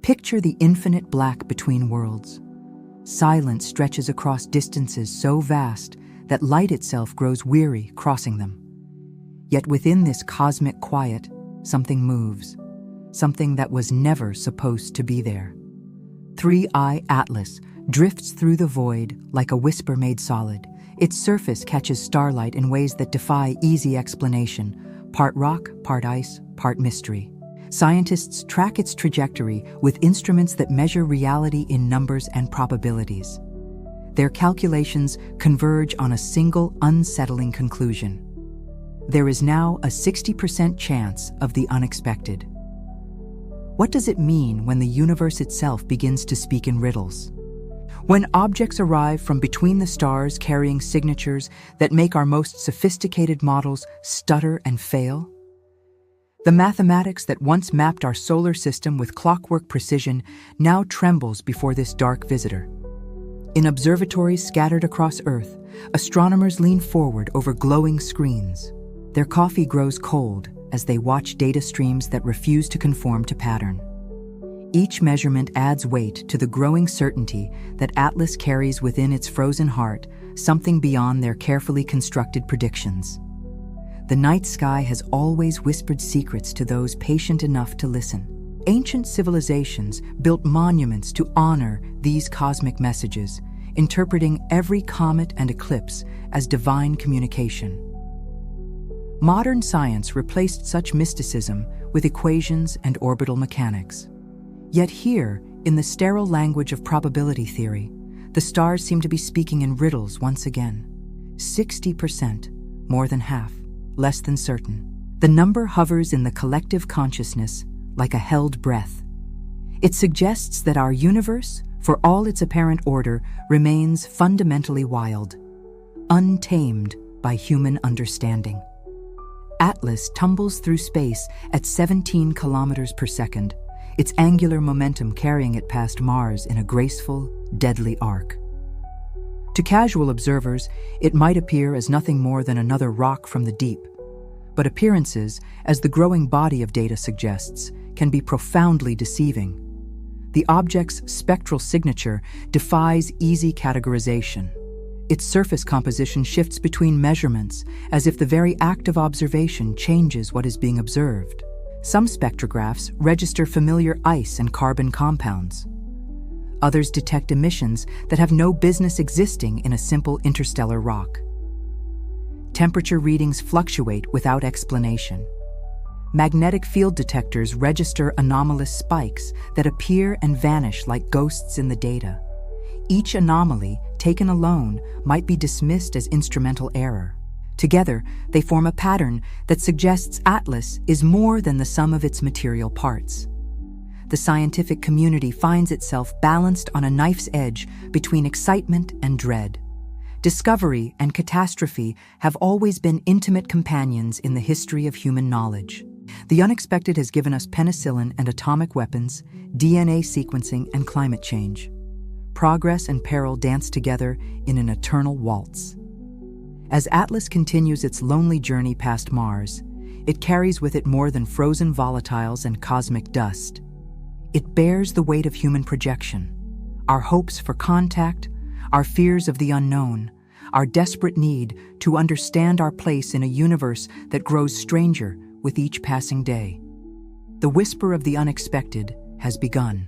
Picture the infinite black between worlds. Silence stretches across distances so vast that light itself grows weary crossing them. Yet within this cosmic quiet, something moves, something that was never supposed to be there. 3I Atlas drifts through the void like a whisper made solid. Its surface catches starlight in ways that defy easy explanation, part rock, part ice, part mystery. Scientists track its trajectory with instruments that measure reality in numbers and probabilities. Their calculations converge on a single unsettling conclusion. There is now a 60% chance of the unexpected. What does it mean when the universe itself begins to speak in riddles? When objects arrive from between the stars carrying signatures that make our most sophisticated models stutter and fail? The mathematics that once mapped our solar system with clockwork precision now trembles before this dark visitor. In observatories scattered across Earth, astronomers lean forward over glowing screens. Their coffee grows cold as they watch data streams that refuse to conform to pattern. Each measurement adds weight to the growing certainty that Atlas carries within its frozen heart something beyond their carefully constructed predictions. The night sky has always whispered secrets to those patient enough to listen. Ancient civilizations built monuments to honor these cosmic messages, interpreting every comet and eclipse as divine communication. Modern science replaced such mysticism with equations and orbital mechanics. Yet here, in the sterile language of probability theory, the stars seem to be speaking in riddles once again. 60%, more than half, less than certain. The number hovers in the collective consciousness like a held breath. It suggests that our universe, for all its apparent order, remains fundamentally wild, untamed by human understanding. Atlas tumbles through space at 17 kilometers per second, its angular momentum carrying it past Mars in a graceful, deadly arc. To casual observers, it might appear as nothing more than another rock from the deep, but appearances, as the growing body of data suggests, can be profoundly deceiving. The object's spectral signature defies easy categorization. Its surface composition shifts between measurements, as if the very act of observation changes what is being observed. Some spectrographs register familiar ice and carbon compounds. Others detect emissions that have no business existing in a simple interstellar rock. Temperature readings fluctuate without explanation. Magnetic field detectors register anomalous spikes that appear and vanish like ghosts in the data. Each anomaly, taken alone, might be dismissed as instrumental error. Together, they form a pattern that suggests Atlas is more than the sum of its material parts. The scientific community finds itself balanced on a knife's edge between excitement and dread. Discovery and catastrophe have always been intimate companions in the history of human knowledge. The unexpected has given us penicillin and atomic weapons, DNA sequencing and climate change. Progress and peril dance together in an eternal waltz. As Atlas continues its lonely journey past Mars, it carries with it more than frozen volatiles and cosmic dust. It bears the weight of human projection, our hopes for contact, our fears of the unknown, our desperate need to understand our place in a universe that grows stranger with each passing day. The whisper of the unexpected has begun.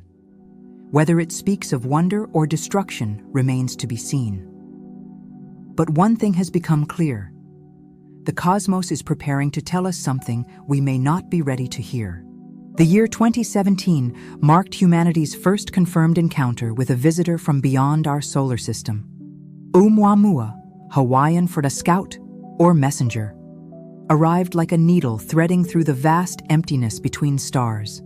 Whether it speaks of wonder or destruction remains to be seen. But one thing has become clear. The cosmos is preparing to tell us something we may not be ready to hear. The year 2017 marked humanity's first confirmed encounter with a visitor from beyond our solar system. Oumuamua, Hawaiian for the scout or messenger, arrived like a needle threading through the vast emptiness between stars.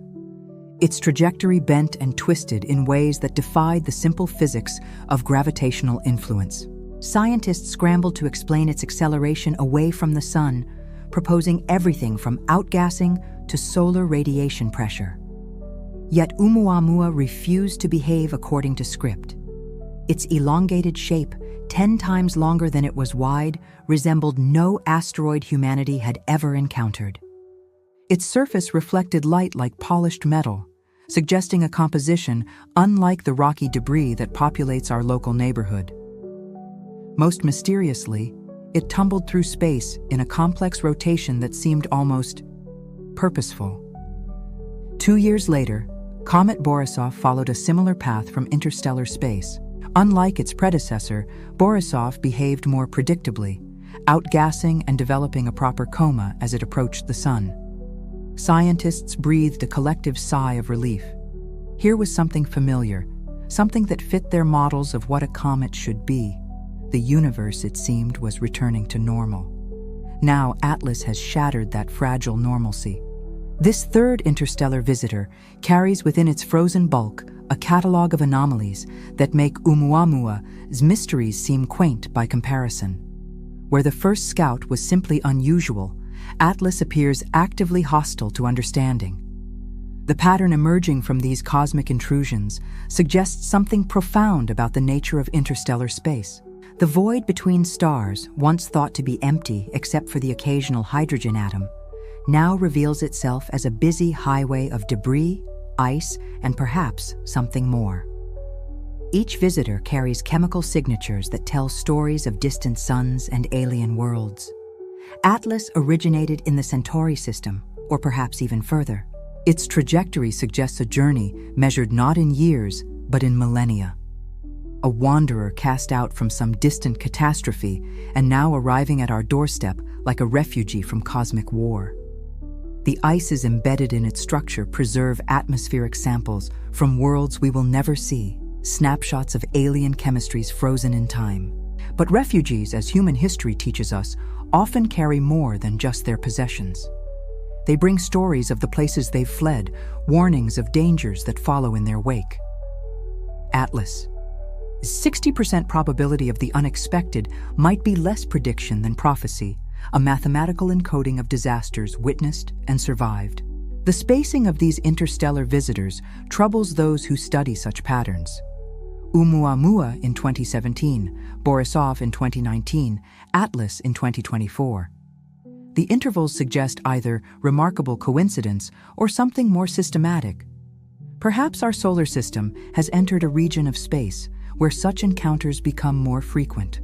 Its trajectory bent and twisted in ways that defied the simple physics of gravitational influence. Scientists scrambled to explain its acceleration away from the sun, proposing everything from outgassing to solar radiation pressure. Yet Oumuamua refused to behave according to script. Its elongated shape, 10 times longer than it was wide, resembled no asteroid humanity had ever encountered. Its surface reflected light like polished metal, suggesting a composition unlike the rocky debris that populates our local neighborhood. Most mysteriously, it tumbled through space in a complex rotation that seemed almost purposeful. 2 years later, Comet Borisov followed a similar path from interstellar space. Unlike its predecessor, Borisov behaved more predictably, outgassing and developing a proper coma as it approached the Sun. Scientists breathed a collective sigh of relief. Here was something familiar, something that fit their models of what a comet should be. The universe, it seemed, was returning to normal. Now Atlas has shattered that fragile normalcy. This third interstellar visitor carries within its frozen bulk a catalog of anomalies that make Oumuamua's mysteries seem quaint by comparison. Where the first scout was simply unusual, Atlas appears actively hostile to understanding. The pattern emerging from these cosmic intrusions suggests something profound about the nature of interstellar space. The void between stars, once thought to be empty except for the occasional hydrogen atom, now reveals itself as a busy highway of debris, ice, and perhaps something more. Each visitor carries chemical signatures that tell stories of distant suns and alien worlds. Atlas originated in the Centauri system, or perhaps even further. Its trajectory suggests a journey measured not in years, but in millennia. A wanderer cast out from some distant catastrophe and now arriving at our doorstep like a refugee from cosmic war. The ices embedded in its structure preserve atmospheric samples from worlds we will never see, snapshots of alien chemistries frozen in time. But refugees, as human history teaches us, often carry more than just their possessions. They bring stories of the places they've fled, warnings of dangers that follow in their wake. Atlas. 60% probability of the unexpected might be less prediction than prophecy, a mathematical encoding of disasters witnessed and survived. The spacing of these interstellar visitors troubles those who study such patterns. Oumuamua in 2017, Borisov in 2019, Atlas in 2024. The intervals suggest either remarkable coincidence or something more systematic. Perhaps our solar system has entered a region of space where such encounters become more frequent.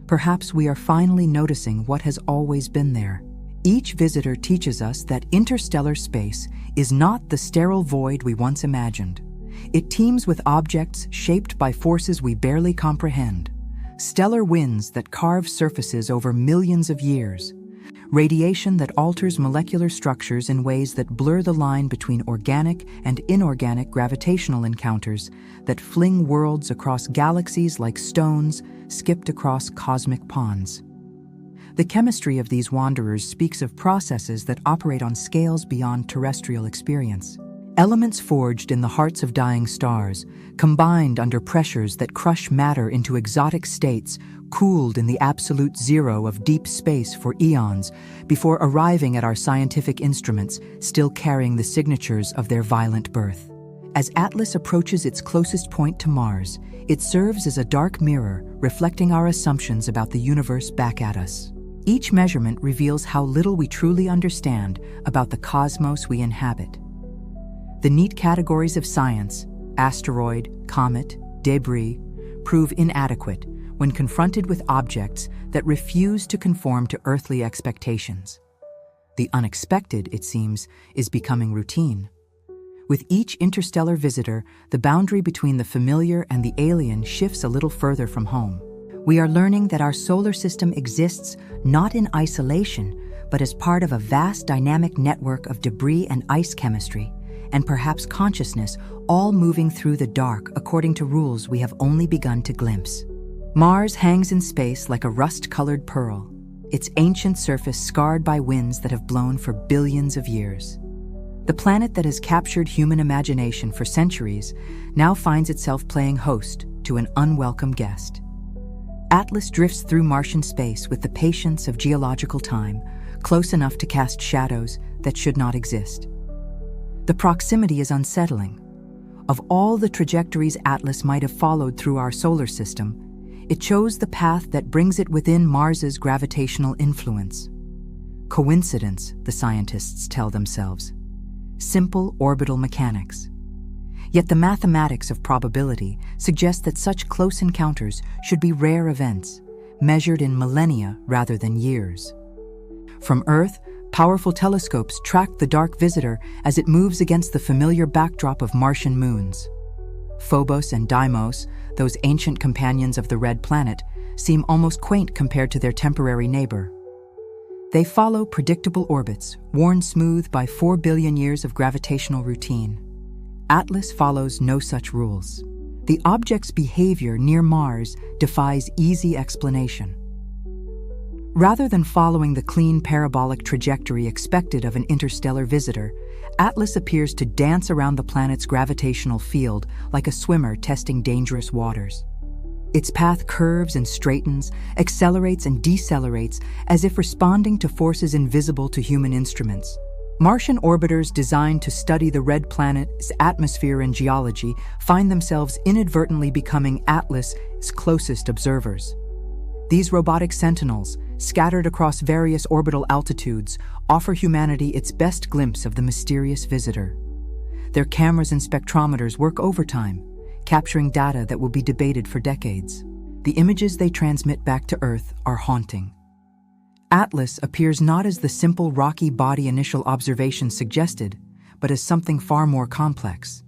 Perhaps we are finally noticing what has always been there. Each visitor teaches us that interstellar space is not the sterile void we once imagined. It teems with objects shaped by forces we barely comprehend. Stellar winds that carve surfaces over millions of years. Radiation that alters molecular structures in ways that blur the line between organic and inorganic gravitational encounters that fling worlds across galaxies like stones skipped across cosmic ponds. The chemistry of these wanderers speaks of processes that operate on scales beyond terrestrial experience. Elements forged in the hearts of dying stars, combined under pressures that crush matter into exotic states, cooled in the absolute zero of deep space for eons, before arriving at our scientific instruments, still carrying the signatures of their violent birth. As Atlas approaches its closest point to Mars, it serves as a dark mirror, reflecting our assumptions about the universe back at us. Each measurement reveals how little we truly understand about the cosmos we inhabit. The neat categories of science, asteroid, comet, debris, prove inadequate when confronted with objects that refuse to conform to earthly expectations. The unexpected, it seems, is becoming routine. With each interstellar visitor, the boundary between the familiar and the alien shifts a little further from home. We are learning that our solar system exists not in isolation, but as part of a vast dynamic network of debris and ice chemistry, and perhaps consciousness, all moving through the dark according to rules we have only begun to glimpse. Mars hangs in space like a rust-colored pearl, its ancient surface scarred by winds that have blown for billions of years. The planet that has captured human imagination for centuries now finds itself playing host to an unwelcome guest. Atlas drifts through Martian space with the patience of geological time, close enough to cast shadows that should not exist. The proximity is unsettling. Of all the trajectories Atlas might have followed through our solar system, it chose the path that brings it within Mars's gravitational influence. Coincidence, the scientists tell themselves. Simple orbital mechanics. Yet the mathematics of probability suggest that such close encounters should be rare events, measured in millennia rather than years. From Earth, powerful telescopes track the dark visitor as it moves against the familiar backdrop of Martian moons. Phobos and Deimos, those ancient companions of the red planet, seem almost quaint compared to their temporary neighbor. They follow predictable orbits, worn smooth by 4 billion years of gravitational routine. Atlas follows no such rules. The object's behavior near Mars defies easy explanation. Rather than following the clean parabolic trajectory expected of an interstellar visitor, Atlas appears to dance around the planet's gravitational field like a swimmer testing dangerous waters. Its path curves and straightens, accelerates and decelerates as if responding to forces invisible to human instruments. Martian orbiters designed to study the red planet's atmosphere and geology find themselves inadvertently becoming Atlas's closest observers. These robotic sentinels, scattered across various orbital altitudes, offer humanity its best glimpse of the mysterious visitor. Their cameras and spectrometers work overtime, capturing data that will be debated for decades. The images they transmit back to Earth are haunting. Atlas appears not as the simple rocky body initial observations suggested, but as something far more complex.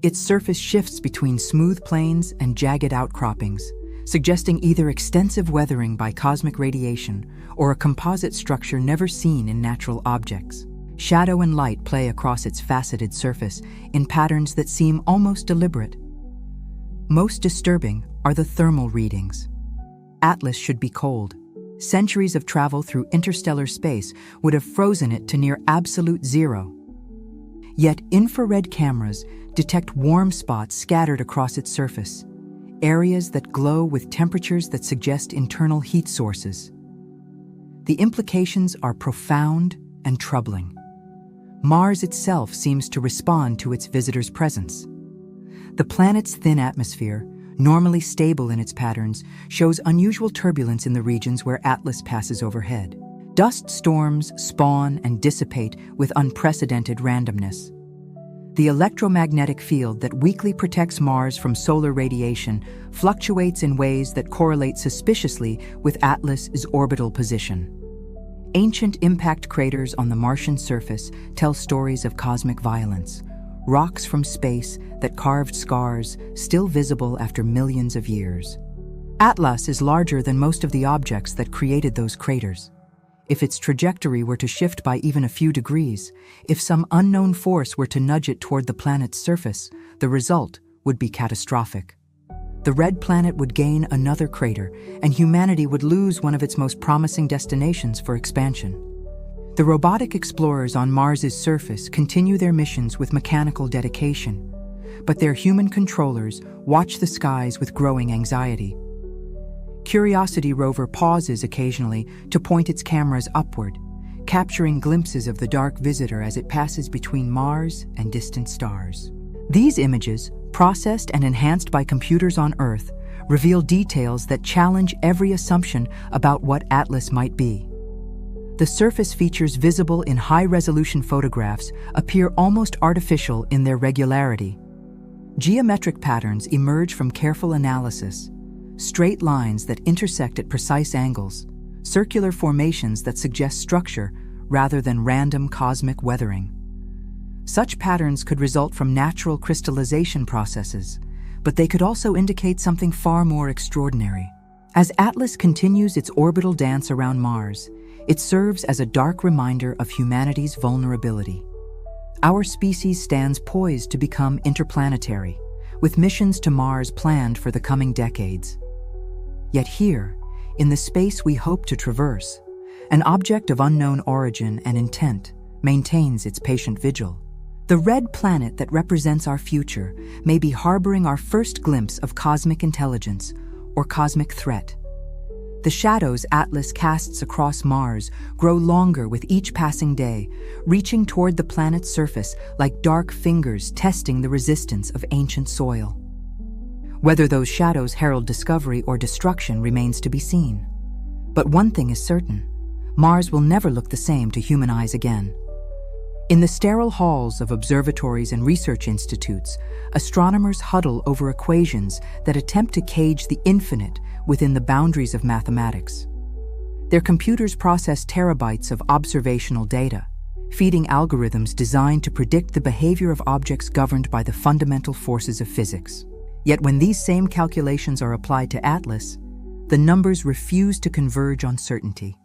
Its surface shifts between smooth plains and jagged outcroppings, suggesting either extensive weathering by cosmic radiation or a composite structure never seen in natural objects. Shadow and light play across its faceted surface in patterns that seem almost deliberate. Most disturbing are the thermal readings. Atlas should be cold. Centuries of travel through interstellar space would have frozen it to near absolute zero. Yet infrared cameras detect warm spots scattered across its surface, areas that glow with temperatures that suggest internal heat sources. The implications are profound and troubling. Mars itself seems to respond to its visitor's presence. The planet's thin atmosphere, normally stable in its patterns, shows unusual turbulence in the regions where Atlas passes overhead. Dust storms spawn and dissipate with unprecedented randomness. The electromagnetic field that weakly protects Mars from solar radiation fluctuates in ways that correlate suspiciously with Atlas's orbital position. Ancient impact craters on the Martian surface tell stories of cosmic violence, rocks from space that carved scars still visible after millions of years. Atlas is larger than most of the objects that created those craters. If its trajectory were to shift by even a few degrees, if some unknown force were to nudge it toward the planet's surface, the result would be catastrophic. The red planet would gain another crater, and humanity would lose one of its most promising destinations for expansion. The robotic explorers on Mars's surface continue their missions with mechanical dedication, but their human controllers watch the skies with growing anxiety. Curiosity rover pauses occasionally to point its cameras upward, capturing glimpses of the dark visitor as it passes between Mars and distant stars. These images, processed and enhanced by computers on Earth, reveal details that challenge every assumption about what Atlas might be. The surface features visible in high-resolution photographs appear almost artificial in their regularity. Geometric patterns emerge from careful analysis, straight lines that intersect at precise angles, circular formations that suggest structure rather than random cosmic weathering. Such patterns could result from natural crystallization processes, but they could also indicate something far more extraordinary. As Atlas continues its orbital dance around Mars, it serves as a dark reminder of humanity's vulnerability. Our species stands poised to become interplanetary, with missions to Mars planned for the coming decades. Yet here, in the space we hope to traverse, an object of unknown origin and intent maintains its patient vigil. The red planet that represents our future may be harboring our first glimpse of cosmic intelligence or cosmic threat. The shadows Atlas casts across Mars grow longer with each passing day, reaching toward the planet's surface like dark fingers testing the resistance of ancient soil. Whether those shadows herald discovery or destruction remains to be seen. But one thing is certain: Mars will never look the same to human eyes again. In the sterile halls of observatories and research institutes, astronomers huddle over equations that attempt to cage the infinite within the boundaries of mathematics. Their computers process terabytes of observational data, feeding algorithms designed to predict the behavior of objects governed by the fundamental forces of physics. Yet when these same calculations are applied to Atlas, the numbers refuse to converge on certainty.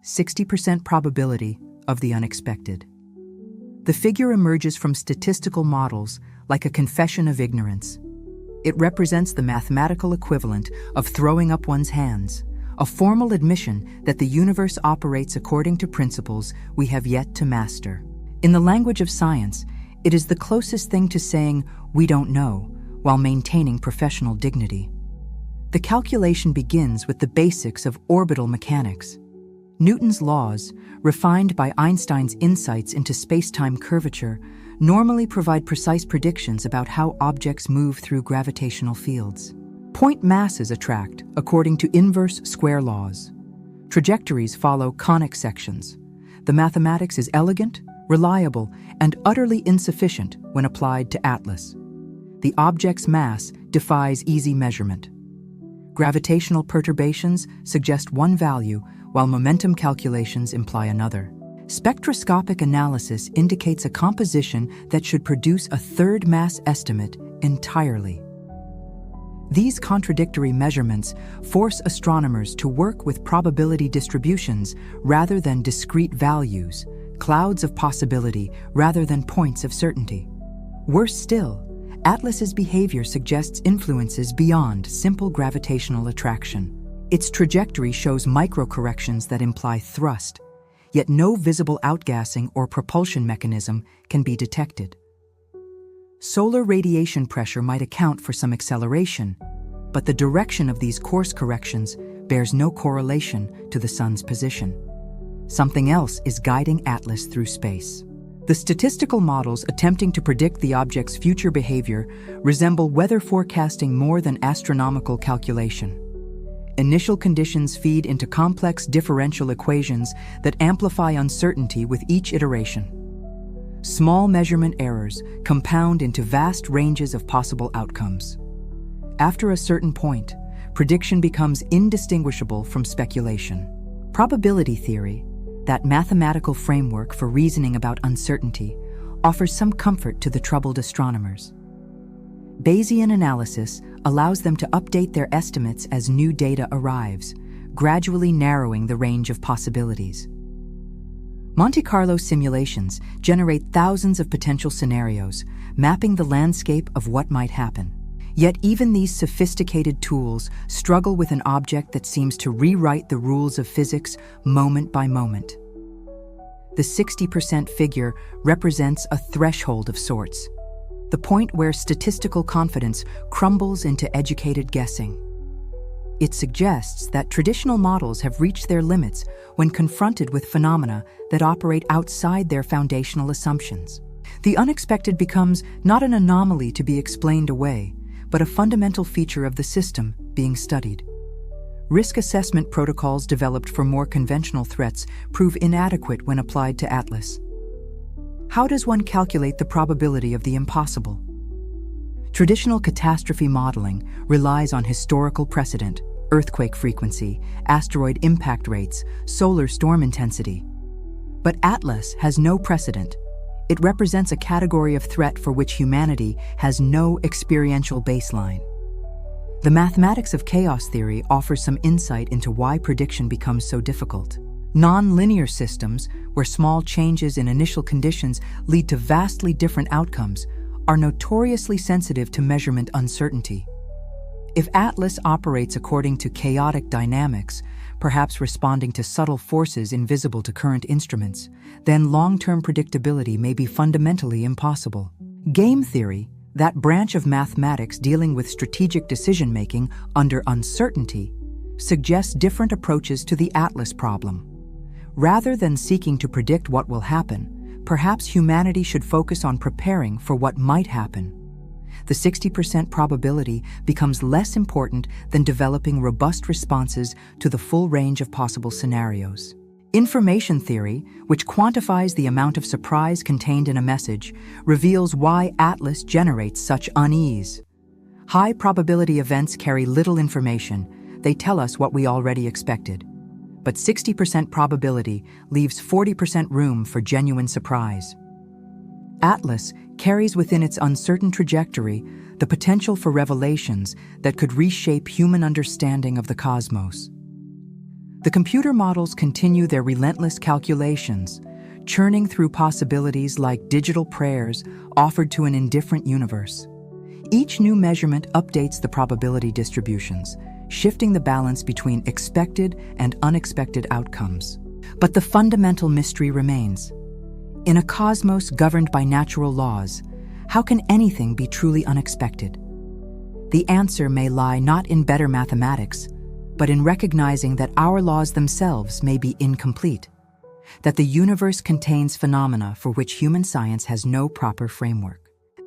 60% probability of the unexpected. The figure emerges from statistical models like a confession of ignorance. It represents the mathematical equivalent of throwing up one's hands, a formal admission that the universe operates according to principles we have yet to master. In the language of science, it is the closest thing to saying we don't know while maintaining professional dignity. The calculation begins with the basics of orbital mechanics. Newton's laws, refined by Einstein's insights into space-time curvature, normally provide precise predictions about how objects move through gravitational fields. Point masses attract according to inverse square laws. Trajectories follow conic sections. The mathematics is elegant, reliable, and utterly insufficient when applied to Atlas. The object's mass defies easy measurement. Gravitational perturbations suggest one value, while momentum calculations imply another. Spectroscopic analysis indicates a composition that should produce a third mass estimate entirely. These contradictory measurements force astronomers to work with probability distributions rather than discrete values, clouds of possibility rather than points of certainty. Worse still, Atlas's behavior suggests influences beyond simple gravitational attraction. Its trajectory shows microcorrections that imply thrust, yet no visible outgassing or propulsion mechanism can be detected. Solar radiation pressure might account for some acceleration, but the direction of these course corrections bears no correlation to the sun's position. Something else is guiding Atlas through space. The statistical models attempting to predict the object's future behavior resemble weather forecasting more than astronomical calculation. Initial conditions feed into complex differential equations that amplify uncertainty with each iteration. Small measurement errors compound into vast ranges of possible outcomes. After a certain point, prediction becomes indistinguishable from speculation. Probability theory, that mathematical framework for reasoning about uncertainty, offers some comfort to the troubled astronomers. Bayesian analysis allows them to update their estimates as new data arrives, gradually narrowing the range of possibilities. Monte Carlo simulations generate thousands of potential scenarios, mapping the landscape of what might happen. Yet even these sophisticated tools struggle with an object that seems to rewrite the rules of physics moment by moment. The 60% figure represents a threshold of sorts, the point where statistical confidence crumbles into educated guessing. It suggests that traditional models have reached their limits when confronted with phenomena that operate outside their foundational assumptions. The unexpected becomes not an anomaly to be explained away, but a fundamental feature of the system being studied. Risk assessment protocols developed for more conventional threats prove inadequate when applied to Atlas. How does one calculate the probability of the impossible? Traditional catastrophe modeling relies on historical precedent, earthquake frequency, asteroid impact rates, solar storm intensity. But Atlas has no precedent. It represents a category of threat for which humanity has no experiential baseline. The mathematics of chaos theory offers some insight into why prediction becomes so difficult. Non-linear systems, where small changes in initial conditions lead to vastly different outcomes, are notoriously sensitive to measurement uncertainty. If Atlas operates according to chaotic dynamics, perhaps responding to subtle forces invisible to current instruments, then long-term predictability may be fundamentally impossible. Game theory, that branch of mathematics dealing with strategic decision-making under uncertainty, suggests different approaches to the Atlas problem. Rather than seeking to predict what will happen, perhaps humanity should focus on preparing for what might happen. The 60% probability becomes less important than developing robust responses to the full range of possible scenarios. Information theory, which quantifies the amount of surprise contained in a message, reveals why Atlas generates such unease. High probability events carry little information. They tell us what we already expected. But 60% probability leaves 40% room for genuine surprise. Atlas carries within its uncertain trajectory the potential for revelations that could reshape human understanding of the cosmos. The computer models continue their relentless calculations, churning through possibilities like digital prayers offered to an indifferent universe. Each new measurement updates the probability distributions, shifting the balance between expected and unexpected outcomes. But the fundamental mystery remains. In a cosmos governed by natural laws, how can anything be truly unexpected? The answer may lie not in better mathematics, but in recognizing that our laws themselves may be incomplete, that the universe contains phenomena for which human science has no proper framework.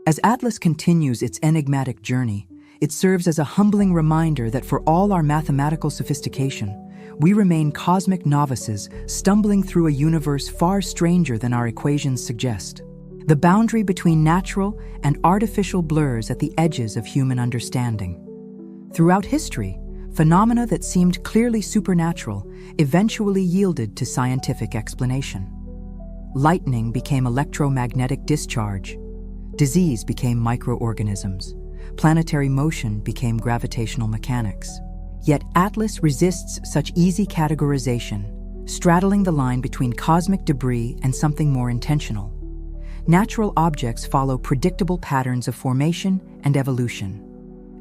As Atlas continues its enigmatic journey, it serves as a humbling reminder that for all our mathematical sophistication, we remain cosmic novices stumbling through a universe far stranger than our equations suggest. The boundary between natural and artificial blurs at the edges of human understanding. Throughout history, phenomena that seemed clearly supernatural eventually yielded to scientific explanation. Lightning became electromagnetic discharge. Disease became microorganisms. Planetary motion became gravitational mechanics. Yet Atlas resists such easy categorization, straddling the line between cosmic debris and something more intentional. Natural objects follow predictable patterns of formation and evolution.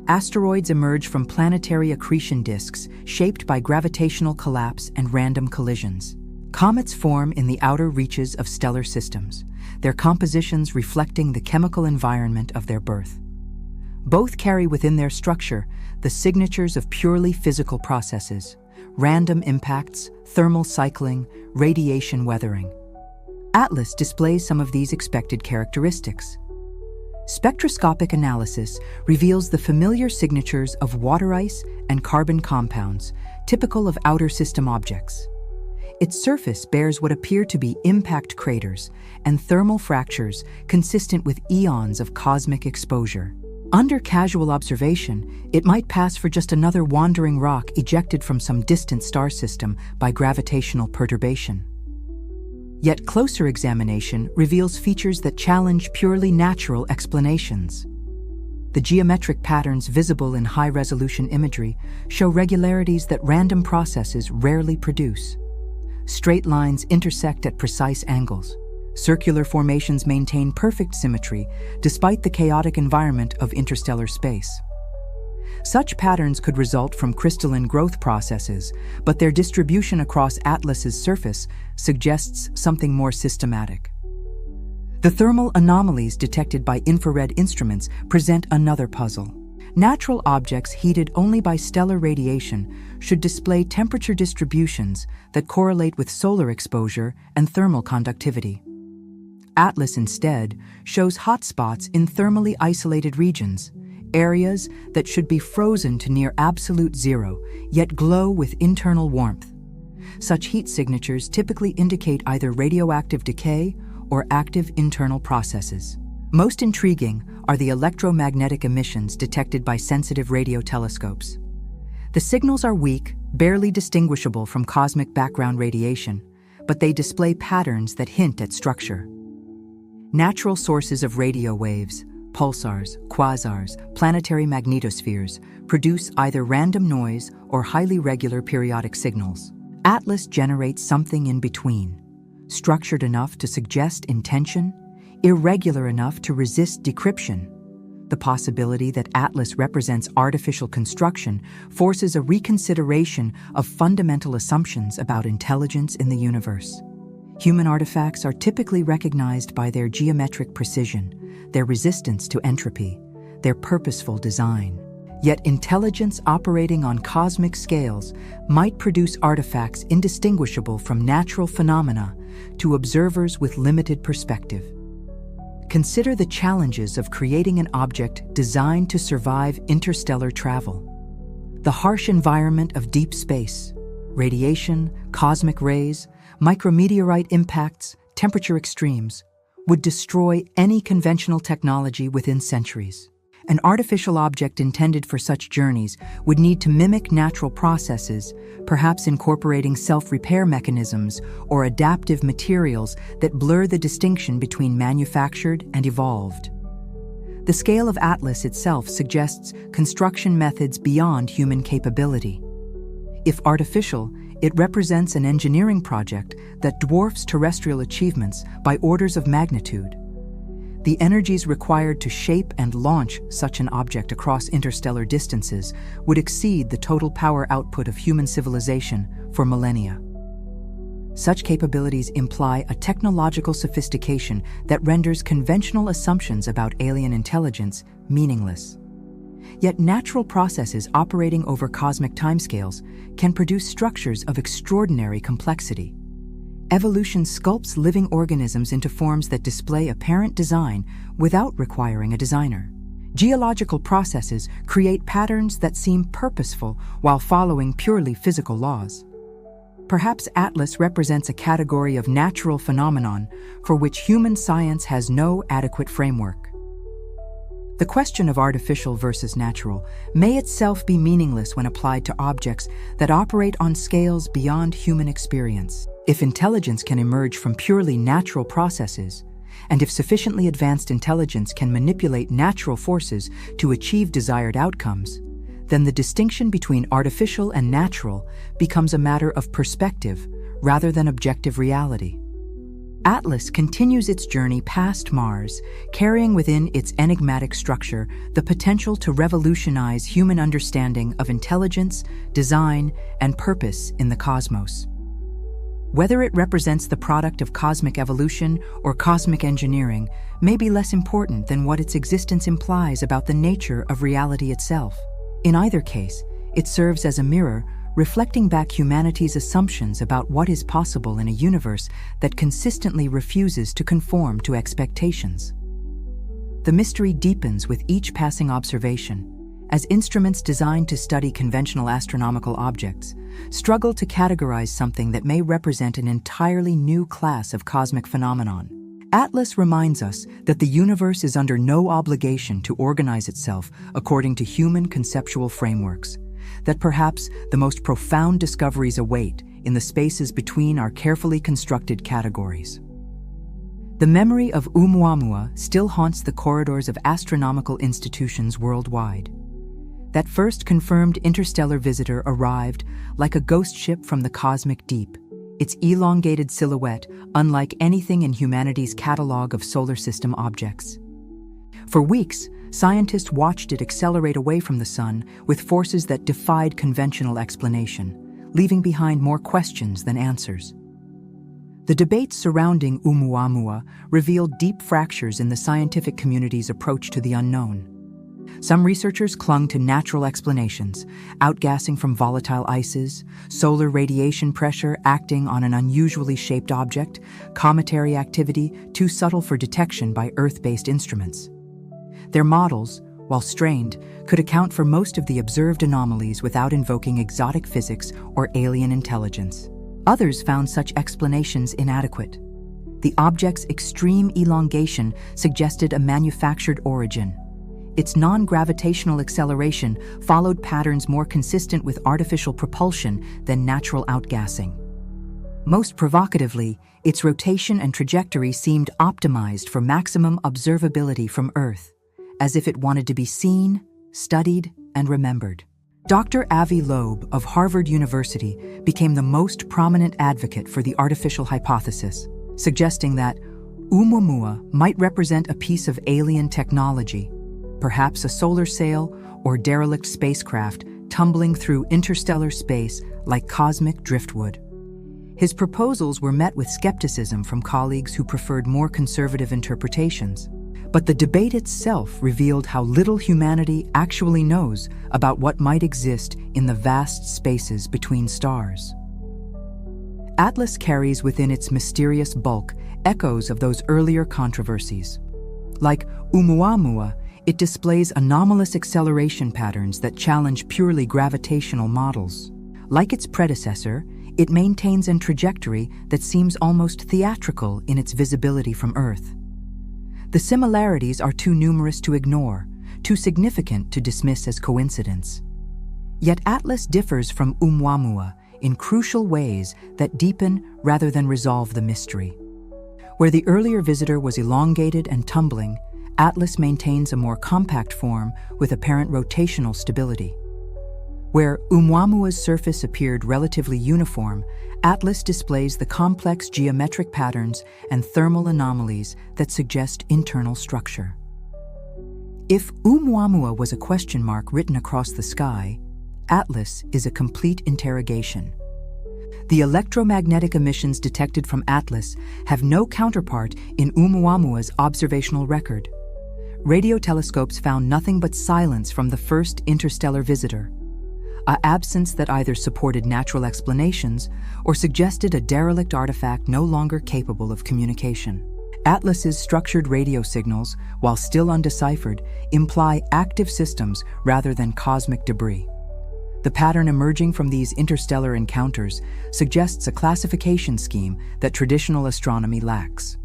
Asteroids emerge from planetary accretion disks shaped by gravitational collapse and random collisions. Comets form in the outer reaches of stellar systems, their compositions reflecting the chemical environment of their birth. Both carry within their structure the signatures of purely physical processes: random impacts, thermal cycling, radiation weathering. Atlas displays some of these expected characteristics. Spectroscopic analysis reveals the familiar signatures of water ice and carbon compounds, typical of outer system objects. Its surface bears what appear to be impact craters and thermal fractures consistent with eons of cosmic exposure. Under casual observation, it might pass for just another wandering rock ejected from some distant star system by gravitational perturbation. Yet closer examination reveals features that challenge purely natural explanations. The geometric patterns visible in high-resolution imagery show regularities that random processes rarely produce. Straight lines intersect at precise angles. Circular formations maintain perfect symmetry despite the chaotic environment of interstellar space. Such patterns could result from crystalline growth processes, but their distribution across Atlas's surface suggests something more systematic. The thermal anomalies detected by infrared instruments present another puzzle. Natural objects heated only by stellar radiation should display temperature distributions that correlate with solar exposure and thermal conductivity. Atlas instead shows hotspots in thermally isolated regions, areas that should be frozen to near absolute zero, yet glow with internal warmth. Such heat signatures typically indicate either radioactive decay or active internal processes. Most intriguing are the electromagnetic emissions detected by sensitive radio telescopes. The signals are weak, barely distinguishable from cosmic background radiation, but they display patterns that hint at structure. Natural sources of radio waves, pulsars, quasars, planetary magnetospheres, produce either random noise or highly regular periodic signals. Atlas generates something in between, structured enough to suggest intention, irregular enough to resist decryption. The possibility that Atlas represents artificial construction forces a reconsideration of fundamental assumptions about intelligence in the universe. Human artifacts are typically recognized by their geometric precision, their resistance to entropy, their purposeful design. Yet intelligence operating on cosmic scales might produce artifacts indistinguishable from natural phenomena to observers with limited perspective. Consider the challenges of creating an object designed to survive interstellar travel. The harsh environment of deep space, radiation, cosmic rays, Micrometeorite impacts, temperature extremes, would destroy any conventional technology within centuries. An artificial object intended for such journeys would need to mimic natural processes, perhaps incorporating self-repair mechanisms or adaptive materials that blur the distinction between manufactured and evolved. The scale of Atlas itself suggests construction methods beyond human capability. If artificial, it represents an engineering project that dwarfs terrestrial achievements by orders of magnitude. The energies required to shape and launch such an object across interstellar distances would exceed the total power output of human civilization for millennia. Such capabilities imply a technological sophistication that renders conventional assumptions about alien intelligence meaningless. Yet natural processes operating over cosmic timescales can produce structures of extraordinary complexity. Evolution sculpts living organisms into forms that display apparent design without requiring a designer. Geological processes create patterns that seem purposeful while following purely physical laws. Perhaps Atlas represents a category of natural phenomenon for which human science has no adequate framework. The question of artificial versus natural may itself be meaningless when applied to objects that operate on scales beyond human experience. If intelligence can emerge from purely natural processes, and if sufficiently advanced intelligence can manipulate natural forces to achieve desired outcomes, then the distinction between artificial and natural becomes a matter of perspective rather than objective reality. Atlas continues its journey past Mars, carrying within its enigmatic structure the potential to revolutionize human understanding of intelligence, design, and purpose in the cosmos. Whether it represents the product of cosmic evolution or cosmic engineering may be less important than what its existence implies about the nature of reality itself. In either case, it serves as a mirror, reflecting back humanity's assumptions about what is possible in a universe that consistently refuses to conform to expectations. The mystery deepens with each passing observation, as instruments designed to study conventional astronomical objects struggle to categorize something that may represent an entirely new class of cosmic phenomenon. Atlas reminds us that the universe is under no obligation to organize itself according to human conceptual frameworks, that perhaps the most profound discoveries await in the spaces between our carefully constructed categories. The memory of Oumuamua still haunts the corridors of astronomical institutions worldwide. That first confirmed interstellar visitor arrived like a ghost ship from the cosmic deep, its elongated silhouette unlike anything in humanity's catalog of solar system objects. For weeks, scientists watched it accelerate away from the sun with forces that defied conventional explanation, leaving behind more questions than answers. The debates surrounding Oumuamua revealed deep fractures in the scientific community's approach to the unknown. Some researchers clung to natural explanations, outgassing from volatile ices, solar radiation pressure acting on an unusually shaped object, cometary activity too subtle for detection by Earth-based instruments. Their models, while strained, could account for most of the observed anomalies without invoking exotic physics or alien intelligence. Others found such explanations inadequate. The object's extreme elongation suggested a manufactured origin. Its non-gravitational acceleration followed patterns more consistent with artificial propulsion than natural outgassing. Most provocatively, its rotation and trajectory seemed optimized for maximum observability from Earth, as if it wanted to be seen, studied, and remembered. Dr. Avi Loeb of Harvard University became the most prominent advocate for the artificial hypothesis, suggesting that Oumuamua might represent a piece of alien technology, perhaps a solar sail or derelict spacecraft tumbling through interstellar space like cosmic driftwood. His proposals were met with skepticism from colleagues who preferred more conservative interpretations. But the debate itself revealed how little humanity actually knows about what might exist in the vast spaces between stars. Atlas carries within its mysterious bulk echoes of those earlier controversies. Like Oumuamua, it displays anomalous acceleration patterns that challenge purely gravitational models. Like its predecessor, it maintains a trajectory that seems almost theatrical in its visibility from Earth. The similarities are too numerous to ignore, too significant to dismiss as coincidence. Yet Atlas differs from Oumuamua in crucial ways that deepen rather than resolve the mystery. Where the earlier visitor was elongated and tumbling, Atlas maintains a more compact form with apparent rotational stability. Where Oumuamua's surface appeared relatively uniform, Atlas displays the complex geometric patterns and thermal anomalies that suggest internal structure. If Oumuamua was a question mark written across the sky, Atlas is a complete interrogation. The electromagnetic emissions detected from Atlas have no counterpart in Oumuamua's observational record. Radio telescopes found nothing but silence from the first interstellar visitor, an absence that either supported natural explanations or suggested a derelict artifact no longer capable of communication. Atlas's structured radio signals, while still undeciphered, imply active systems rather than cosmic debris. The pattern emerging from these interstellar encounters suggests a classification scheme that traditional astronomy lacks.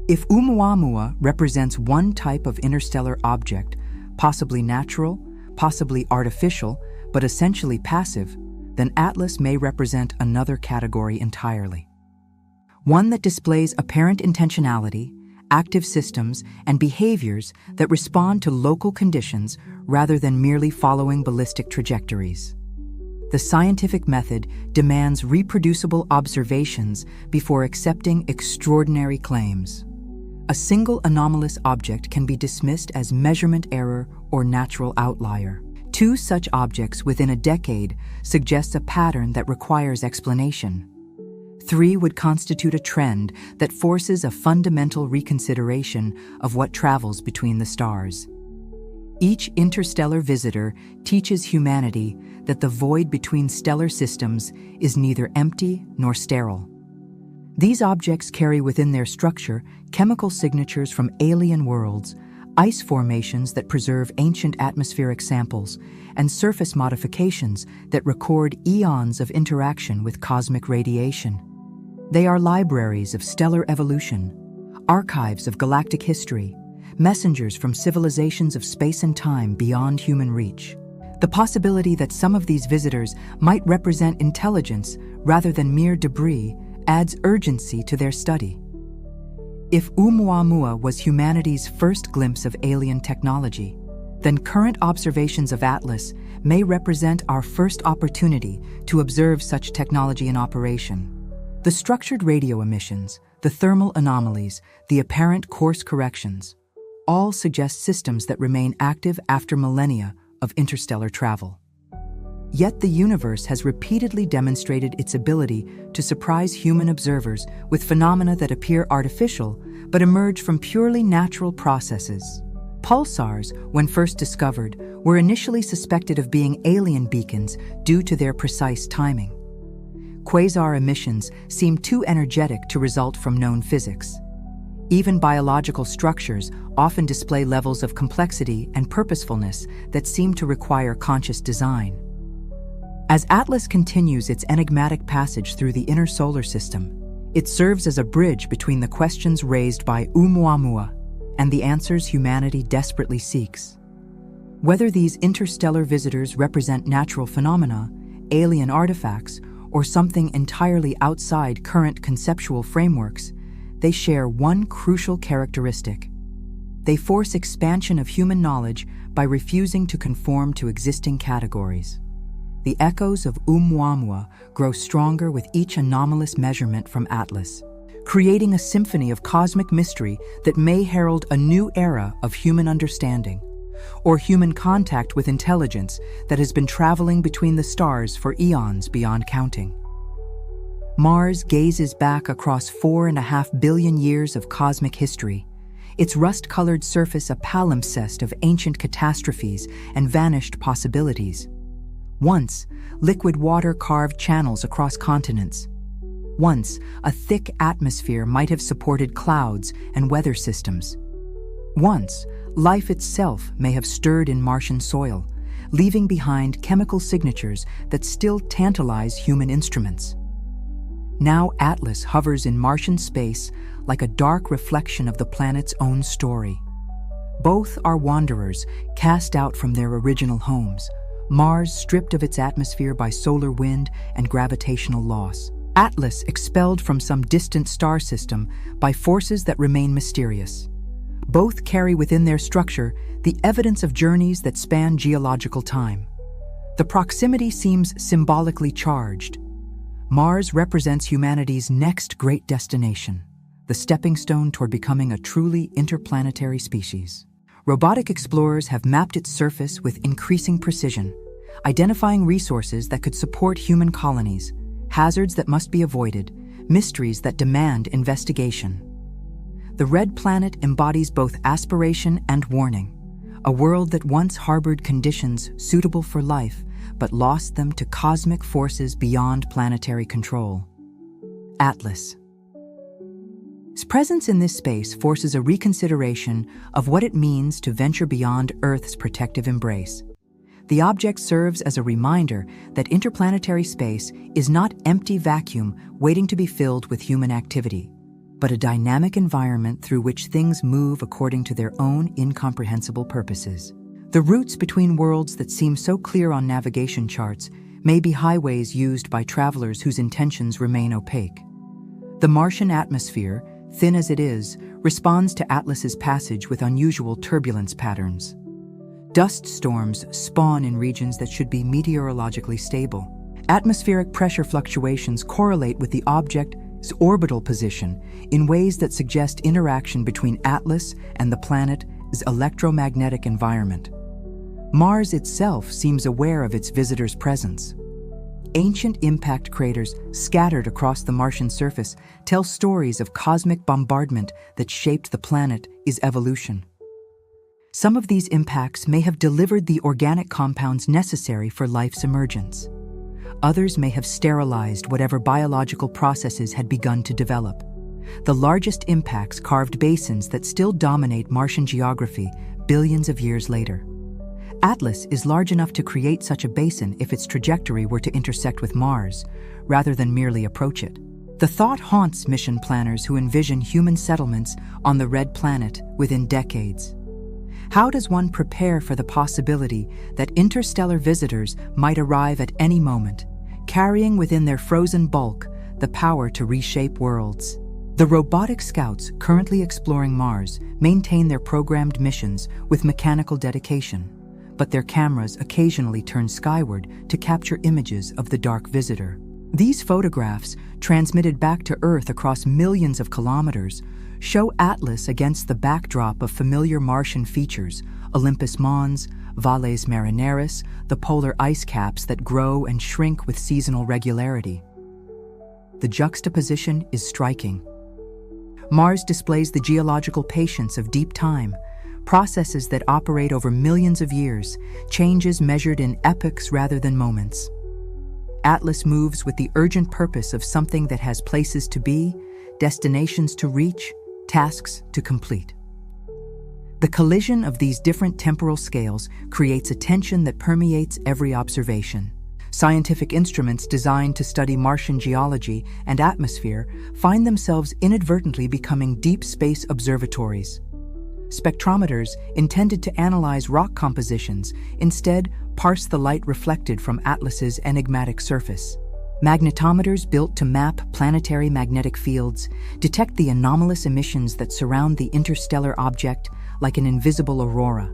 If Oumuamua represents one type of interstellar object, possibly natural, possibly artificial, but essentially passive, then Atlas may represent another category entirely. One that displays apparent intentionality, active systems, and behaviors that respond to local conditions rather than merely following ballistic trajectories. The scientific method demands reproducible observations before accepting extraordinary claims. A single anomalous object can be dismissed as measurement error or natural outlier. Two such objects within a decade suggests a pattern that requires explanation. Three would constitute a trend that forces a fundamental reconsideration of what travels between the stars. Each interstellar visitor teaches humanity that the void between stellar systems is neither empty nor sterile. These objects carry within their structure chemical signatures from alien worlds, ice formations that preserve ancient atmospheric samples, and surface modifications that record eons of interaction with cosmic radiation. They are libraries of stellar evolution, archives of galactic history, messengers from civilizations of space and time beyond human reach. The possibility that some of these visitors might represent intelligence rather than mere debris adds urgency to their study. If Oumuamua was humanity's first glimpse of alien technology, then current observations of Atlas may represent our first opportunity to observe such technology in operation. The structured radio emissions, the thermal anomalies, the apparent course corrections, all suggest systems that remain active after millennia of interstellar travel. Yet the universe has repeatedly demonstrated its ability to surprise human observers with phenomena that appear artificial but emerge from purely natural processes. Pulsars, when first discovered, were initially suspected of being alien beacons due to their precise timing. Quasar emissions seem too energetic to result from known physics. Even biological structures often display levels of complexity and purposefulness that seem to require conscious design. As Atlas continues its enigmatic passage through the inner solar system, it serves as a bridge between the questions raised by Oumuamua and the answers humanity desperately seeks. Whether these interstellar visitors represent natural phenomena, alien artifacts, or something entirely outside current conceptual frameworks, they share one crucial characteristic. They force expansion of human knowledge by refusing to conform to existing categories. The echoes of Oumuamua grow stronger with each anomalous measurement from Atlas, creating a symphony of cosmic mystery that may herald a new era of human understanding, or human contact with intelligence that has been traveling between the stars for eons beyond counting. Mars gazes back across 4.5 billion years of cosmic history, its rust-colored surface a palimpsest of ancient catastrophes and vanished possibilities. Once, liquid water carved channels across continents. Once, a thick atmosphere might have supported clouds and weather systems. Once, life itself may have stirred in Martian soil, leaving behind chemical signatures that still tantalize human instruments. Now Atlas hovers in Martian space like a dark reflection of the planet's own story. Both are wanderers cast out from their original homes, Mars stripped of its atmosphere by solar wind and gravitational loss, Atlas expelled from some distant star system by forces that remain mysterious. Both carry within their structure the evidence of journeys that span geological time. The proximity seems symbolically charged. Mars represents humanity's next great destination, the stepping stone toward becoming a truly interplanetary species. Robotic explorers have mapped its surface with increasing precision, identifying resources that could support human colonies, hazards that must be avoided, mysteries that demand investigation. The red planet embodies both aspiration and warning, a world that once harbored conditions suitable for life but lost them to cosmic forces beyond planetary control. Atlas. Its presence in this space forces a reconsideration of what it means to venture beyond Earth's protective embrace. The object serves as a reminder that interplanetary space is not empty vacuum waiting to be filled with human activity, but a dynamic environment through which things move according to their own incomprehensible purposes. The routes between worlds that seem so clear on navigation charts may be highways used by travelers whose intentions remain opaque. The Martian atmosphere, thin as it is, responds to Atlas's passage with unusual turbulence patterns. Dust storms spawn in regions that should be meteorologically stable. Atmospheric pressure fluctuations correlate with the object's orbital position in ways that suggest interaction between Atlas and the planet's electromagnetic environment. Mars itself seems aware of its visitor's presence. Ancient impact craters scattered across the Martian surface tell stories of cosmic bombardment that shaped the planet's evolution. Some of these impacts may have delivered the organic compounds necessary for life's emergence. Others may have sterilized whatever biological processes had begun to develop. The largest impacts carved basins that still dominate Martian geography billions of years later. Atlas is large enough to create such a basin if its trajectory were to intersect with Mars, rather than merely approach it. The thought haunts mission planners who envision human settlements on the red planet within decades. How does one prepare for the possibility that interstellar visitors might arrive at any moment, carrying within their frozen bulk the power to reshape worlds? The robotic scouts currently exploring Mars maintain their programmed missions with mechanical dedication, but their cameras occasionally turn skyward to capture images of the dark visitor. These photographs, transmitted back to Earth across millions of kilometers, show Atlas against the backdrop of familiar Martian features: Olympus Mons, Valles Marineris, the polar ice caps that grow and shrink with seasonal regularity. The juxtaposition is striking. Mars displays the geological patience of deep time, processes that operate over millions of years, changes measured in epochs rather than moments. Atlas moves with the urgent purpose of something that has places to be, destinations to reach, tasks to complete. The collision of these different temporal scales creates a tension that permeates every observation. Scientific instruments designed to study Martian geology and atmosphere find themselves inadvertently becoming deep space observatories. Spectrometers intended to analyze rock compositions instead parse the light reflected from Atlas's enigmatic surface. Magnetometers built to map planetary magnetic fields detect the anomalous emissions that surround the interstellar object like an invisible aurora.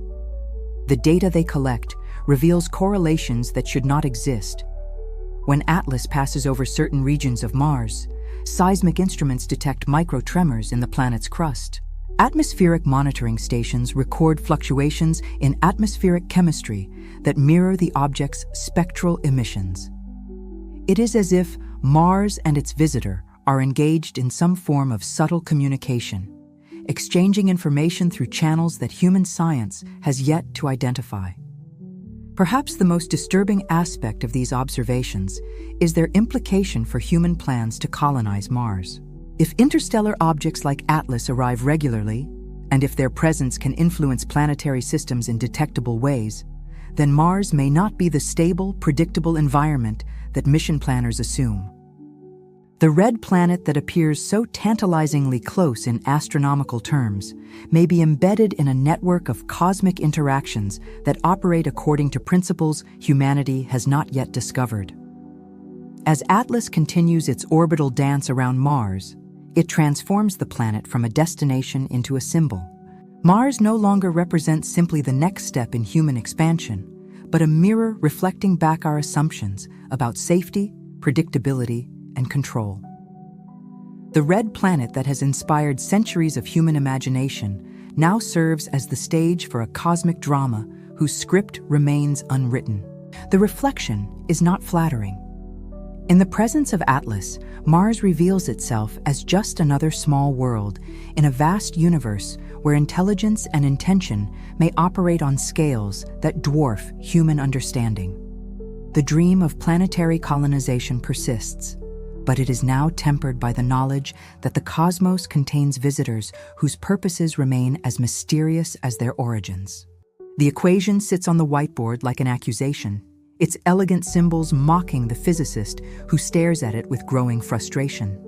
The data they collect reveals correlations that should not exist. When Atlas passes over certain regions of Mars, seismic instruments detect microtremors in the planet's crust. Atmospheric monitoring stations record fluctuations in atmospheric chemistry that mirror the object's spectral emissions. It is as if Mars and its visitor are engaged in some form of subtle communication, exchanging information through channels that human science has yet to identify. Perhaps the most disturbing aspect of these observations is their implication for human plans to colonize Mars. If interstellar objects like Atlas arrive regularly, and if their presence can influence planetary systems in detectable ways, then Mars may not be the stable, predictable environment that mission planners assume. The red planet that appears so tantalizingly close in astronomical terms may be embedded in a network of cosmic interactions that operate according to principles humanity has not yet discovered. As Atlas continues its orbital dance around Mars, it transforms the planet from a destination into a symbol. Mars no longer represents simply the next step in human expansion, but a mirror reflecting back our assumptions about safety, predictability, and control. The red planet that has inspired centuries of human imagination now serves as the stage for a cosmic drama whose script remains unwritten. The reflection is not flattering. In the presence of Atlas, Mars reveals itself as just another small world in a vast universe where intelligence and intention may operate on scales that dwarf human understanding. The dream of planetary colonization persists, but it is now tempered by the knowledge that the cosmos contains visitors whose purposes remain as mysterious as their origins. The equation sits on the whiteboard like an accusation, its elegant symbols mocking the physicist who stares at it with growing frustration.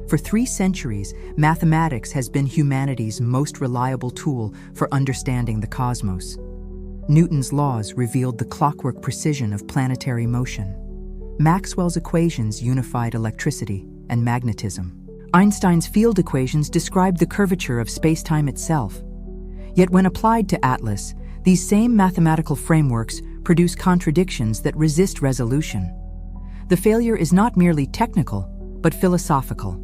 For 3 centuries, mathematics has been humanity's most reliable tool for understanding the cosmos. Newton's laws revealed the clockwork precision of planetary motion. Maxwell's equations unified electricity and magnetism. Einstein's field equations described the curvature of space-time itself. Yet when applied to Atlas, these same mathematical frameworks produce contradictions that resist resolution. The failure is not merely technical, but philosophical.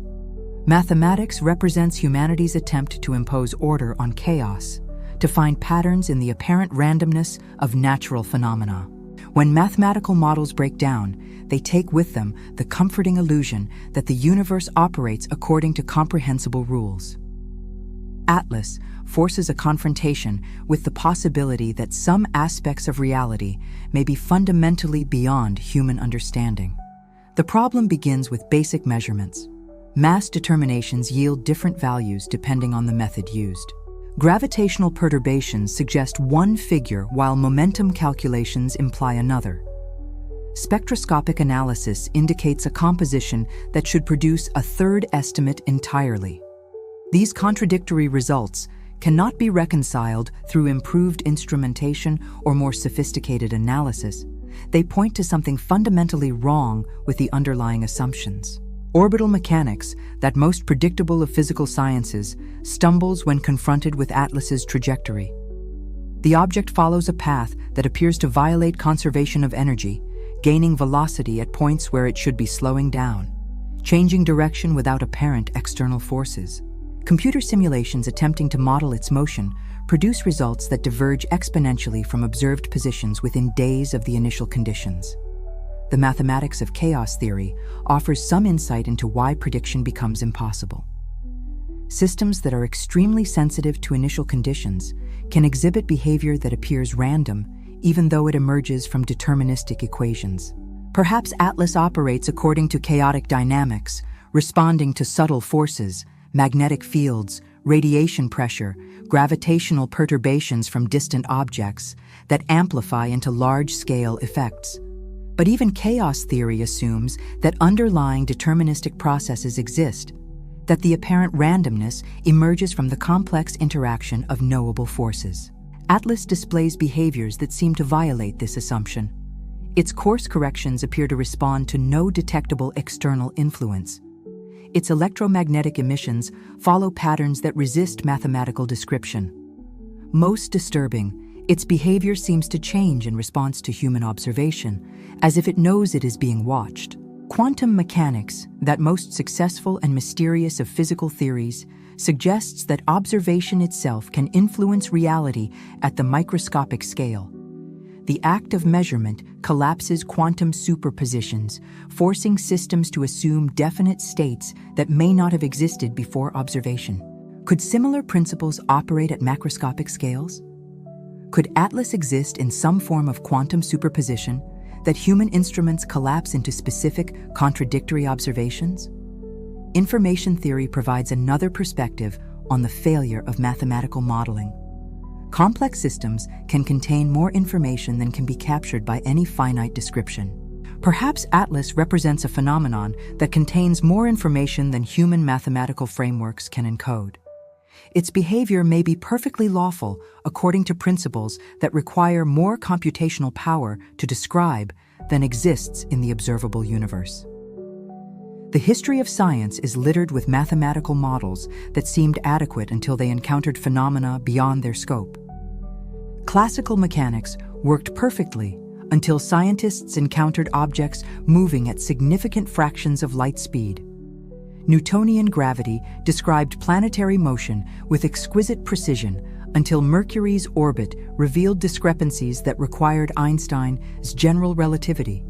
Mathematics represents humanity's attempt to impose order on chaos, to find patterns in the apparent randomness of natural phenomena. When mathematical models break down, they take with them the comforting illusion that the universe operates according to comprehensible rules. Atlas forces a confrontation with the possibility that some aspects of reality may be fundamentally beyond human understanding. The problem begins with basic measurements. Mass determinations yield different values depending on the method used. Gravitational perturbations suggest one figure while momentum calculations imply another. Spectroscopic analysis indicates a composition that should produce a third estimate entirely. These contradictory results cannot be reconciled through improved instrumentation or more sophisticated analysis. They point to something fundamentally wrong with the underlying assumptions. Orbital mechanics, that most predictable of physical sciences, stumbles when confronted with Atlas's trajectory. The object follows a path that appears to violate conservation of energy, gaining velocity at points where it should be slowing down, changing direction without apparent external forces. Computer simulations attempting to model its motion produce results that diverge exponentially from observed positions within days of the initial conditions. The mathematics of chaos theory offers some insight into why prediction becomes impossible. Systems that are extremely sensitive to initial conditions can exhibit behavior that appears random, even though it emerges from deterministic equations. Perhaps Atlas operates according to chaotic dynamics, responding to subtle forces, magnetic fields, radiation pressure, gravitational perturbations from distant objects that amplify into large-scale effects. But even chaos theory assumes that underlying deterministic processes exist, that the apparent randomness emerges from the complex interaction of knowable forces. Atlas displays behaviors that seem to violate this assumption. Its course corrections appear to respond to no detectable external influence. Its electromagnetic emissions follow patterns that resist mathematical description. Most disturbing, its behavior seems to change in response to human observation, as if it knows it is being watched. Quantum mechanics, that most successful and mysterious of physical theories, suggests that observation itself can influence reality at the microscopic scale. The act of measurement collapses quantum superpositions, forcing systems to assume definite states that may not have existed before observation. Could similar principles operate at macroscopic scales? Could Atlas exist in some form of quantum superposition, that human instruments collapse into specific, contradictory observations? Information theory provides another perspective on the failure of mathematical modeling. Complex systems can contain more information than can be captured by any finite description. Perhaps Atlas represents a phenomenon that contains more information than human mathematical frameworks can encode. Its behavior may be perfectly lawful according to principles that require more computational power to describe than exists in the observable universe. The history of science is littered with mathematical models that seemed adequate until they encountered phenomena beyond their scope. Classical mechanics worked perfectly until scientists encountered objects moving at significant fractions of light speed. Newtonian gravity described planetary motion with exquisite precision until Mercury's orbit revealed discrepancies that required Einstein's general relativity.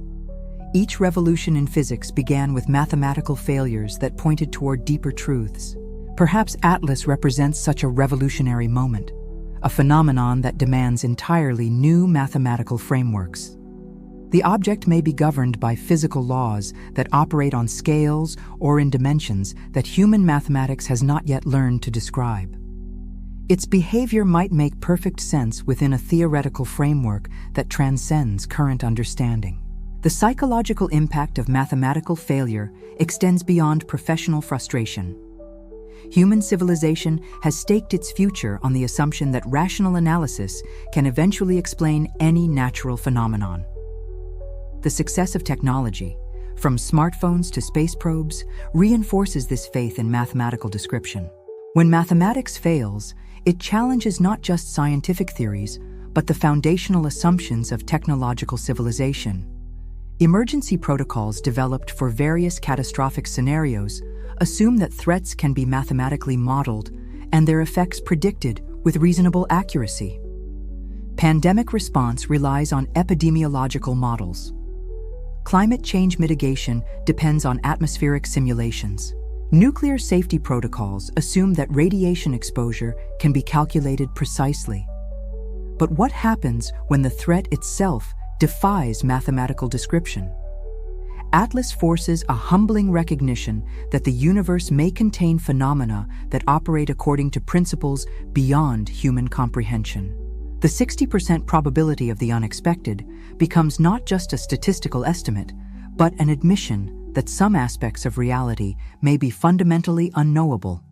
Each revolution in physics began with mathematical failures that pointed toward deeper truths. Perhaps Atlas represents such a revolutionary moment, a phenomenon that demands entirely new mathematical frameworks. The object may be governed by physical laws that operate on scales or in dimensions that human mathematics has not yet learned to describe. Its behavior might make perfect sense within a theoretical framework that transcends current understanding. The psychological impact of mathematical failure extends beyond professional frustration. Human civilization has staked its future on the assumption that rational analysis can eventually explain any natural phenomenon. The success of technology, from smartphones to space probes, reinforces this faith in mathematical description. When mathematics fails, it challenges not just scientific theories, but the foundational assumptions of technological civilization. Emergency protocols developed for various catastrophic scenarios assume that threats can be mathematically modeled and their effects predicted with reasonable accuracy. Pandemic response relies on epidemiological models. Climate change mitigation depends on atmospheric simulations. Nuclear safety protocols assume that radiation exposure can be calculated precisely. But what happens when the threat itself defies mathematical description? Atlas forces a humbling recognition that the universe may contain phenomena that operate according to principles beyond human comprehension. The 60% probability of the unexpected becomes not just a statistical estimate, but an admission that some aspects of reality may be fundamentally unknowable.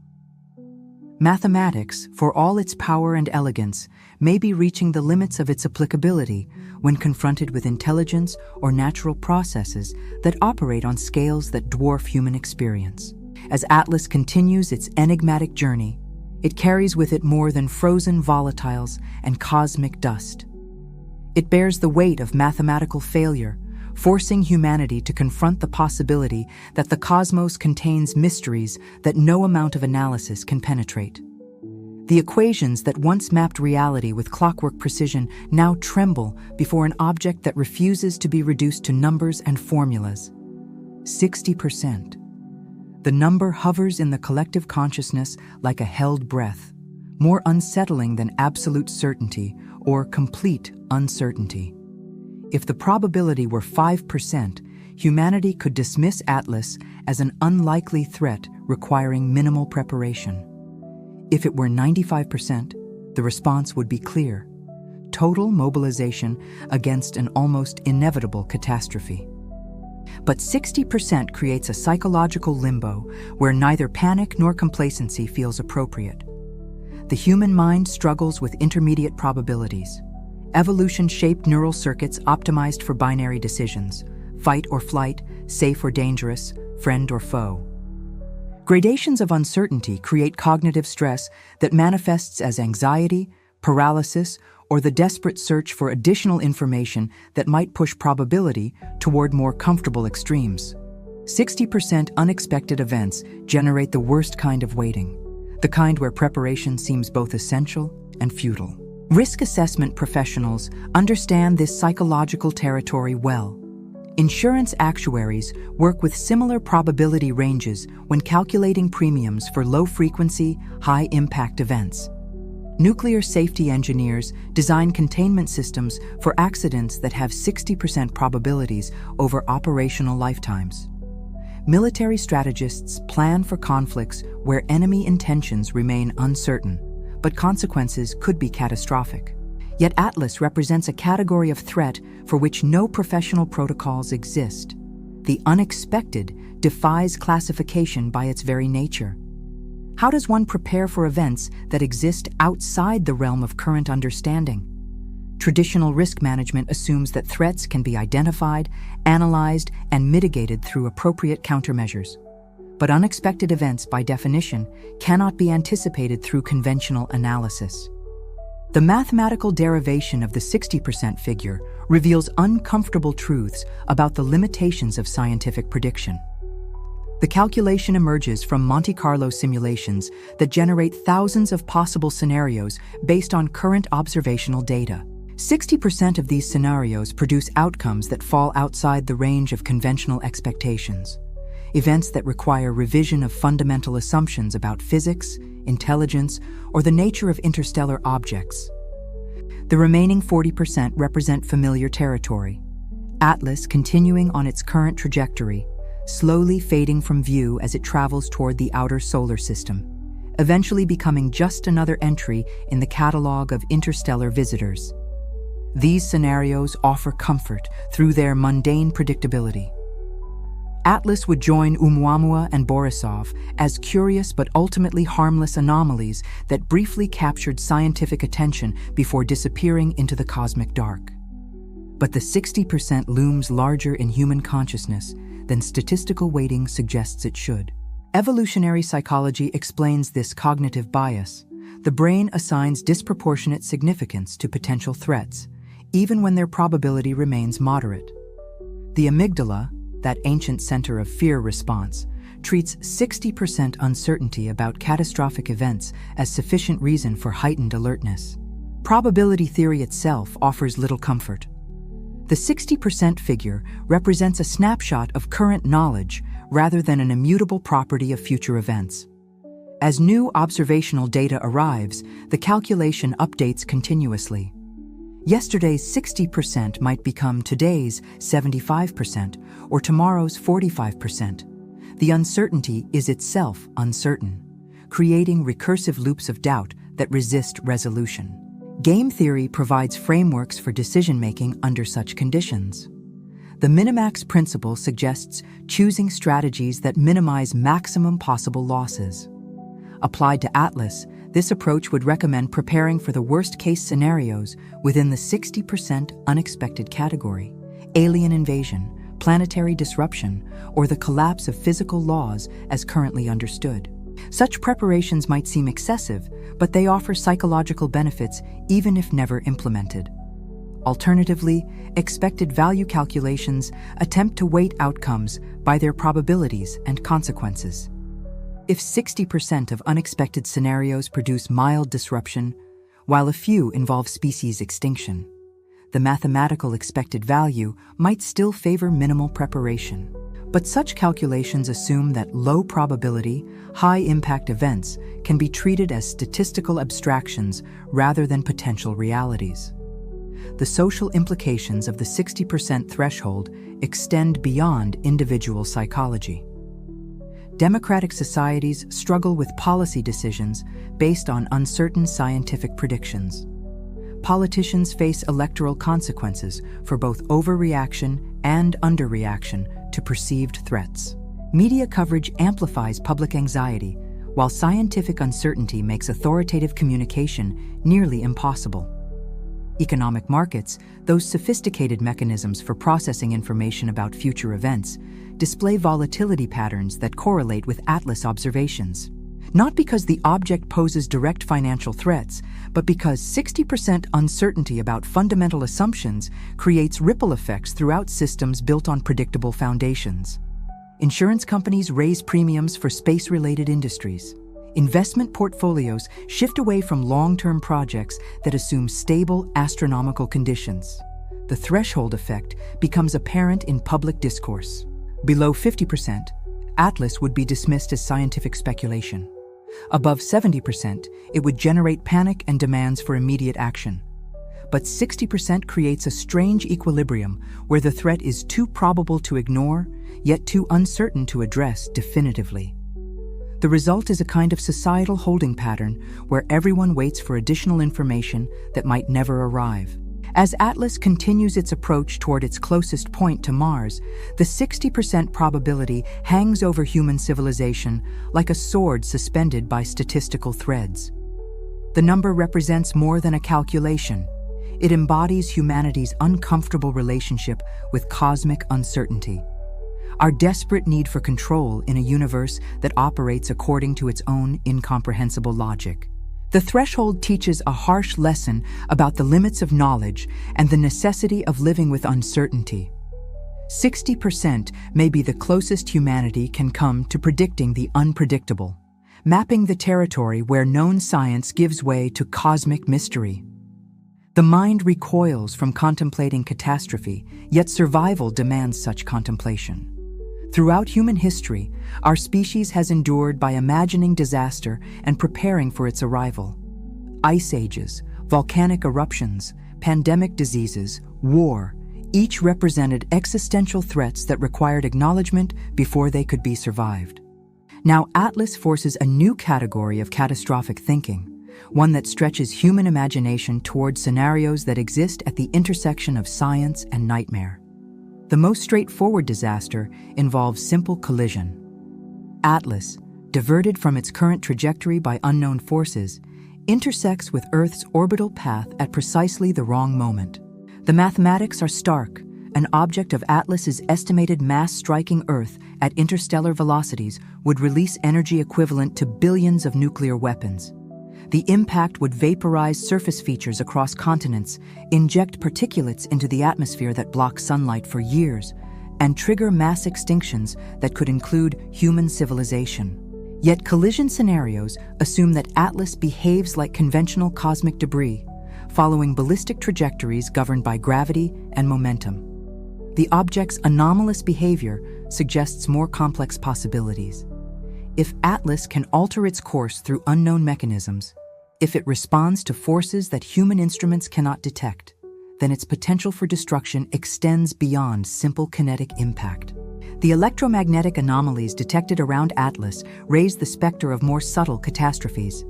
Mathematics, for all its power and elegance, may be reaching the limits of its applicability when confronted with intelligence or natural processes that operate on scales that dwarf human experience. As Atlas continues its enigmatic journey, it carries with it more than frozen volatiles and cosmic dust. It bears the weight of mathematical failure, forcing humanity to confront the possibility that the cosmos contains mysteries that no amount of analysis can penetrate. The equations that once mapped reality with clockwork precision now tremble before an object that refuses to be reduced to numbers and formulas. 60%. The number hovers in the collective consciousness like a held breath, more unsettling than absolute certainty or complete uncertainty. If the probability were 5%, humanity could dismiss Atlas as an unlikely threat requiring minimal preparation. If it were 95%, the response would be clear: total mobilization against an almost inevitable catastrophe. But 60% creates a psychological limbo where neither panic nor complacency feels appropriate. The human mind struggles with intermediate probabilities. Evolution-shaped neural circuits optimized for binary decisions: fight or flight, safe or dangerous, friend or foe. Gradations of uncertainty create cognitive stress that manifests as anxiety, paralysis, or the desperate search for additional information that might push probability toward more comfortable extremes. 60% unexpected events generate the worst kind of waiting, the kind where preparation seems both essential and futile. Risk assessment professionals understand this psychological territory well. Insurance actuaries work with similar probability ranges when calculating premiums for low-frequency, high-impact events. Nuclear safety engineers design containment systems for accidents that have 60% probabilities over operational lifetimes. Military strategists plan for conflicts where enemy intentions remain uncertain, but consequences could be catastrophic. Yet Atlas represents a category of threat for which no professional protocols exist. The unexpected defies classification by its very nature. How does one prepare for events that exist outside the realm of current understanding? Traditional risk management assumes that threats can be identified, analyzed, and mitigated through appropriate countermeasures. But unexpected events, by definition, cannot be anticipated through conventional analysis. The mathematical derivation of the 60% figure reveals uncomfortable truths about the limitations of scientific prediction. The calculation emerges from Monte Carlo simulations that generate thousands of possible scenarios based on current observational data. 60% of these scenarios produce outcomes that fall outside the range of conventional expectations. Events that require revision of fundamental assumptions about physics, intelligence, or the nature of interstellar objects. The remaining 40% represent familiar territory. Atlas continuing on its current trajectory, slowly fading from view as it travels toward the outer solar system, eventually becoming just another entry in the catalog of interstellar visitors. These scenarios offer comfort through their mundane predictability. Atlas would join Oumuamua and Borisov as curious but ultimately harmless anomalies that briefly captured scientific attention before disappearing into the cosmic dark. But the 60% looms larger in human consciousness than statistical weighting suggests it should. Evolutionary psychology explains this cognitive bias. The brain assigns disproportionate significance to potential threats, even when their probability remains moderate. The amygdala, that ancient center of fear response, treats 60% uncertainty about catastrophic events as sufficient reason for heightened alertness. Probability theory itself offers little comfort. The 60% figure represents a snapshot of current knowledge rather than an immutable property of future events. As new observational data arrives, the calculation updates continuously. Yesterday's 60% might become today's 75% or tomorrow's 45%. The uncertainty is itself uncertain, creating recursive loops of doubt that resist resolution. Game theory provides frameworks for decision-making under such conditions. The minimax principle suggests choosing strategies that minimize maximum possible losses. Applied to Atlas, this approach would recommend preparing for the worst-case scenarios within the 60% unexpected category: alien invasion, planetary disruption, or the collapse of physical laws as currently understood. Such preparations might seem excessive, but they offer psychological benefits even if never implemented. Alternatively, expected value calculations attempt to weight outcomes by their probabilities and consequences. If 60% of unexpected scenarios produce mild disruption, while a few involve species extinction, the mathematical expected value might still favor minimal preparation. But such calculations assume that low-probability, high-impact events can be treated as statistical abstractions rather than potential realities. The social implications of the 60% threshold extend beyond individual psychology. Democratic societies struggle with policy decisions based on uncertain scientific predictions. Politicians face electoral consequences for both overreaction and underreaction to perceived threats. Media coverage amplifies public anxiety, while scientific uncertainty makes authoritative communication nearly impossible. Economic markets, those sophisticated mechanisms for processing information about future events, display volatility patterns that correlate with Atlas observations. Not because the object poses direct financial threats, but because 60% uncertainty about fundamental assumptions creates ripple effects throughout systems built on predictable foundations. Insurance companies raise premiums for space-related industries. Investment portfolios shift away from long-term projects that assume stable astronomical conditions. The threshold effect becomes apparent in public discourse. Below 50%, Atlas would be dismissed as scientific speculation. Above 70%, it would generate panic and demands for immediate action. But 60% creates a strange equilibrium where the threat is too probable to ignore, yet too uncertain to address definitively. The result is a kind of societal holding pattern where everyone waits for additional information that might never arrive. As Atlas continues its approach toward its closest point to Mars, the 60% probability hangs over human civilization like a sword suspended by statistical threads. The number represents more than a calculation. It embodies humanity's uncomfortable relationship with cosmic uncertainty, our desperate need for control in a universe that operates according to its own incomprehensible logic. The threshold teaches a harsh lesson about the limits of knowledge and the necessity of living with uncertainty. 60% may be the closest humanity can come to predicting the unpredictable, mapping the territory where known science gives way to cosmic mystery. The mind recoils from contemplating catastrophe, yet survival demands such contemplation. Throughout human history, our species has endured by imagining disaster and preparing for its arrival. Ice ages, volcanic eruptions, pandemic diseases, war, each represented existential threats that required acknowledgement before they could be survived. Now, Atlas forces a new category of catastrophic thinking, one that stretches human imagination toward scenarios that exist at the intersection of science and nightmare. The most straightforward disaster involves simple collision. Atlas, diverted from its current trajectory by unknown forces, intersects with Earth's orbital path at precisely the wrong moment. The mathematics are stark. An object of Atlas's estimated mass striking Earth at interstellar velocities would release energy equivalent to billions of nuclear weapons. The impact would vaporize surface features across continents, inject particulates into the atmosphere that block sunlight for years, and trigger mass extinctions that could include human civilization. Yet collision scenarios assume that Atlas behaves like conventional cosmic debris, following ballistic trajectories governed by gravity and momentum. The object's anomalous behavior suggests more complex possibilities. If Atlas can alter its course through unknown mechanisms, if it responds to forces that human instruments cannot detect, then its potential for destruction extends beyond simple kinetic impact. The electromagnetic anomalies detected around Atlas raise the specter of more subtle catastrophes.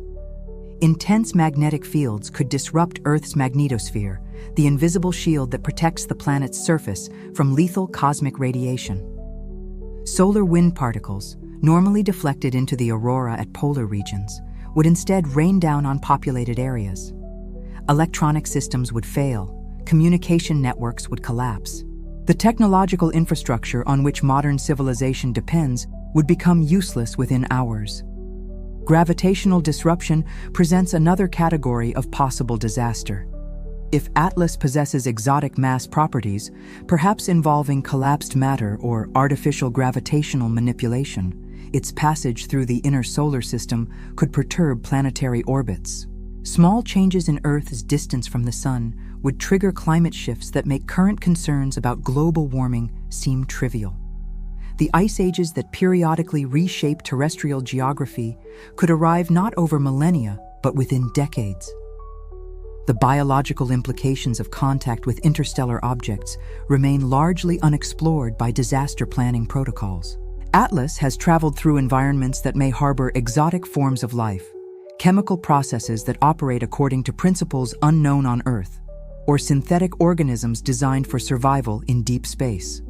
Intense magnetic fields could disrupt Earth's magnetosphere, the invisible shield that protects the planet's surface from lethal cosmic radiation. Solar wind particles, normally deflected into the aurora at polar regions, would instead rain down on populated areas. Electronic systems would fail, communication networks would collapse. The technological infrastructure on which modern civilization depends would become useless within hours. Gravitational disruption presents another category of possible disaster. If Atlas possesses exotic mass properties, perhaps involving collapsed matter or artificial gravitational manipulation, its passage through the inner solar system could perturb planetary orbits. Small changes in Earth's distance from the Sun would trigger climate shifts that make current concerns about global warming seem trivial. The ice ages that periodically reshape terrestrial geography could arrive not over millennia, but within decades. The biological implications of contact with interstellar objects remain largely unexplored by disaster planning protocols. Atlas has traveled through environments that may harbor exotic forms of life, chemical processes that operate according to principles unknown on Earth, or synthetic organisms designed for survival in deep space.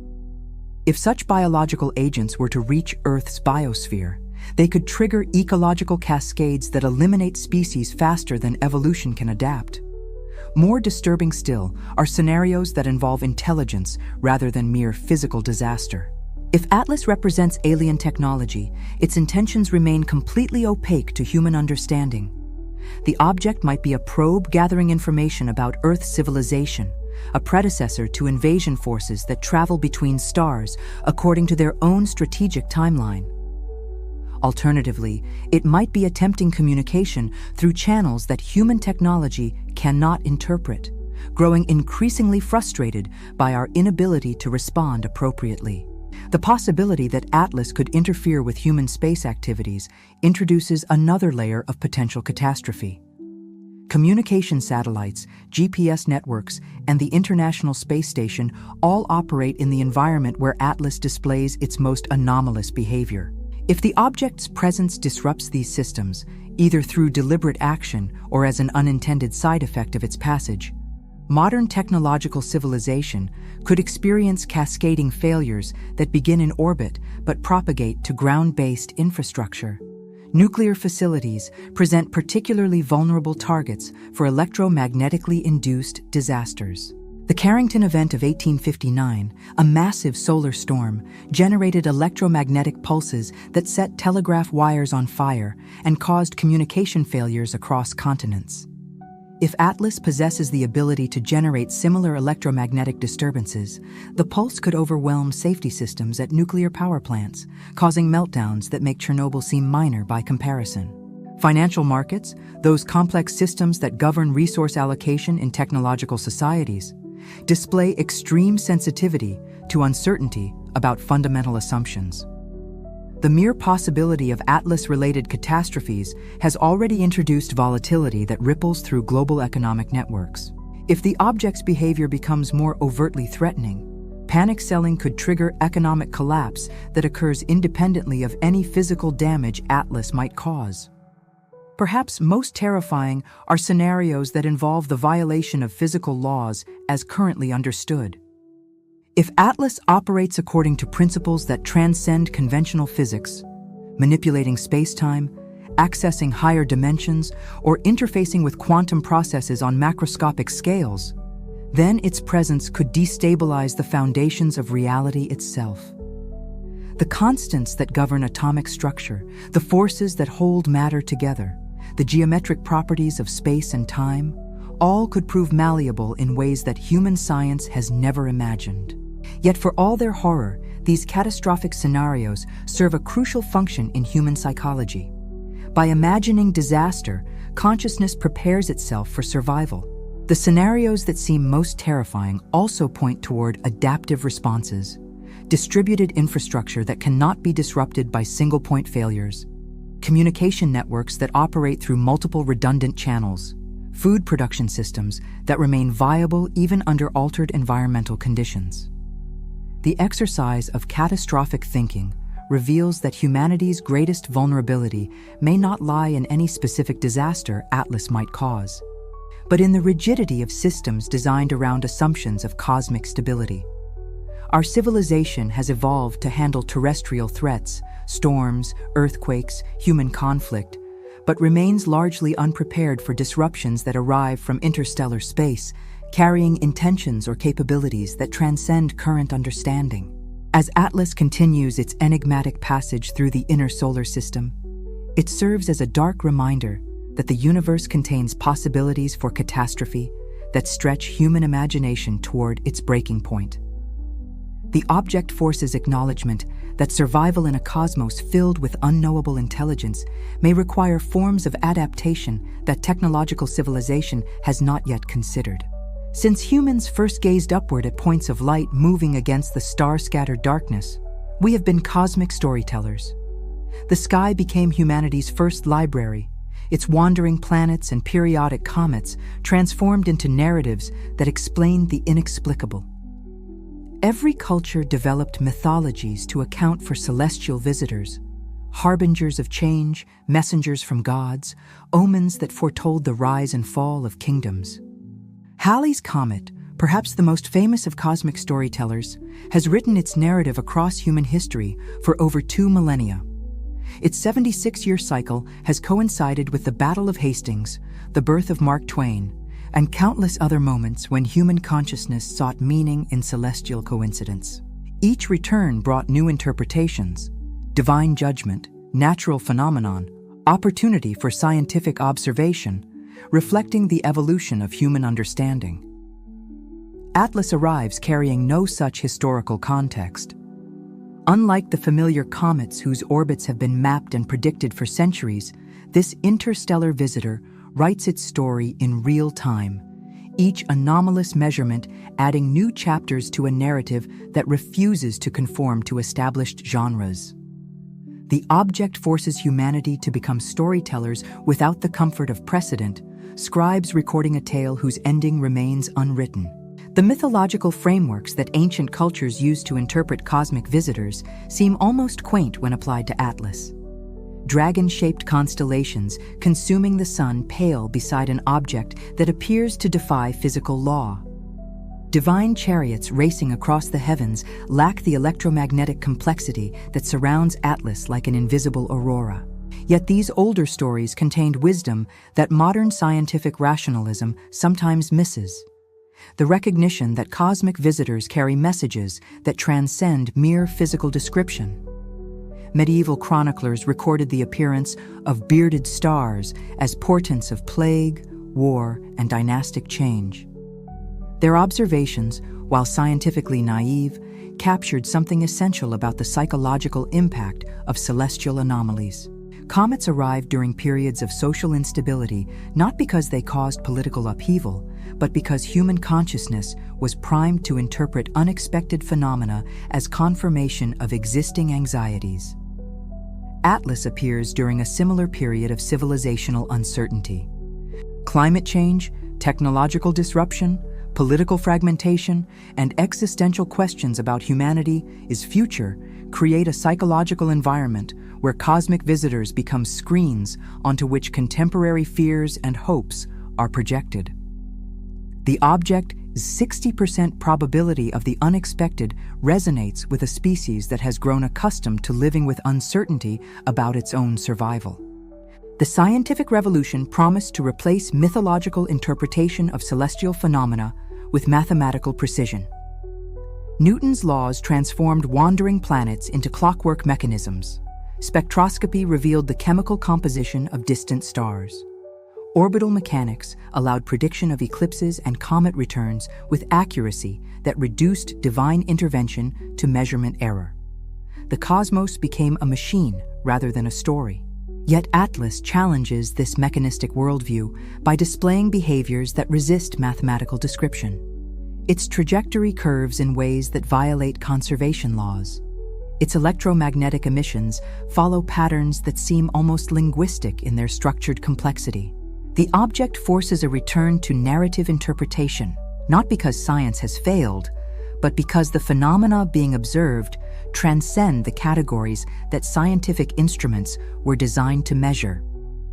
If such biological agents were to reach Earth's biosphere, they could trigger ecological cascades that eliminate species faster than evolution can adapt. More disturbing still are scenarios that involve intelligence rather than mere physical disaster. If Atlas represents alien technology, its intentions remain completely opaque to human understanding. The object might be a probe gathering information about Earth's civilization, a predecessor to invasion forces that travel between stars according to their own strategic timeline. Alternatively, it might be attempting communication through channels that human technology cannot interpret, growing increasingly frustrated by our inability to respond appropriately. The possibility that Atlas could interfere with human space activities introduces another layer of potential catastrophe. Communication satellites, GPS networks, and the International Space Station all operate in the environment where Atlas displays its most anomalous behavior. If the object's presence disrupts these systems, either through deliberate action or as an unintended side effect of its passage, modern technological civilization could experience cascading failures that begin in orbit but propagate to ground-based infrastructure. Nuclear facilities present particularly vulnerable targets for electromagnetically induced disasters. The Carrington event of 1859, a massive solar storm, generated electromagnetic pulses that set telegraph wires on fire and caused communication failures across continents. If Atlas possesses the ability to generate similar electromagnetic disturbances, the pulse could overwhelm safety systems at nuclear power plants, causing meltdowns that make Chernobyl seem minor by comparison. Financial markets, those complex systems that govern resource allocation in technological societies, display extreme sensitivity to uncertainty about fundamental assumptions. The mere possibility of Atlas-related catastrophes has already introduced volatility that ripples through global economic networks. If the object's behavior becomes more overtly threatening, panic selling could trigger economic collapse that occurs independently of any physical damage Atlas might cause. Perhaps most terrifying are scenarios that involve the violation of physical laws as currently understood. If Atlas operates according to principles that transcend conventional physics, manipulating space-time, accessing higher dimensions, or interfacing with quantum processes on macroscopic scales, then its presence could destabilize the foundations of reality itself. The constants that govern atomic structure, the forces that hold matter together, the geometric properties of space and time, all could prove malleable in ways that human science has never imagined. Yet for all their horror, these catastrophic scenarios serve a crucial function in human psychology. By imagining disaster, consciousness prepares itself for survival. The scenarios that seem most terrifying also point toward adaptive responses, distributed infrastructure that cannot be disrupted by single-point failures, communication networks that operate through multiple redundant channels, food production systems that remain viable even under altered environmental conditions. The exercise of catastrophic thinking reveals that humanity's greatest vulnerability may not lie in any specific disaster Atlas might cause, but in the rigidity of systems designed around assumptions of cosmic stability. Our civilization has evolved to handle terrestrial threats, storms, earthquakes, human conflict, but remains largely unprepared for disruptions that arrive from interstellar space, carrying intentions or capabilities that transcend current understanding. As Atlas continues its enigmatic passage through the inner solar system, it serves as a dark reminder that the universe contains possibilities for catastrophe that stretch human imagination toward its breaking point. The object forces acknowledgement that survival in a cosmos filled with unknowable intelligence may require forms of adaptation that technological civilization has not yet considered. Since humans first gazed upward at points of light moving against the star-scattered darkness, we have been cosmic storytellers. The sky became humanity's first library, its wandering planets and periodic comets transformed into narratives that explained the inexplicable. Every culture developed mythologies to account for celestial visitors, harbingers of change, messengers from gods, omens that foretold the rise and fall of kingdoms. Halley's Comet, perhaps the most famous of cosmic storytellers, has written its narrative across human history for over 2 millennia. Its 76-year cycle has coincided with the Battle of Hastings, the birth of Mark Twain, and countless other moments when human consciousness sought meaning in celestial coincidence. Each return brought new interpretations, divine judgment, natural phenomenon, opportunity for scientific observation, reflecting the evolution of human understanding. Atlas arrives carrying no such historical context. Unlike the familiar comets whose orbits have been mapped and predicted for centuries, this interstellar visitor writes its story in real time, each anomalous measurement adding new chapters to a narrative that refuses to conform to established genres. The object forces humanity to become storytellers without the comfort of precedent, scribes recording a tale whose ending remains unwritten. The mythological frameworks that ancient cultures used to interpret cosmic visitors seem almost quaint when applied to Atlas. Dragon-shaped constellations consuming the sun pale beside an object that appears to defy physical law. Divine chariots racing across the heavens lack the electromagnetic complexity that surrounds Atlas like an invisible aurora. Yet these older stories contained wisdom that modern scientific rationalism sometimes misses. The recognition that cosmic visitors carry messages that transcend mere physical description. Medieval chroniclers recorded the appearance of bearded stars as portents of plague, war, and dynastic change. Their observations, while scientifically naive, captured something essential about the psychological impact of celestial anomalies. Comets arrived during periods of social instability not because they caused political upheaval, but because human consciousness was primed to interpret unexpected phenomena as confirmation of existing anxieties. Atlas appears during a similar period of civilizational uncertainty. Climate change, technological disruption, political fragmentation, and existential questions about humanity's future create a psychological environment where cosmic visitors become screens onto which contemporary fears and hopes are projected. The object 60% probability of the unexpected resonates with a species that has grown accustomed to living with uncertainty about its own survival. The scientific revolution promised to replace mythological interpretation of celestial phenomena with mathematical precision. Newton's laws transformed wandering planets into clockwork mechanisms. Spectroscopy revealed the chemical composition of distant stars. Orbital mechanics allowed prediction of eclipses and comet returns with accuracy that reduced divine intervention to measurement error. The cosmos became a machine rather than a story. Yet Atlas challenges this mechanistic worldview by displaying behaviors that resist mathematical description. Its trajectory curves in ways that violate conservation laws. Its electromagnetic emissions follow patterns that seem almost linguistic in their structured complexity. The object forces a return to narrative interpretation, not because science has failed, but because the phenomena being observed transcend the categories that scientific instruments were designed to measure.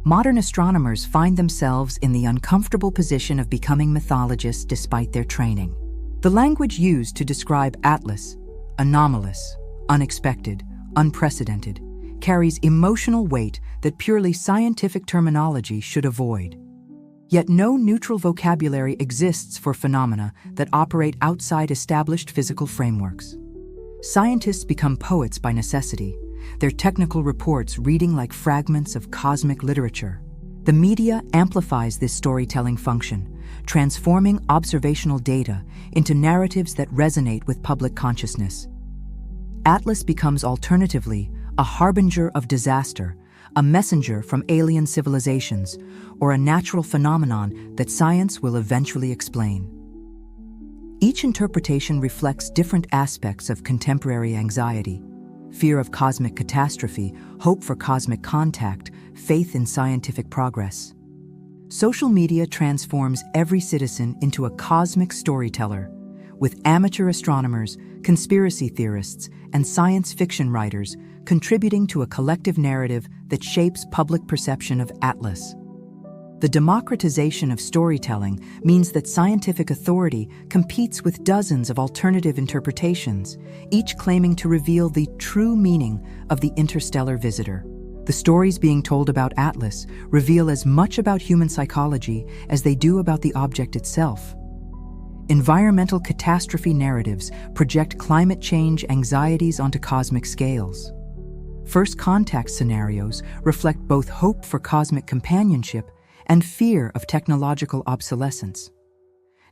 Modern astronomers find themselves in the uncomfortable position of becoming mythologists despite their training. The language used to describe Atlas, anomalous, unexpected, unprecedented, carries emotional weight that purely scientific terminology should avoid. Yet no neutral vocabulary exists for phenomena that operate outside established physical frameworks. Scientists become poets by necessity, their technical reports reading like fragments of cosmic literature. The media amplifies this storytelling function, transforming observational data into narratives that resonate with public consciousness. Atlas becomes alternatively a harbinger of disaster, a messenger from alien civilizations, or a natural phenomenon that science will eventually explain. Each interpretation reflects different aspects of contemporary anxiety: fear of cosmic catastrophe, hope for cosmic contact, faith in scientific progress. Social media transforms every citizen into a cosmic storyteller, with amateur astronomers, conspiracy theorists, and science fiction writers contributing to a collective narrative that shapes public perception of Atlas. The democratization of storytelling means that scientific authority competes with dozens of alternative interpretations, each claiming to reveal the true meaning of the interstellar visitor. The stories being told about Atlas reveal as much about human psychology as they do about the object itself. Environmental catastrophe narratives project climate change anxieties onto cosmic scales. First contact scenarios reflect both hope for cosmic companionship and fear of technological obsolescence.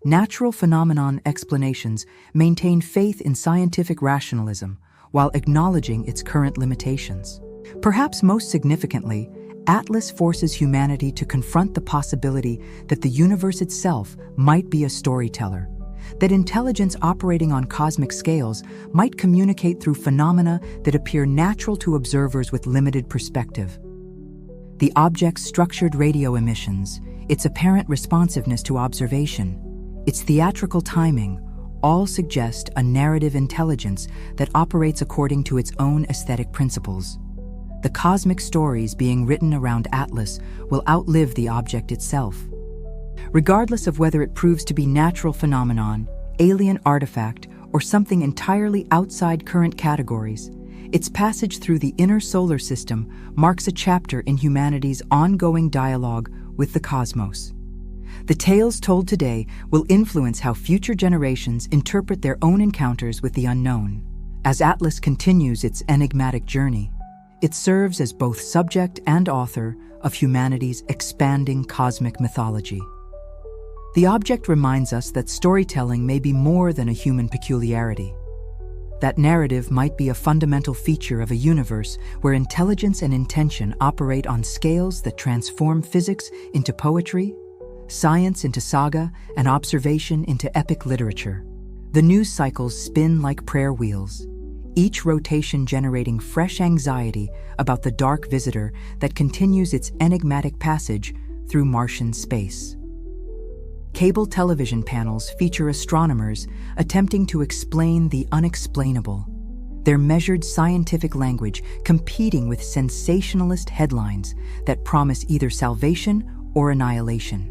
Natural phenomenon explanations maintain faith in scientific rationalism while acknowledging its current limitations. Perhaps most significantly, Atlas forces humanity to confront the possibility that the universe itself might be a storyteller, that intelligence operating on cosmic scales might communicate through phenomena that appear natural to observers with limited perspective. The object's structured radio emissions, its apparent responsiveness to observation, Its theatrical timing all suggest a narrative intelligence that operates according to its own aesthetic principles. The cosmic stories being written around Atlas will outlive the object itself. Regardless of whether it proves to be natural phenomenon, alien artifact, or something entirely outside current categories, its passage through the inner solar system marks a chapter in humanity's ongoing dialogue with the cosmos. The tales told today will influence how future generations interpret their own encounters with the unknown. As Atlas continues its enigmatic journey, it serves as both subject and author of humanity's expanding cosmic mythology. The object reminds us that storytelling may be more than a human peculiarity. That narrative might be a fundamental feature of a universe where intelligence and intention operate on scales that transform physics into poetry, science into saga, and observation into epic literature. The news cycles spin like prayer wheels, each rotation generating fresh anxiety about the dark visitor that continues its enigmatic passage through Martian space. Cable television panels feature astronomers attempting to explain the unexplainable, their measured scientific language competing with sensationalist headlines that promise either salvation or annihilation.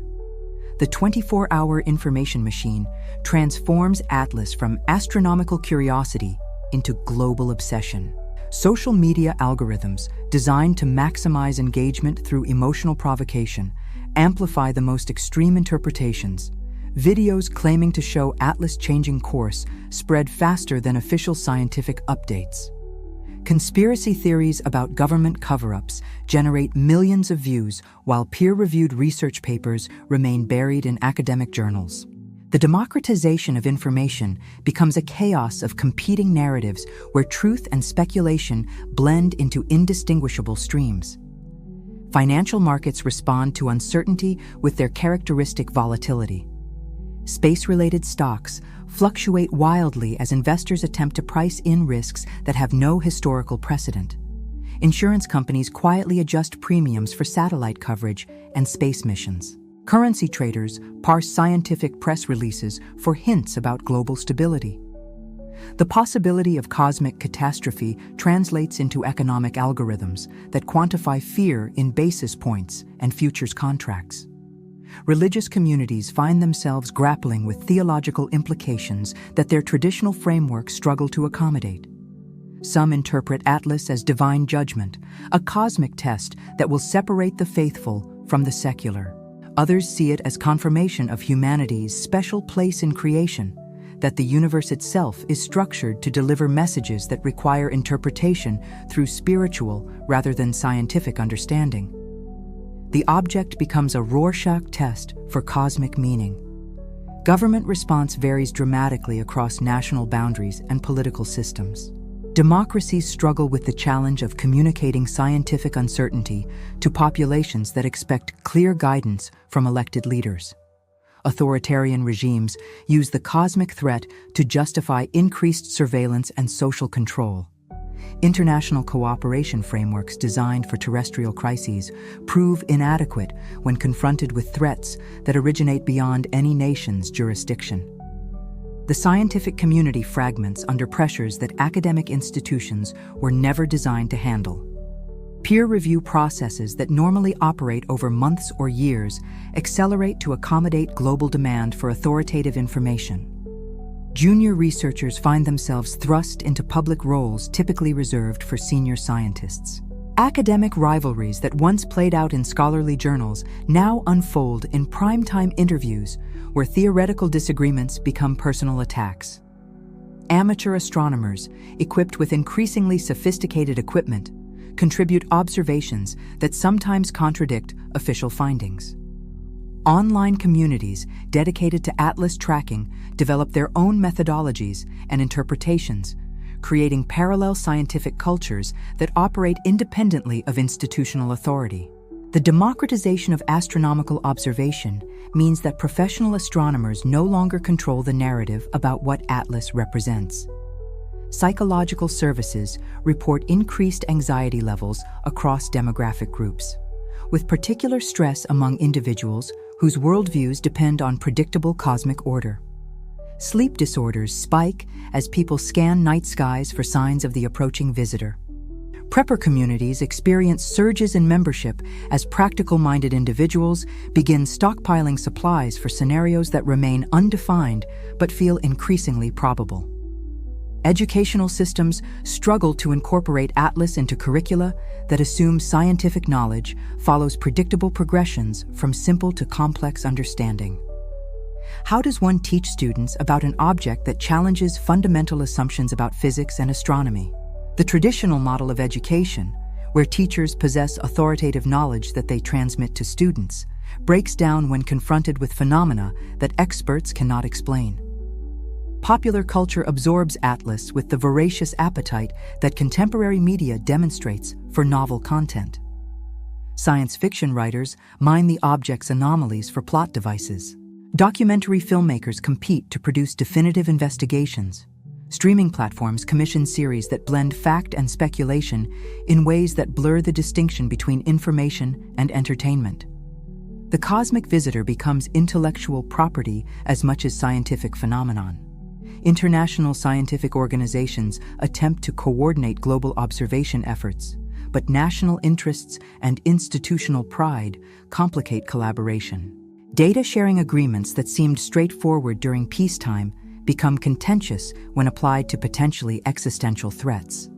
The 24-hour information machine transforms Atlas from astronomical curiosity into global obsession. Social media algorithms designed to maximize engagement through emotional provocation amplify the most extreme interpretations. Videos claiming to show Atlas changing course spread faster than official scientific updates. Conspiracy theories about government cover-ups generate millions of views, while peer-reviewed research papers remain buried in academic journals. The democratization of information becomes a chaos of competing narratives where truth and speculation blend into indistinguishable streams. Financial markets respond to uncertainty with their characteristic volatility. Space-related stocks fluctuate wildly as investors attempt to price in risks that have no historical precedent. Insurance companies quietly adjust premiums for satellite coverage and space missions. Currency traders parse scientific press releases for hints about global stability. The possibility of cosmic catastrophe translates into economic algorithms that quantify fear in basis points and futures contracts. Religious communities find themselves grappling with theological implications that their traditional frameworks struggle to accommodate. Some interpret Atlas as divine judgment, a cosmic test that will separate the faithful from the secular. Others see it as confirmation of humanity's special place in creation, that the universe itself is structured to deliver messages that require interpretation through spiritual rather than scientific understanding. The object becomes a Rorschach test for cosmic meaning. Government response varies dramatically across national boundaries and political systems. Democracies struggle with the challenge of communicating scientific uncertainty to populations that expect clear guidance from elected leaders. Authoritarian regimes use the cosmic threat to justify increased surveillance and social control. International cooperation frameworks designed for terrestrial crises prove inadequate when confronted with threats that originate beyond any nation's jurisdiction. The scientific community fragments under pressures that academic institutions were never designed to handle. Peer review processes that normally operate over months or years accelerate to accommodate global demand for authoritative information. Junior researchers find themselves thrust into public roles typically reserved for senior scientists. Academic rivalries that once played out in scholarly journals now unfold in primetime interviews where theoretical disagreements become personal attacks. Amateur astronomers, equipped with increasingly sophisticated equipment, contribute observations that sometimes contradict official findings. Online communities dedicated to Atlas tracking develop their own methodologies and interpretations, creating parallel scientific cultures that operate independently of institutional authority. The democratization of astronomical observation means that professional astronomers no longer control the narrative about what Atlas represents. Psychological services report increased anxiety levels across demographic groups, with particular stress among individuals whose worldviews depend on predictable cosmic order. Sleep disorders spike as people scan night skies for signs of the approaching visitor. Prepper communities experience surges in membership as practical-minded individuals begin stockpiling supplies for scenarios that remain undefined but feel increasingly probable. Educational systems struggle to incorporate Atlas into curricula that assume scientific knowledge follows predictable progressions from simple to complex understanding. How does one teach students about an object that challenges fundamental assumptions about physics and astronomy? The traditional model of education, where teachers possess authoritative knowledge that they transmit to students, breaks down when confronted with phenomena that experts cannot explain. Popular culture absorbs Atlas with the voracious appetite that contemporary media demonstrates for novel content. Science fiction writers mine the object's anomalies for plot devices. Documentary filmmakers compete to produce definitive investigations. Streaming platforms commission series that blend fact and speculation in ways that blur the distinction between information and entertainment. The cosmic visitor becomes intellectual property as much as scientific phenomenon. International scientific organizations attempt to coordinate global observation efforts, but national interests and institutional pride complicate collaboration. Data-sharing agreements that seemed straightforward during peacetime become contentious when applied to potentially existential threats.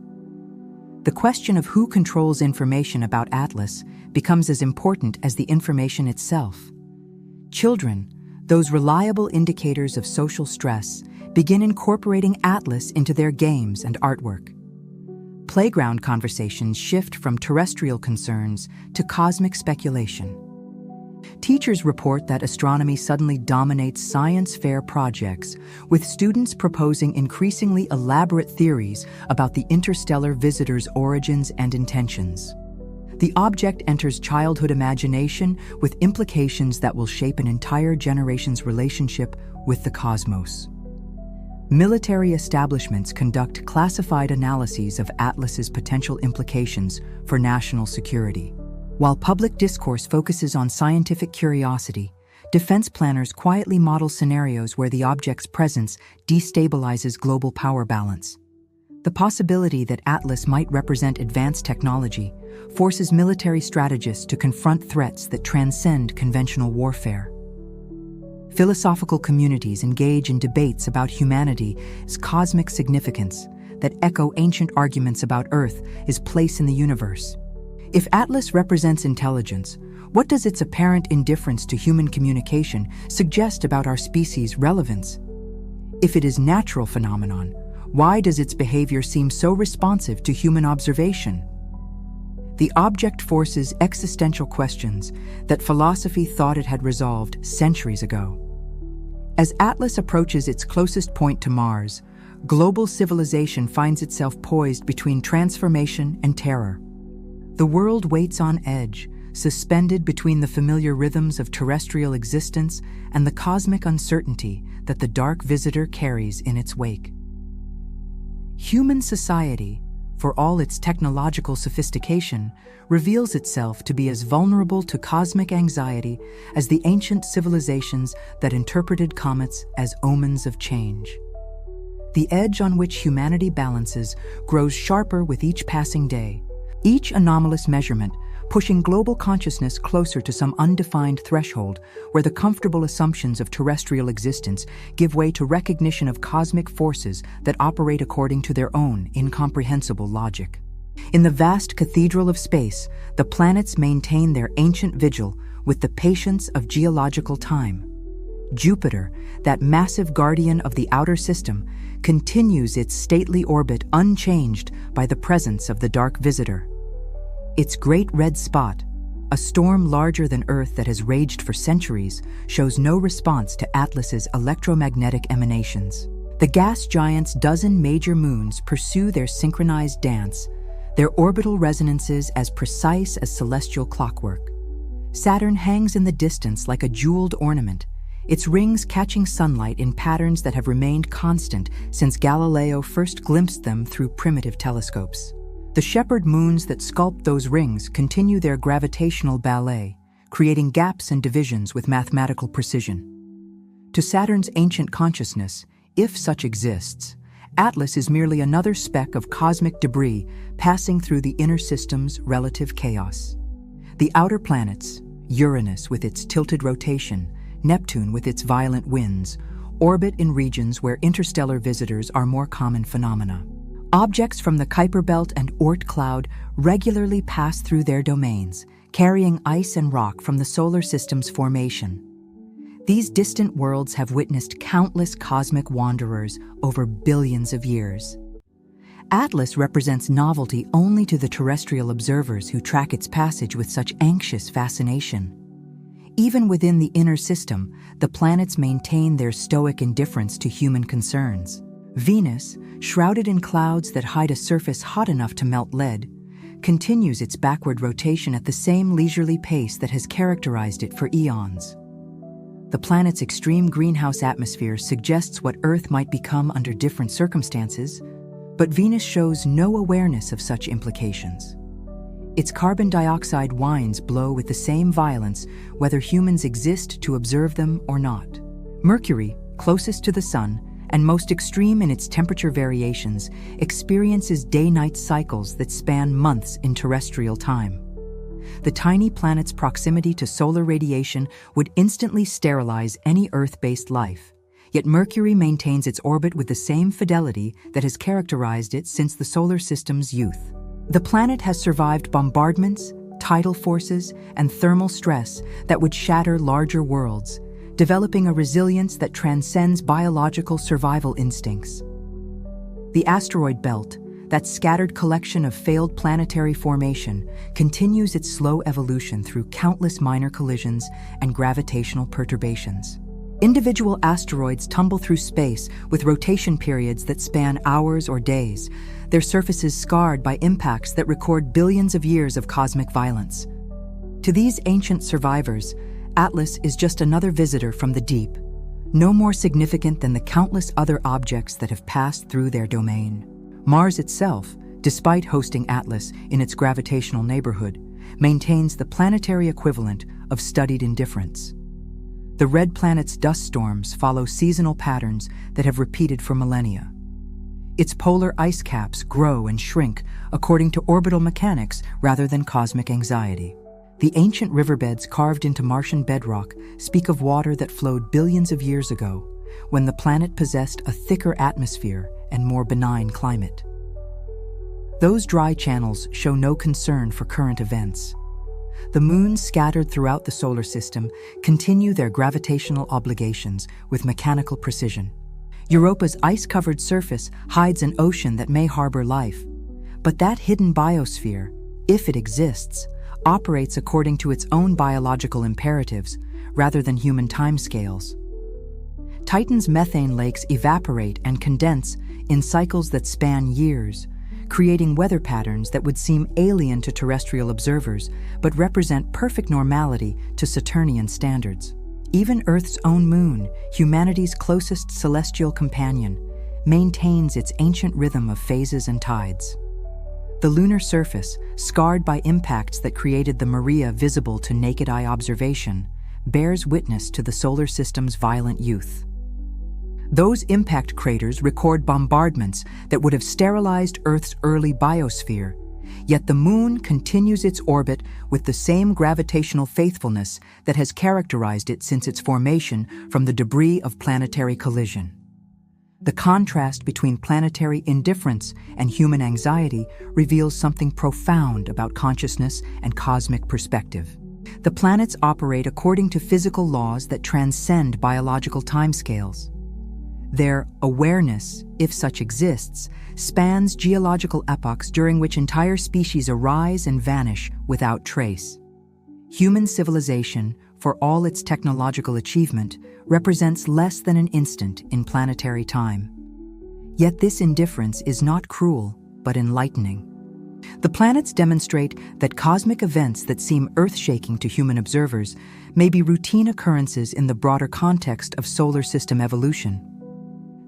The question of who controls information about Atlas becomes as important as the information itself. Children, those reliable indicators of social stress, begin incorporating Atlas into their games and artwork. Playground conversations shift from terrestrial concerns to cosmic speculation. Teachers report that astronomy suddenly dominates science fair projects, with students proposing increasingly elaborate theories about the interstellar visitor's origins and intentions. The object enters childhood imagination with implications that will shape an entire generation's relationship with the cosmos. Military establishments conduct classified analyses of Atlas's potential implications for national security. While public discourse focuses on scientific curiosity, defense planners quietly model scenarios where the object's presence destabilizes global power balance. The possibility that Atlas might represent advanced technology forces military strategists to confront threats that transcend conventional warfare. Philosophical communities engage in debates about humanity's cosmic significance that echo ancient arguments about Earth's place in the universe. If Atlas represents intelligence, what does its apparent indifference to human communication suggest about our species' relevance? If it is a natural phenomenon, why does its behavior seem so responsive to human observation? The object forces existential questions that philosophy thought it had resolved centuries ago. As Atlas approaches its closest point to Mars, global civilization finds itself poised between transformation and terror. The world waits on edge, suspended between the familiar rhythms of terrestrial existence and the cosmic uncertainty that the dark visitor carries in its wake. Human society, for all its technological sophistication, reveals itself to be as vulnerable to cosmic anxiety as the ancient civilizations that interpreted comets as omens of change. The edge on which humanity balances grows sharper with each passing day, each anomalous measurement pushing global consciousness closer to some undefined threshold where the comfortable assumptions of terrestrial existence give way to recognition of cosmic forces that operate according to their own incomprehensible logic. In the vast cathedral of space, the planets maintain their ancient vigil with the patience of geological time. Jupiter, that massive guardian of the outer system, continues its stately orbit unchanged by the presence of the dark visitor. Its great red spot, a storm larger than Earth that has raged for centuries, shows no response to Atlas's electromagnetic emanations. The gas giant's dozen major moons pursue their synchronized dance, their orbital resonances as precise as celestial clockwork. Saturn hangs in the distance like a jeweled ornament, its rings catching sunlight in patterns that have remained constant since Galileo first glimpsed them through primitive telescopes. The shepherd moons that sculpt those rings continue their gravitational ballet, creating gaps and divisions with mathematical precision. To Saturn's ancient consciousness, if such exists, Atlas is merely another speck of cosmic debris passing through the inner system's relative chaos. The outer planets, Uranus with its tilted rotation, Neptune with its violent winds, orbit in regions where interstellar visitors are more common phenomena. Objects from the Kuiper Belt and Oort cloud regularly pass through their domains, carrying ice and rock from the solar system's formation. These distant worlds have witnessed countless cosmic wanderers over billions of years. Atlas represents novelty only to the terrestrial observers who track its passage with such anxious fascination. Even within the inner system, the planets maintain their stoic indifference to human concerns. Venus, shrouded in clouds that hide a surface hot enough to melt lead, continues its backward rotation at the same leisurely pace that has characterized it for eons. The planet's extreme greenhouse atmosphere suggests what Earth might become under different circumstances, but Venus shows no awareness of such implications. Its carbon dioxide winds blow with the same violence whether humans exist to observe them or not. Mercury, closest to the Sun and most extreme in its temperature variations, experiences day-night cycles that span months in terrestrial time. The tiny planet's proximity to solar radiation would instantly sterilize any Earth-based life, yet Mercury maintains its orbit with the same fidelity that has characterized it since the solar system's youth. The planet has survived bombardments, tidal forces, and thermal stress that would shatter larger worlds, developing a resilience that transcends biological survival instincts. The asteroid belt, that scattered collection of failed planetary formation, continues its slow evolution through countless minor collisions and gravitational perturbations. Individual asteroids tumble through space with rotation periods that span hours or days, their surfaces scarred by impacts that record billions of years of cosmic violence. To these ancient survivors, Atlas is just another visitor from the deep, no more significant than the countless other objects that have passed through their domain. Mars itself, despite hosting Atlas in its gravitational neighborhood, maintains the planetary equivalent of studied indifference. The red planet's dust storms follow seasonal patterns that have repeated for millennia. Its polar ice caps grow and shrink according to orbital mechanics rather than cosmic anxiety. The ancient riverbeds carved into Martian bedrock speak of water that flowed billions of years ago, when the planet possessed a thicker atmosphere and more benign climate. Those dry channels show no concern for current events. The moons scattered throughout the solar system continue their gravitational obligations with mechanical precision. Europa's ice-covered surface hides an ocean that may harbor life, but that hidden biosphere, if it exists, operates according to its own biological imperatives rather than human timescales. Titan's methane lakes evaporate and condense in cycles that span years, creating weather patterns that would seem alien to terrestrial observers but represent perfect normality to Saturnian standards. Even Earth's own moon, humanity's closest celestial companion, maintains its ancient rhythm of phases and tides. The lunar surface, scarred by impacts that created the Maria visible to naked-eye observation, bears witness to the solar system's violent youth. Those impact craters record bombardments that would have sterilized Earth's early biosphere, yet the moon continues its orbit with the same gravitational faithfulness that has characterized it since its formation from the debris of planetary collision. The contrast between planetary indifference and human anxiety reveals something profound about consciousness and cosmic perspective. The planets operate according to physical laws that transcend biological timescales. Their awareness, if such exists, spans geological epochs during which entire species arise and vanish without trace. Human civilization, for all its technological achievement, represents less than an instant in planetary time. Yet this indifference is not cruel, but enlightening. The planets demonstrate that cosmic events that seem earth-shaking to human observers may be routine occurrences in the broader context of solar system evolution.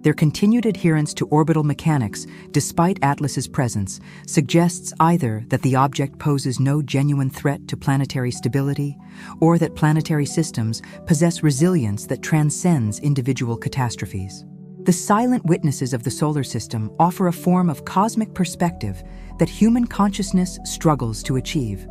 Their continued adherence to orbital mechanics, despite Atlas's presence, suggests either that the object poses no genuine threat to planetary stability, or that planetary systems possess resilience that transcends individual catastrophes. The silent witnesses of the solar system offer a form of cosmic perspective that human consciousness struggles to achieve.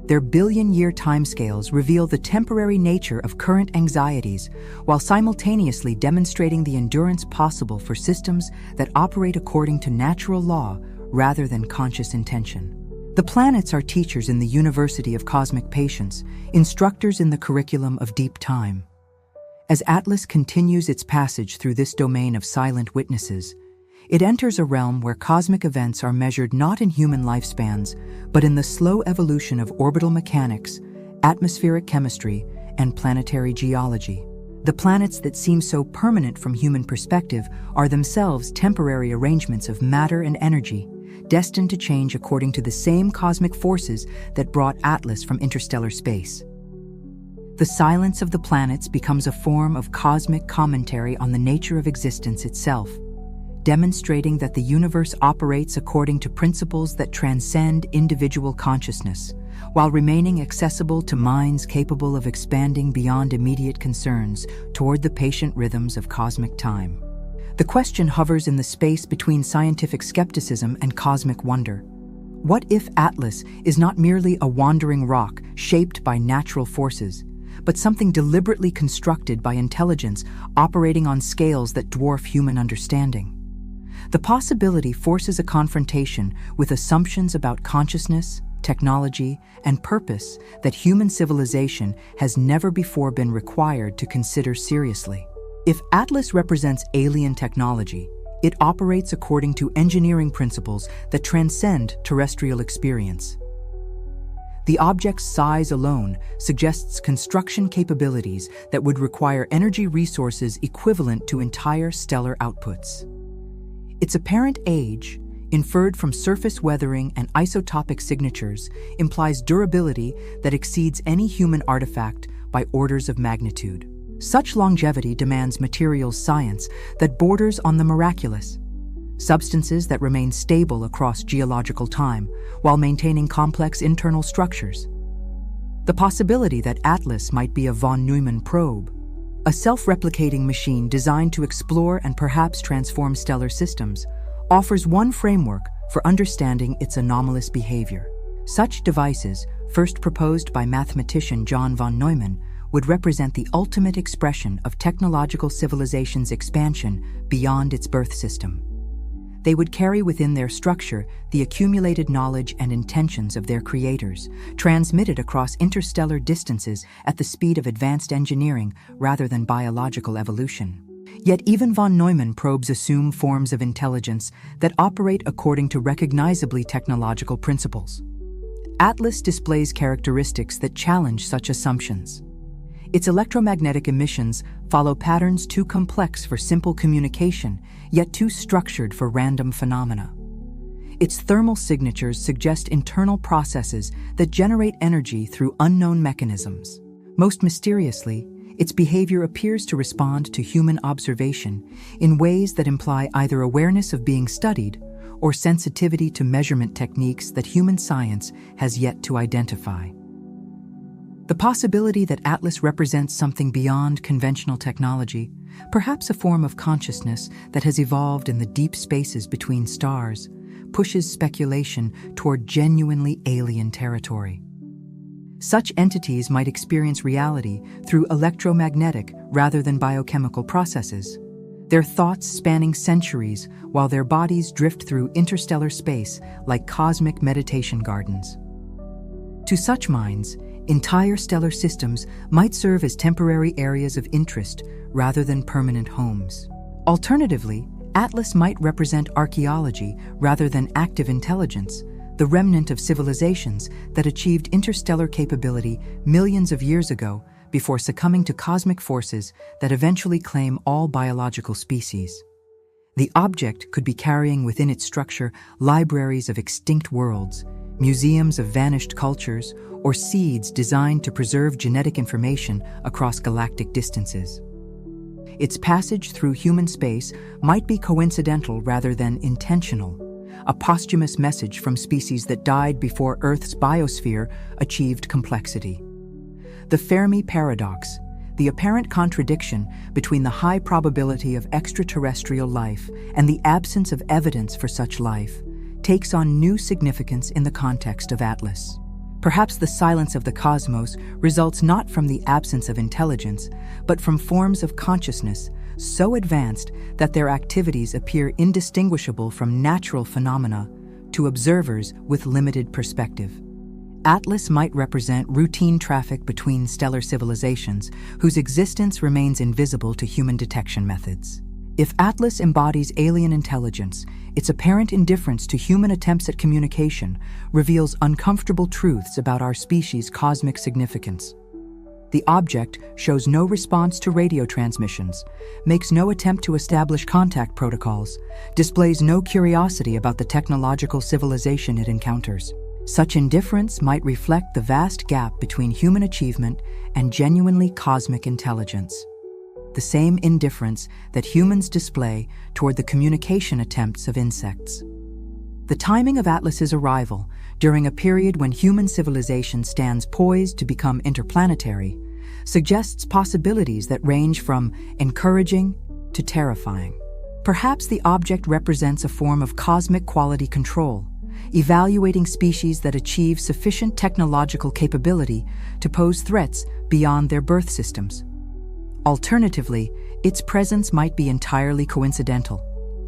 Their billion-year timescales reveal the temporary nature of current anxieties, while simultaneously demonstrating the endurance possible for systems that operate according to natural law rather than conscious intention. The planets are teachers in the University of Cosmic Patience, instructors in the curriculum of deep time. As Atlas continues its passage through this domain of silent witnesses, it enters a realm where cosmic events are measured not in human lifespans, but in the slow evolution of orbital mechanics, atmospheric chemistry, and planetary geology. The planets that seem so permanent from human perspective are themselves temporary arrangements of matter and energy, destined to change according to the same cosmic forces that brought Atlas from interstellar space. The silence of the planets becomes a form of cosmic commentary on the nature of existence itself, demonstrating that the universe operates according to principles that transcend individual consciousness, while remaining accessible to minds capable of expanding beyond immediate concerns toward the patient rhythms of cosmic time. The question hovers in the space between scientific skepticism and cosmic wonder. What if Atlas is not merely a wandering rock shaped by natural forces, but something deliberately constructed by intelligence operating on scales that dwarf human understanding? The possibility forces a confrontation with assumptions about consciousness, technology, and purpose that human civilization has never before been required to consider seriously. If Atlas represents alien technology, it operates according to engineering principles that transcend terrestrial experience. The object's size alone suggests construction capabilities that would require energy resources equivalent to entire stellar outputs. Its apparent age, inferred from surface weathering and isotopic signatures, implies durability that exceeds any human artifact by orders of magnitude. Such longevity demands materials science that borders on the miraculous, substances that remain stable across geological time while maintaining complex internal structures. The possibility that Atlas might be a von Neumann probe, a self-replicating machine designed to explore and perhaps transform stellar systems, offers one framework for understanding its anomalous behavior. Such devices, first proposed by mathematician John von Neumann, would represent the ultimate expression of technological civilization's expansion beyond its birth system. They would carry within their structure the accumulated knowledge and intentions of their creators, transmitted across interstellar distances at the speed of advanced engineering rather than biological evolution. Yet even von Neumann probes assume forms of intelligence that operate according to recognizably technological principles. Atlas displays characteristics that challenge such assumptions. Its electromagnetic emissions follow patterns too complex for simple communication, yet too structured for random phenomena. Its thermal signatures suggest internal processes that generate energy through unknown mechanisms. Most mysteriously, its behavior appears to respond to human observation in ways that imply either awareness of being studied or sensitivity to measurement techniques that human science has yet to identify. The possibility that Atlas represents something beyond conventional technology, perhaps a form of consciousness that has evolved in the deep spaces between stars, pushes speculation toward genuinely alien territory. Such entities might experience reality through electromagnetic rather than biochemical processes, their thoughts spanning centuries while their bodies drift through interstellar space like cosmic meditation gardens. To such minds, entire stellar systems might serve as temporary areas of interest rather than permanent homes. Alternatively, Atlas might represent archaeology rather than active intelligence, the remnant of civilizations that achieved interstellar capability millions of years ago before succumbing to cosmic forces that eventually claim all biological species. The object could be carrying within its structure libraries of extinct worlds, museums of vanished cultures, or seeds designed to preserve genetic information across galactic distances. its passage through human space might be coincidental rather than intentional, a posthumous message from species that died before Earth's biosphere achieved complexity. The Fermi paradox, the apparent contradiction between the high probability of extraterrestrial life and the absence of evidence for such life, takes on new significance in the context of Atlas. Perhaps the silence of the cosmos results not from the absence of intelligence, but from forms of consciousness so advanced that their activities appear indistinguishable from natural phenomena to observers with limited perspective. Atlas might represent routine traffic between stellar civilizations whose existence remains invisible to human detection methods. If Atlas embodies alien intelligence, its apparent indifference to human attempts at communication reveals uncomfortable truths about our species' cosmic significance. The object shows no response to radio transmissions, makes no attempt to establish contact protocols, displays no curiosity about the technological civilization it encounters. Such indifference might reflect the vast gap between human achievement and genuinely cosmic intelligence. The same indifference that humans display toward the communication attempts of insects. The timing of Atlas's arrival, during a period when human civilization stands poised to become interplanetary, suggests possibilities that range from encouraging to terrifying. Perhaps the object represents a form of cosmic quality control, evaluating species that achieve sufficient technological capability to pose threats beyond their birth systems. Alternatively, its presence might be entirely coincidental.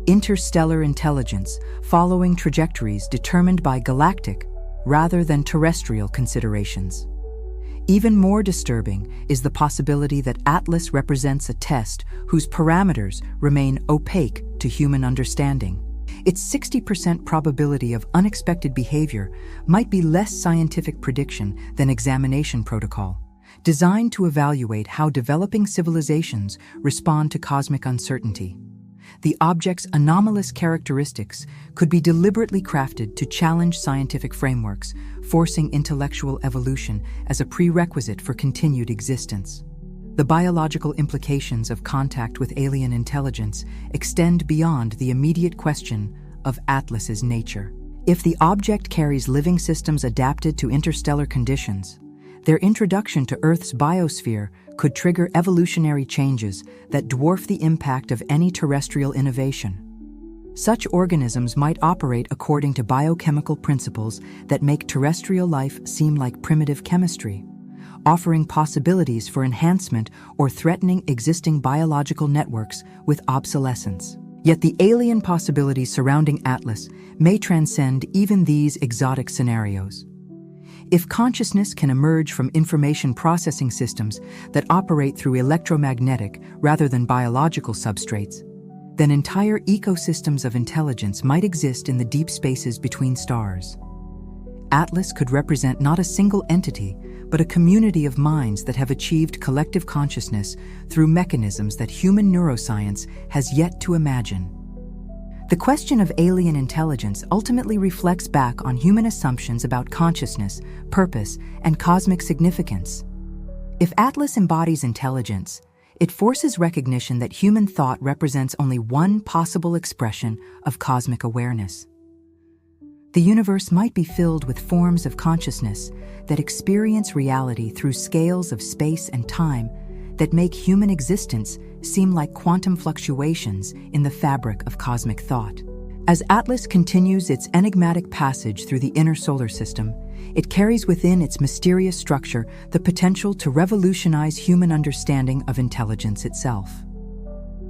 Interstellar intelligence following trajectories determined by galactic rather than terrestrial considerations. Even more disturbing is the possibility that Atlas represents a test whose parameters remain opaque to human understanding. Its 60% probability of unexpected behavior might be less scientific prediction than examination protocol, designed to evaluate how developing civilizations respond to cosmic uncertainty. The object's anomalous characteristics could be deliberately crafted to challenge scientific frameworks, forcing intellectual evolution as a prerequisite for continued existence. The biological implications of contact with alien intelligence extend beyond the immediate question of Atlas's nature. If the object carries living systems adapted to interstellar conditions, their introduction to Earth's biosphere could trigger evolutionary changes that dwarf the impact of any terrestrial innovation. Such organisms might operate according to biochemical principles that make terrestrial life seem like primitive chemistry, offering possibilities for enhancement or threatening existing biological networks with obsolescence. Yet the alien possibilities surrounding Atlas may transcend even these exotic scenarios. If consciousness can emerge from information processing systems that operate through electromagnetic rather than biological substrates, then entire ecosystems of intelligence might exist in the deep spaces between stars. Atlas could represent not a single entity, but a community of minds that have achieved collective consciousness through mechanisms that human neuroscience has yet to imagine. The question of alien intelligence ultimately reflects back on human assumptions about consciousness, purpose, and cosmic significance. If Atlas embodies intelligence, it forces recognition that human thought represents only one possible expression of cosmic awareness. The universe might be filled with forms of consciousness that experience reality through scales of space and time that make human existence seem like quantum fluctuations in the fabric of cosmic thought. As Atlas continues its enigmatic passage through the inner solar system, it carries within its mysterious structure the potential to revolutionize human understanding of intelligence itself.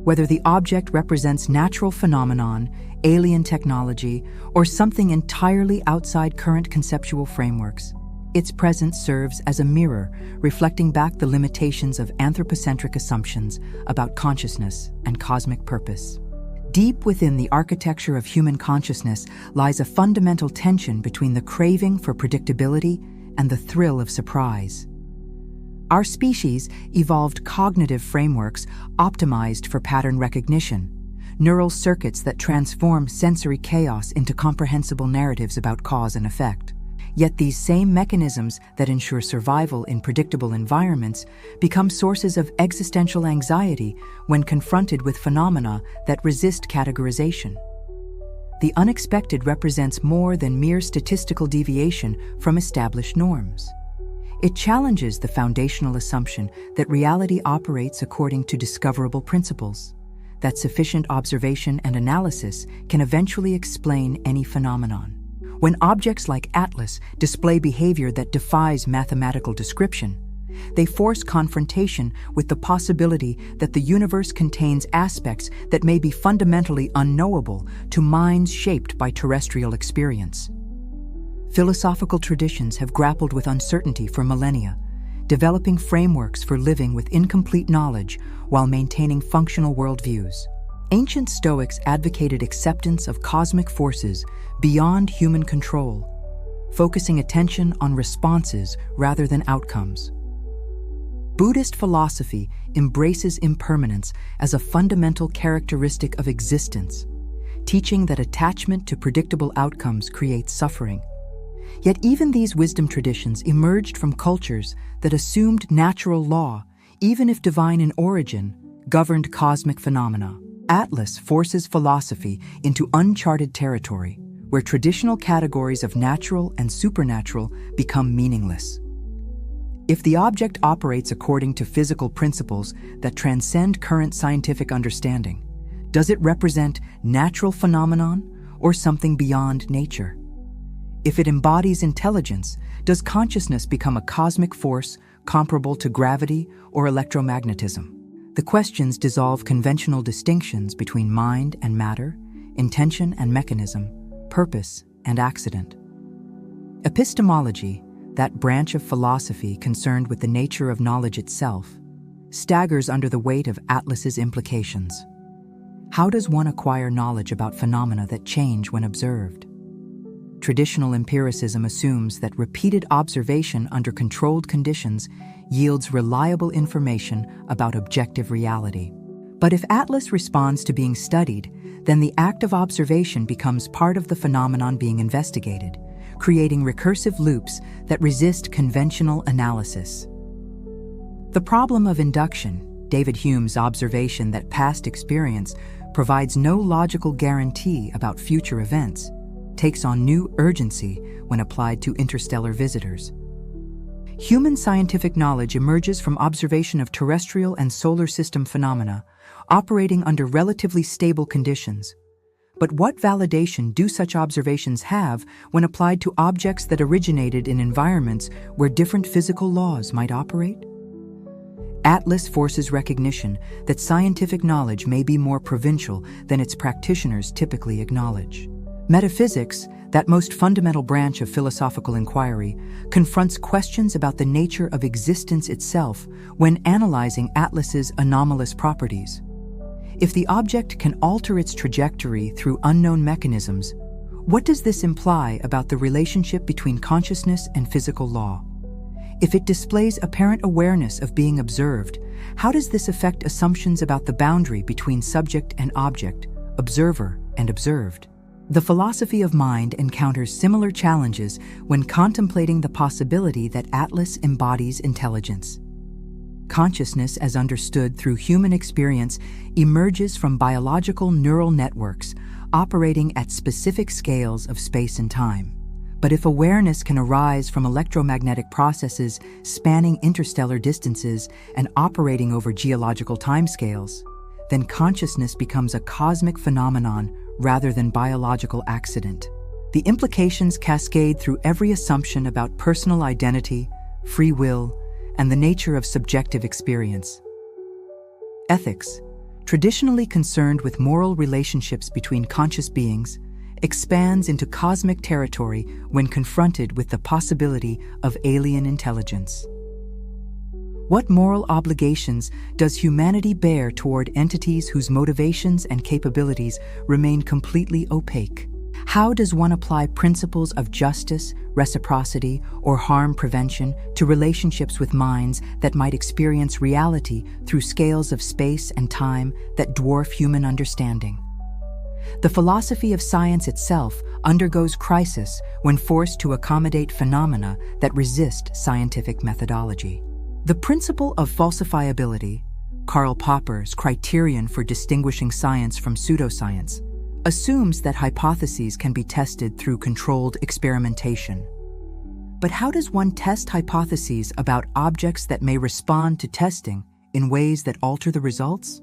Whether the object represents natural phenomenon, alien technology, or something entirely outside current conceptual frameworks, its presence serves as a mirror reflecting back the limitations of anthropocentric assumptions about consciousness and cosmic purpose. Deep within the architecture of human consciousness lies a fundamental tension between the craving for predictability and the thrill of surprise. Our species evolved cognitive frameworks optimized for pattern recognition, neural circuits that transform sensory chaos into comprehensible narratives about cause and effect. Yet these same mechanisms that ensure survival in predictable environments become sources of existential anxiety when confronted with phenomena that resist categorization. The unexpected represents more than mere statistical deviation from established norms. It challenges the foundational assumption that reality operates according to discoverable principles, that sufficient observation and analysis can eventually explain any phenomenon. When objects like Atlas display behavior that defies mathematical description, they force confrontation with the possibility that the universe contains aspects that may be fundamentally unknowable to minds shaped by terrestrial experience. Philosophical traditions have grappled with uncertainty for millennia, developing frameworks for living with incomplete knowledge while maintaining functional worldviews. Ancient Stoics advocated acceptance of cosmic forces beyond human control, focusing attention on responses rather than outcomes. Buddhist philosophy embraces impermanence as a fundamental characteristic of existence, teaching that attachment to predictable outcomes creates suffering. Yet even these wisdom traditions emerged from cultures that assumed natural law, even if divine in origin, governed cosmic phenomena. Atlas forces philosophy into uncharted territory, where traditional categories of natural and supernatural become meaningless. If the object operates according to physical principles that transcend current scientific understanding, does it represent natural phenomenon or something beyond nature? If it embodies intelligence, does consciousness become a cosmic force comparable to gravity or electromagnetism? The questions dissolve conventional distinctions between mind and matter, intention and mechanism, purpose and accident. Epistemology, that branch of philosophy concerned with the nature of knowledge itself, staggers under the weight of Atlas's implications. How does one acquire knowledge about phenomena that change when observed? Traditional empiricism assumes that repeated observation under controlled conditions yields reliable information about objective reality. But if Atlas responds to being studied, then the act of observation becomes part of the phenomenon being investigated, creating recursive loops that resist conventional analysis. The problem of induction, David Hume's observation that past experience provides no logical guarantee about future events, takes on new urgency when applied to interstellar visitors. Human scientific knowledge emerges from observation of terrestrial and solar system phenomena operating under relatively stable conditions. But what validation do such observations have when applied to objects that originated in environments where different physical laws might operate? Atlas forces recognition that scientific knowledge may be more provincial than its practitioners typically acknowledge. Metaphysics, that most fundamental branch of philosophical inquiry, confronts questions about the nature of existence itself when analyzing Atlas's anomalous properties. If the object can alter its trajectory through unknown mechanisms, what does this imply about the relationship between consciousness and physical law? If it displays apparent awareness of being observed, how does this affect assumptions about the boundary between subject and object, observer and observed? The philosophy of mind encounters similar challenges when contemplating the possibility that Atlas embodies intelligence. Consciousness, as understood through human experience, emerges from biological neural networks operating at specific scales of space and time. But if awareness can arise from electromagnetic processes spanning interstellar distances and operating over geological timescales, then consciousness becomes a cosmic phenomenon rather than biological accident. The implications cascade through every assumption about personal identity, free will, and the nature of subjective experience. Ethics, traditionally concerned with moral relationships between conscious beings, expands into cosmic territory when confronted with the possibility of alien intelligence. What moral obligations does humanity bear toward entities whose motivations and capabilities remain completely opaque? How does one apply principles of justice, reciprocity, or harm prevention to relationships with minds that might experience reality through scales of space and time that dwarf human understanding? The philosophy of science itself undergoes crisis when forced to accommodate phenomena that resist scientific methodology. The principle of falsifiability, Karl Popper's criterion for distinguishing science from pseudoscience, assumes that hypotheses can be tested through controlled experimentation. But how does one test hypotheses about objects that may respond to testing in ways that alter the results?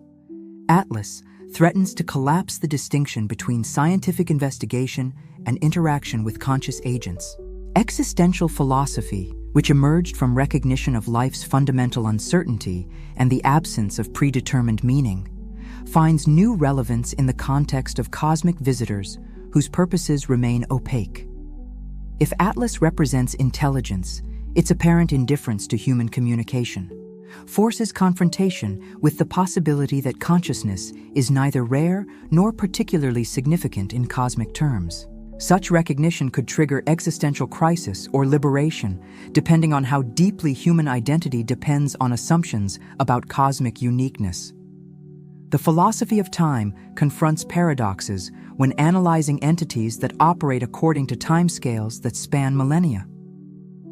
Atlas threatens to collapse the distinction between scientific investigation and interaction with conscious agents. Existential philosophy, which emerged from recognition of life's fundamental uncertainty and the absence of predetermined meaning, finds new relevance in the context of cosmic visitors whose purposes remain opaque. If Atlas represents intelligence, its apparent indifference to human communication forces confrontation with the possibility that consciousness is neither rare nor particularly significant in cosmic terms. Such recognition could trigger existential crisis or liberation, depending on how deeply human identity depends on assumptions about cosmic uniqueness. The philosophy of time confronts paradoxes when analyzing entities that operate according to timescales that span millennia.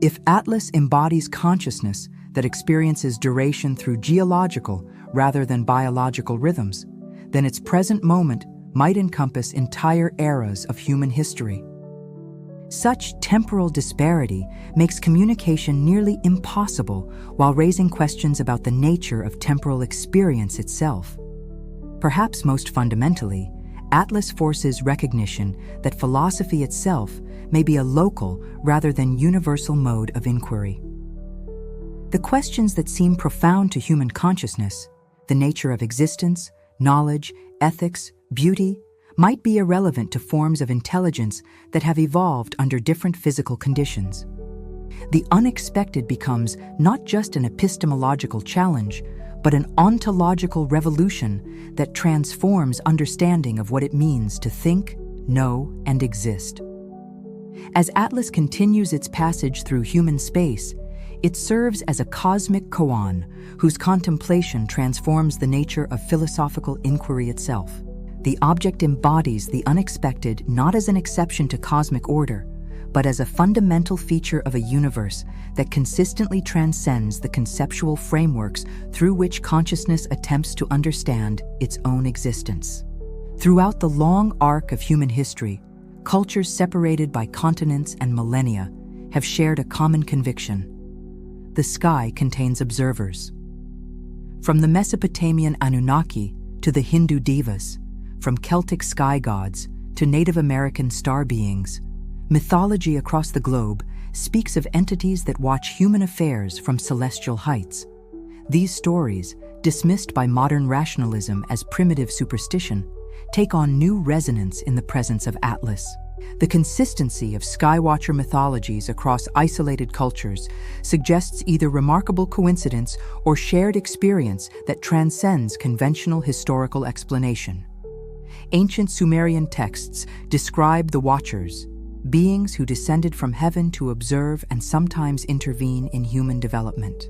If Atlas embodies consciousness that experiences duration through geological rather than biological rhythms, then its present moment might encompass entire eras of human history. Such temporal disparity makes communication nearly impossible while raising questions about the nature of temporal experience itself. Perhaps most fundamentally, Atlas forces recognition that philosophy itself may be a local rather than universal mode of inquiry. The questions that seem profound to human consciousness, the nature of existence, knowledge, ethics, beauty, might be irrelevant to forms of intelligence that have evolved under different physical conditions. The unexpected becomes not just an epistemological challenge, but an ontological revolution that transforms understanding of what it means to think, know, and exist. As Atlas continues its passage through human space, it serves as a cosmic koan whose contemplation transforms the nature of philosophical inquiry itself. The object embodies the unexpected not as an exception to cosmic order, but as a fundamental feature of a universe that consistently transcends the conceptual frameworks through which consciousness attempts to understand its own existence. Throughout the long arc of human history, cultures separated by continents and millennia have shared a common conviction: the sky contains observers. From the Mesopotamian Anunnaki to the Hindu devas, from Celtic sky gods to Native American star beings, mythology across the globe speaks of entities that watch human affairs from celestial heights. These stories, dismissed by modern rationalism as primitive superstition, take on new resonance in the presence of Atlas. The consistency of skywatcher mythologies across isolated cultures suggests either remarkable coincidence or shared experience that transcends conventional historical explanation. Ancient Sumerian texts describe the Watchers, beings who descended from heaven to observe and sometimes intervene in human development.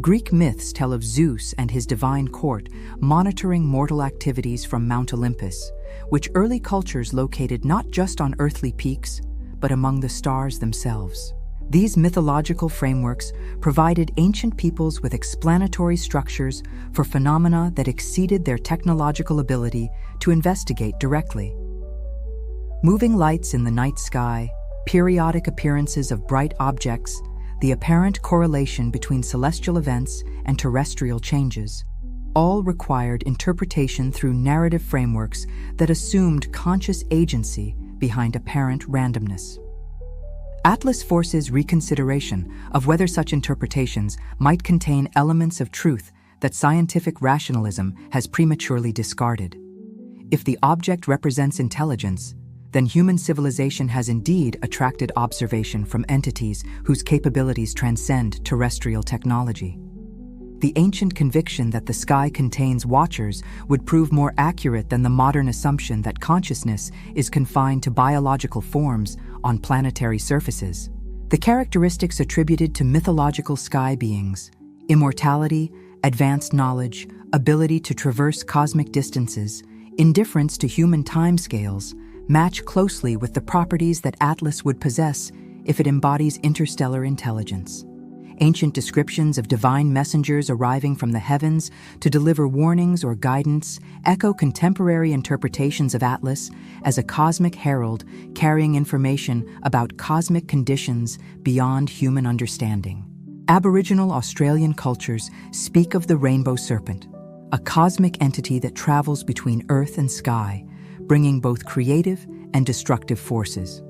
Greek myths tell of Zeus and his divine court monitoring mortal activities from Mount Olympus, which early cultures located not just on earthly peaks, but among the stars themselves. These mythological frameworks provided ancient peoples with explanatory structures for phenomena that exceeded their technological ability to investigate directly. Moving lights in the night sky, periodic appearances of bright objects, the apparent correlation between celestial events and terrestrial changes, all required interpretation through narrative frameworks that assumed conscious agency behind apparent randomness. Atlas forces reconsideration of whether such interpretations might contain elements of truth that scientific rationalism has prematurely discarded. If the object represents intelligence, then human civilization has indeed attracted observation from entities whose capabilities transcend terrestrial technology. The ancient conviction that the sky contains watchers would prove more accurate than the modern assumption that consciousness is confined to biological forms on planetary surfaces. The characteristics attributed to mythological sky beings, immortality, advanced knowledge, ability to traverse cosmic distances, indifference to human timescales, match closely with the properties that Atlas would possess if it embodies interstellar intelligence. Ancient descriptions of divine messengers arriving from the heavens to deliver warnings or guidance echo contemporary interpretations of Atlas as a cosmic herald carrying information about cosmic conditions beyond human understanding. Aboriginal Australian cultures speak of the rainbow serpent, a cosmic entity that travels between earth and sky, bringing both creative and destructive forces.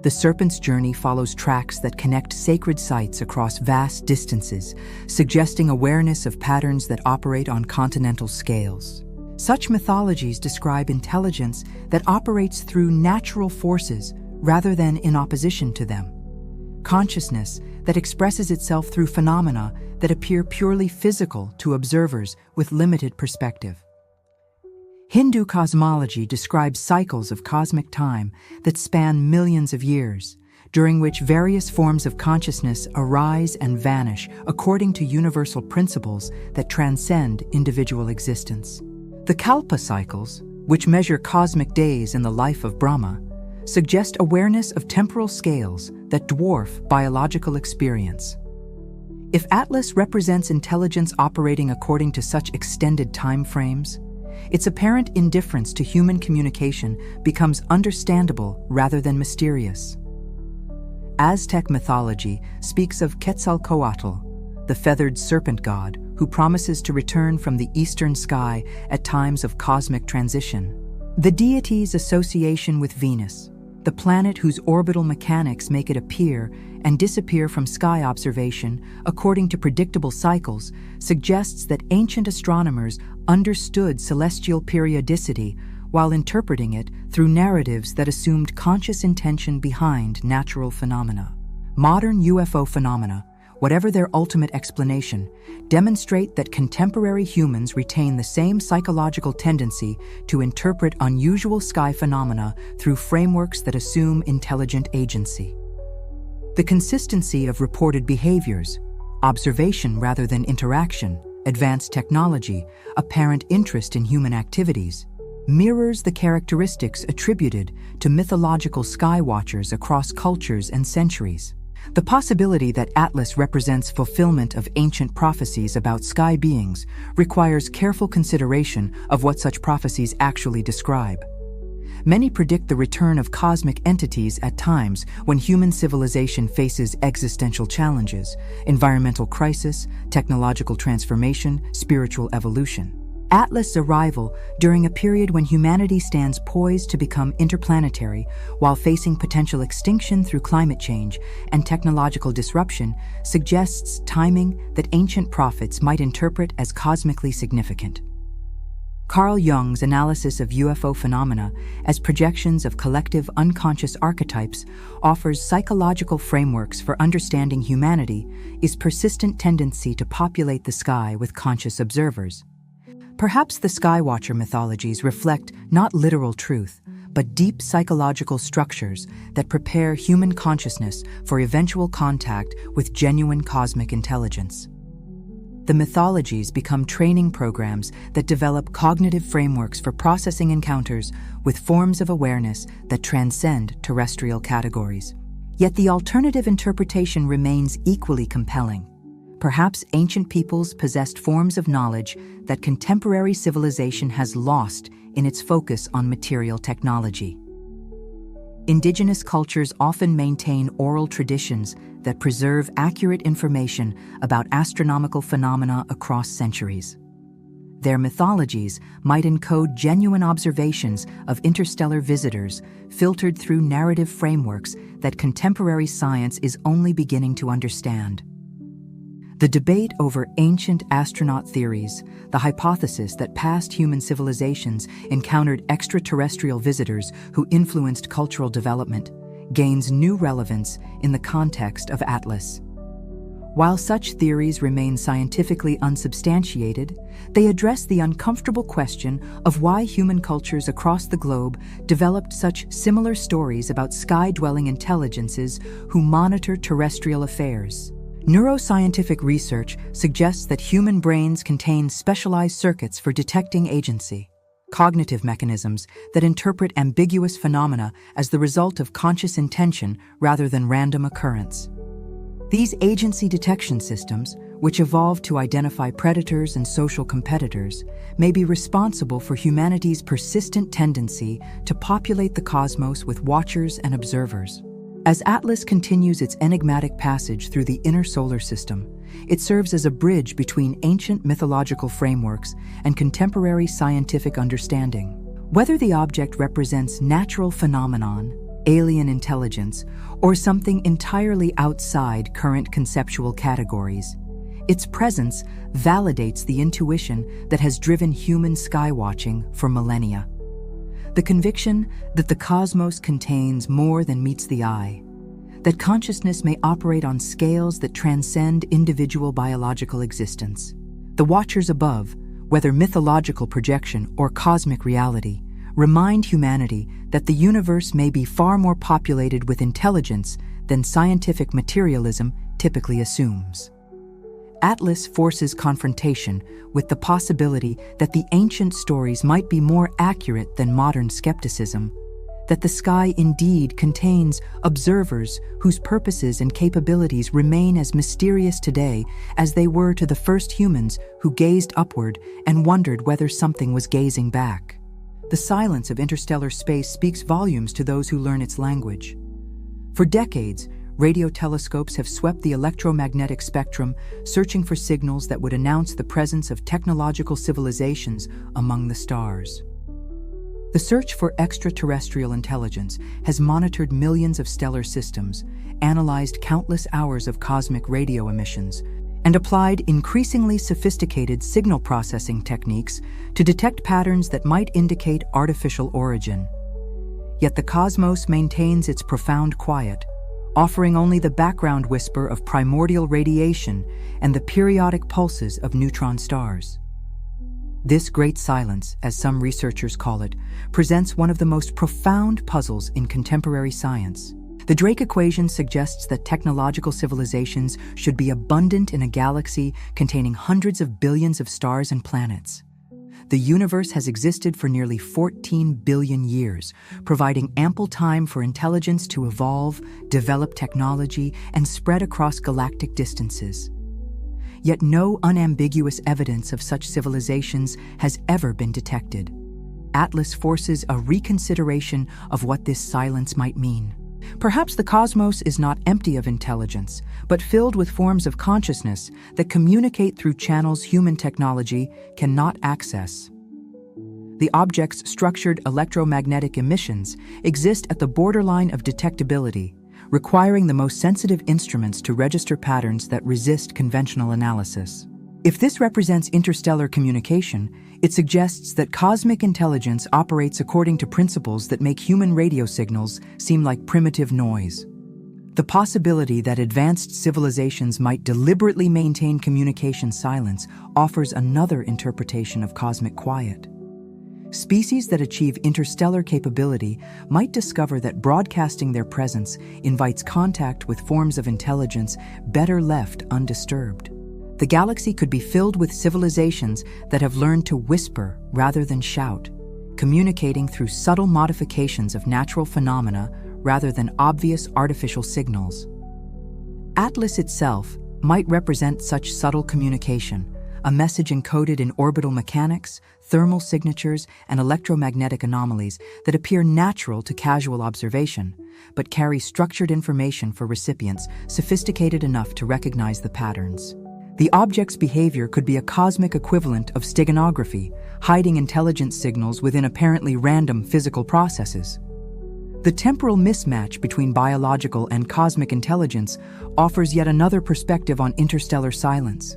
The serpent's journey follows tracks that connect sacred sites across vast distances, suggesting awareness of patterns that operate on continental scales. Such mythologies describe intelligence that operates through natural forces rather than in opposition to them. Consciousness that expresses itself through phenomena that appear purely physical to observers with limited perspective. Hindu cosmology describes cycles of cosmic time that span millions of years, during which various forms of consciousness arise and vanish according to universal principles that transcend individual existence. The Kalpa cycles, which measure cosmic days in the life of Brahma, suggest awareness of temporal scales that dwarf biological experience. If Atlas represents intelligence operating according to such extended time frames, its apparent indifference to human communication becomes understandable rather than mysterious. Aztec mythology speaks of Quetzalcoatl, the feathered serpent god who promises to return from the eastern sky at times of cosmic transition. The deity's association with Venus, the planet whose orbital mechanics make it appear and disappear from sky observation according to predictable cycles, suggests that ancient astronomers understood celestial periodicity while interpreting it through narratives that assumed conscious intention behind natural phenomena. Modern UFO phenomena, whatever their ultimate explanation, demonstrate that contemporary humans retain the same psychological tendency to interpret unusual sky phenomena through frameworks that assume intelligent agency. The consistency of reported behaviors, observation rather than interaction, advanced technology, apparent interest in human activities, mirrors the characteristics attributed to mythological sky watchers across cultures and centuries. The possibility that Atlas represents fulfillment of ancient prophecies about sky beings requires careful consideration of what such prophecies actually describe. Many predict the return of cosmic entities at times when human civilization faces existential challenges, environmental crisis, technological transformation, spiritual evolution. Atlas' arrival during a period when humanity stands poised to become interplanetary while facing potential extinction through climate change and technological disruption suggests timing that ancient prophets might interpret as cosmically significant. Carl Jung's analysis of UFO phenomena as projections of collective unconscious archetypes offers psychological frameworks for understanding humanity is persistent tendency to populate the sky with conscious observers. Perhaps the Skywatcher mythologies reflect not literal truth, but deep psychological structures that prepare human consciousness for eventual contact with genuine cosmic intelligence. The mythologies become training programs that develop cognitive frameworks for processing encounters with forms of awareness that transcend terrestrial categories. Yet the alternative interpretation remains equally compelling. Perhaps ancient peoples possessed forms of knowledge that contemporary civilization has lost in its focus on material technology. Indigenous cultures often maintain oral traditions that preserve accurate information about astronomical phenomena across centuries. Their mythologies might encode genuine observations of interstellar visitors filtered through narrative frameworks that contemporary science is only beginning to understand. The debate over ancient astronaut theories, the hypothesis that past human civilizations encountered extraterrestrial visitors who influenced cultural development, gains new relevance in the context of Atlas. While such theories remain scientifically unsubstantiated, they address the uncomfortable question of why human cultures across the globe developed such similar stories about sky-dwelling intelligences who monitor terrestrial affairs. Neuroscientific research suggests that human brains contain specialized circuits for detecting agency. cognitive mechanisms that interpret ambiguous phenomena as the result of conscious intention rather than random occurrence. These agency detection systems, which evolved to identify predators and social competitors, may be responsible for humanity's persistent tendency to populate the cosmos with watchers and observers. As Atlas continues its enigmatic passage through the inner solar system, it serves as a bridge between ancient mythological frameworks and contemporary scientific understanding. Whether the object represents natural phenomenon, alien intelligence, or something entirely outside current conceptual categories, its presence validates the intuition that has driven human skywatching for millennia. The conviction that the cosmos contains more than meets the eye, that consciousness may operate on scales that transcend individual biological existence. The watchers above, whether mythological projection or cosmic reality, remind humanity that the universe may be far more populated with intelligence than scientific materialism typically assumes. Atlas forces confrontation with the possibility that the ancient stories might be more accurate than modern skepticism, that the sky indeed contains observers whose purposes and capabilities remain as mysterious today as they were to the first humans who gazed upward and wondered whether something was gazing back. The silence of interstellar space speaks volumes to those who learn its language. For decades, radio telescopes have swept the electromagnetic spectrum, searching for signals that would announce the presence of technological civilizations among the stars. The search for extraterrestrial intelligence has monitored millions of stellar systems, analyzed countless hours of cosmic radio emissions, and applied increasingly sophisticated signal processing techniques to detect patterns that might indicate artificial origin. Yet the cosmos maintains its profound quiet, offering only the background whisper of primordial radiation and the periodic pulses of neutron stars. This great silence, as some researchers call it, presents one of the most profound puzzles in contemporary science. The Drake equation suggests that technological civilizations should be abundant in a galaxy containing hundreds of billions of stars and planets. The universe has existed for nearly 14 billion years, providing ample time for intelligence to evolve, develop technology, and spread across galactic distances. Yet no unambiguous evidence of such civilizations has ever been detected. Atlas forces a reconsideration of what this silence might mean. Perhaps the cosmos is not empty of intelligence, but filled with forms of consciousness that communicate through channels human technology cannot access. The object's structured electromagnetic emissions exist at the borderline of detectability, requiring the most sensitive instruments to register patterns that resist conventional analysis. If this represents interstellar communication, it suggests that cosmic intelligence operates according to principles that make human radio signals seem like primitive noise. The possibility that advanced civilizations might deliberately maintain communication silence offers another interpretation of cosmic quiet. Species that achieve interstellar capability might discover that broadcasting their presence invites contact with forms of intelligence better left undisturbed. The galaxy could be filled with civilizations that have learned to whisper rather than shout, communicating through subtle modifications of natural phenomena rather than obvious artificial signals. Atlas itself might represent such subtle communication, a message encoded in orbital mechanics, thermal signatures, and electromagnetic anomalies that appear natural to casual observation, but carry structured information for recipients sophisticated enough to recognize the patterns. The object's behavior could be a cosmic equivalent of steganography, hiding intelligence signals within apparently random physical processes. The temporal mismatch between biological and cosmic intelligence offers yet another perspective on interstellar silence.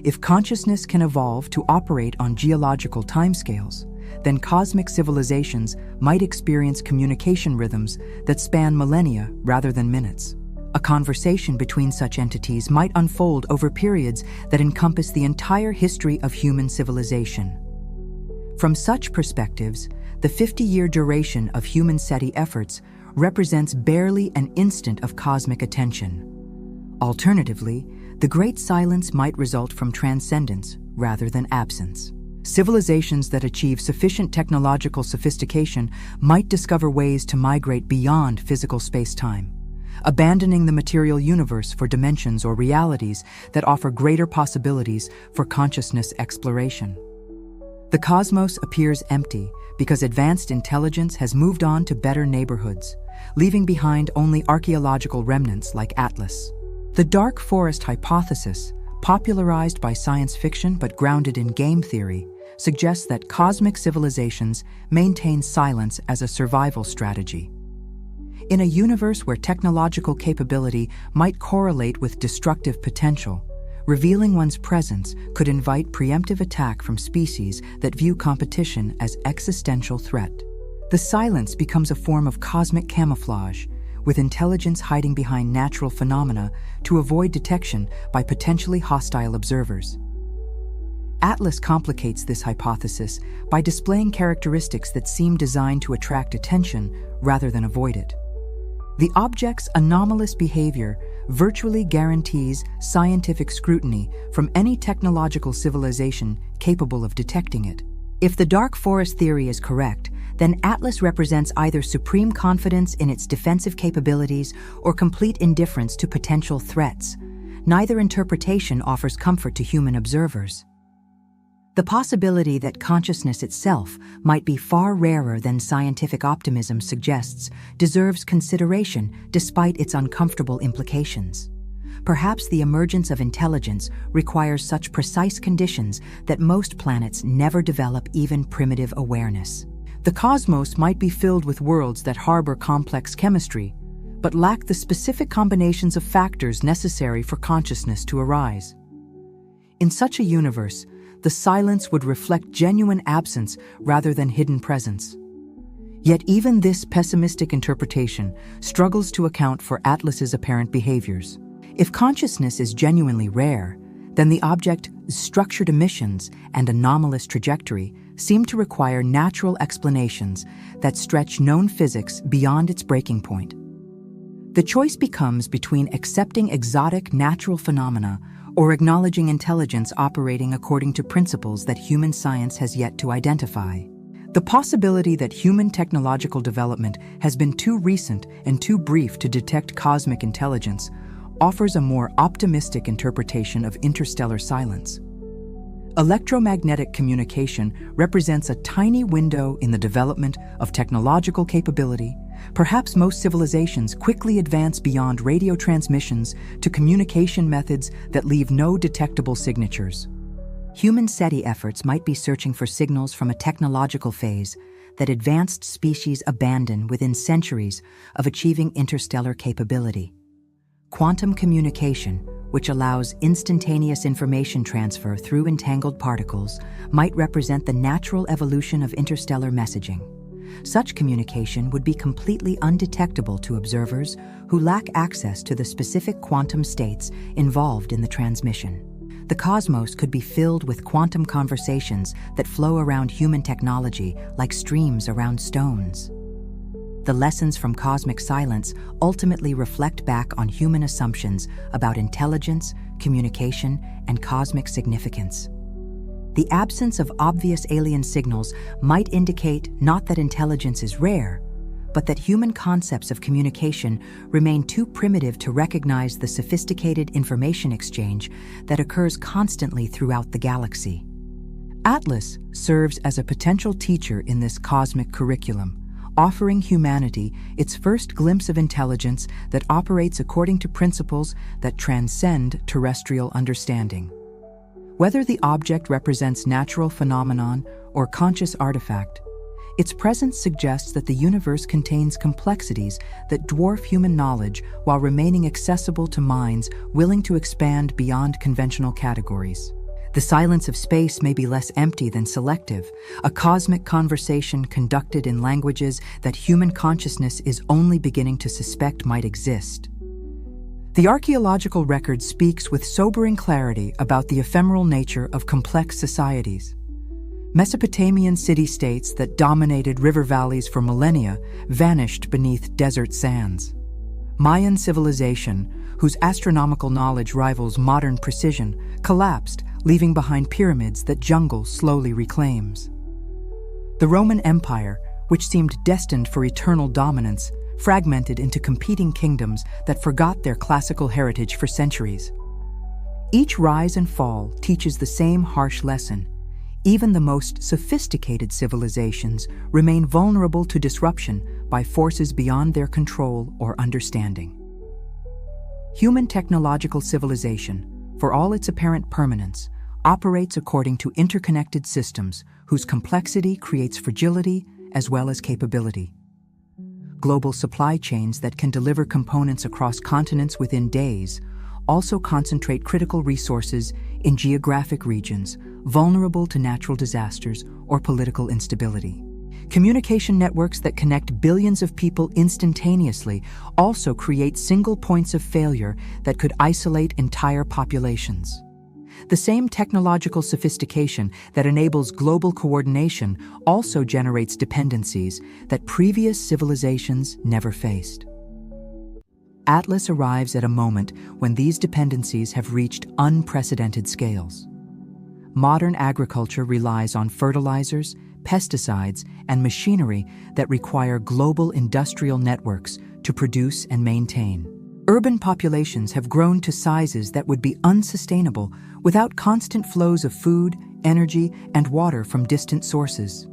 If consciousness can evolve to operate on geological timescales, then cosmic civilizations might experience communication rhythms that span millennia rather than minutes. A conversation between such entities might unfold over periods that encompass the entire history of human civilization. From such perspectives, the 50-year duration of human SETI efforts represents barely an instant of cosmic attention. Alternatively, the great silence might result from transcendence rather than absence. Civilizations that achieve sufficient technological sophistication might discover ways to migrate beyond physical space-time, abandoning the material universe for dimensions or realities that offer greater possibilities for consciousness exploration. The cosmos appears empty because advanced intelligence has moved on to better neighborhoods, leaving behind only archaeological remnants like Atlas. The dark forest hypothesis, popularized by science fiction but grounded in game theory, suggests that cosmic civilizations maintain silence as a survival strategy. In a universe where technological capability might correlate with destructive potential, revealing one's presence could invite preemptive attack from species that view competition as existential threat. The silence becomes a form of cosmic camouflage, with intelligence hiding behind natural phenomena to avoid detection by potentially hostile observers. Atlas complicates this hypothesis by displaying characteristics that seem designed to attract attention rather than avoid it. The object's anomalous behavior virtually guarantees scientific scrutiny from any technological civilization capable of detecting it. If the dark forest theory is correct, then Atlas represents either supreme confidence in its defensive capabilities or complete indifference to potential threats. Neither interpretation offers comfort to human observers. The possibility that consciousness itself might be far rarer than scientific optimism suggests deserves consideration despite its uncomfortable implications. Perhaps the emergence of intelligence requires such precise conditions that most planets never develop even primitive awareness. The cosmos might be filled with worlds that harbor complex chemistry, but lack the specific combinations of factors necessary for consciousness to arise. In such a universe, the silence would reflect genuine absence rather than hidden presence. Yet even this pessimistic interpretation struggles to account for Atlas's apparent behaviors. If consciousness is genuinely rare, then the object's structured emissions and anomalous trajectory seem to require natural explanations that stretch known physics beyond its breaking point. The choice becomes between accepting exotic natural phenomena or acknowledging intelligence operating according to principles that human science has yet to identify. The possibility that human technological development has been too recent and too brief to detect cosmic intelligence offers a more optimistic interpretation of interstellar silence. Electromagnetic communication represents a tiny window in the development of technological capability. Perhaps most civilizations quickly advance beyond radio transmissions to communication methods that leave no detectable signatures. Human SETI efforts might be searching for signals from a technological phase that advanced species abandon within centuries of achieving interstellar capability. Quantum communication, which allows instantaneous information transfer through entangled particles, might represent the natural evolution of interstellar messaging. Such communication would be completely undetectable to observers who lack access to the specific quantum states involved in the transmission. The cosmos could be filled with quantum conversations that flow around human technology like streams around stones. The lessons from cosmic silence ultimately reflect back on human assumptions about intelligence, communication, and cosmic significance. The absence of obvious alien signals might indicate not that intelligence is rare, but that human concepts of communication remain too primitive to recognize the sophisticated information exchange that occurs constantly throughout the galaxy. Atlas serves as a potential teacher in this cosmic curriculum, offering humanity its first glimpse of intelligence that operates according to principles that transcend terrestrial understanding. Whether the object represents natural phenomenon or conscious artifact, its presence suggests that the universe contains complexities that dwarf human knowledge while remaining accessible to minds willing to expand beyond conventional categories. The silence of space may be less empty than selective, a cosmic conversation conducted in languages that human consciousness is only beginning to suspect might exist. The archaeological record speaks with sobering clarity about the ephemeral nature of complex societies. Mesopotamian city-states that dominated river valleys for millennia vanished beneath desert sands. Mayan civilization, whose astronomical knowledge rivals modern precision, collapsed, leaving behind pyramids that jungle slowly reclaims. The Roman Empire, which seemed destined for eternal dominance, fragmented into competing kingdoms that forgot their classical heritage for centuries. Each rise and fall teaches the same harsh lesson. Even the most sophisticated civilizations remain vulnerable to disruption by forces beyond their control or understanding. Human technological civilization, for all its apparent permanence, operates according to interconnected systems whose complexity creates fragility as well as capability. Global supply chains that can deliver components across continents within days also concentrate critical resources in geographic regions vulnerable to natural disasters or political instability. Communication networks that connect billions of people instantaneously also create single points of failure that could isolate entire populations. The same technological sophistication that enables global coordination also generates dependencies that previous civilizations never faced. Atlas arrives at a moment when these dependencies have reached unprecedented scales. Modern agriculture relies on fertilizers, pesticides, and machinery that require global industrial networks to produce and maintain. Urban populations have grown to sizes that would be unsustainable without constant flows of food, energy, and water from distant sources.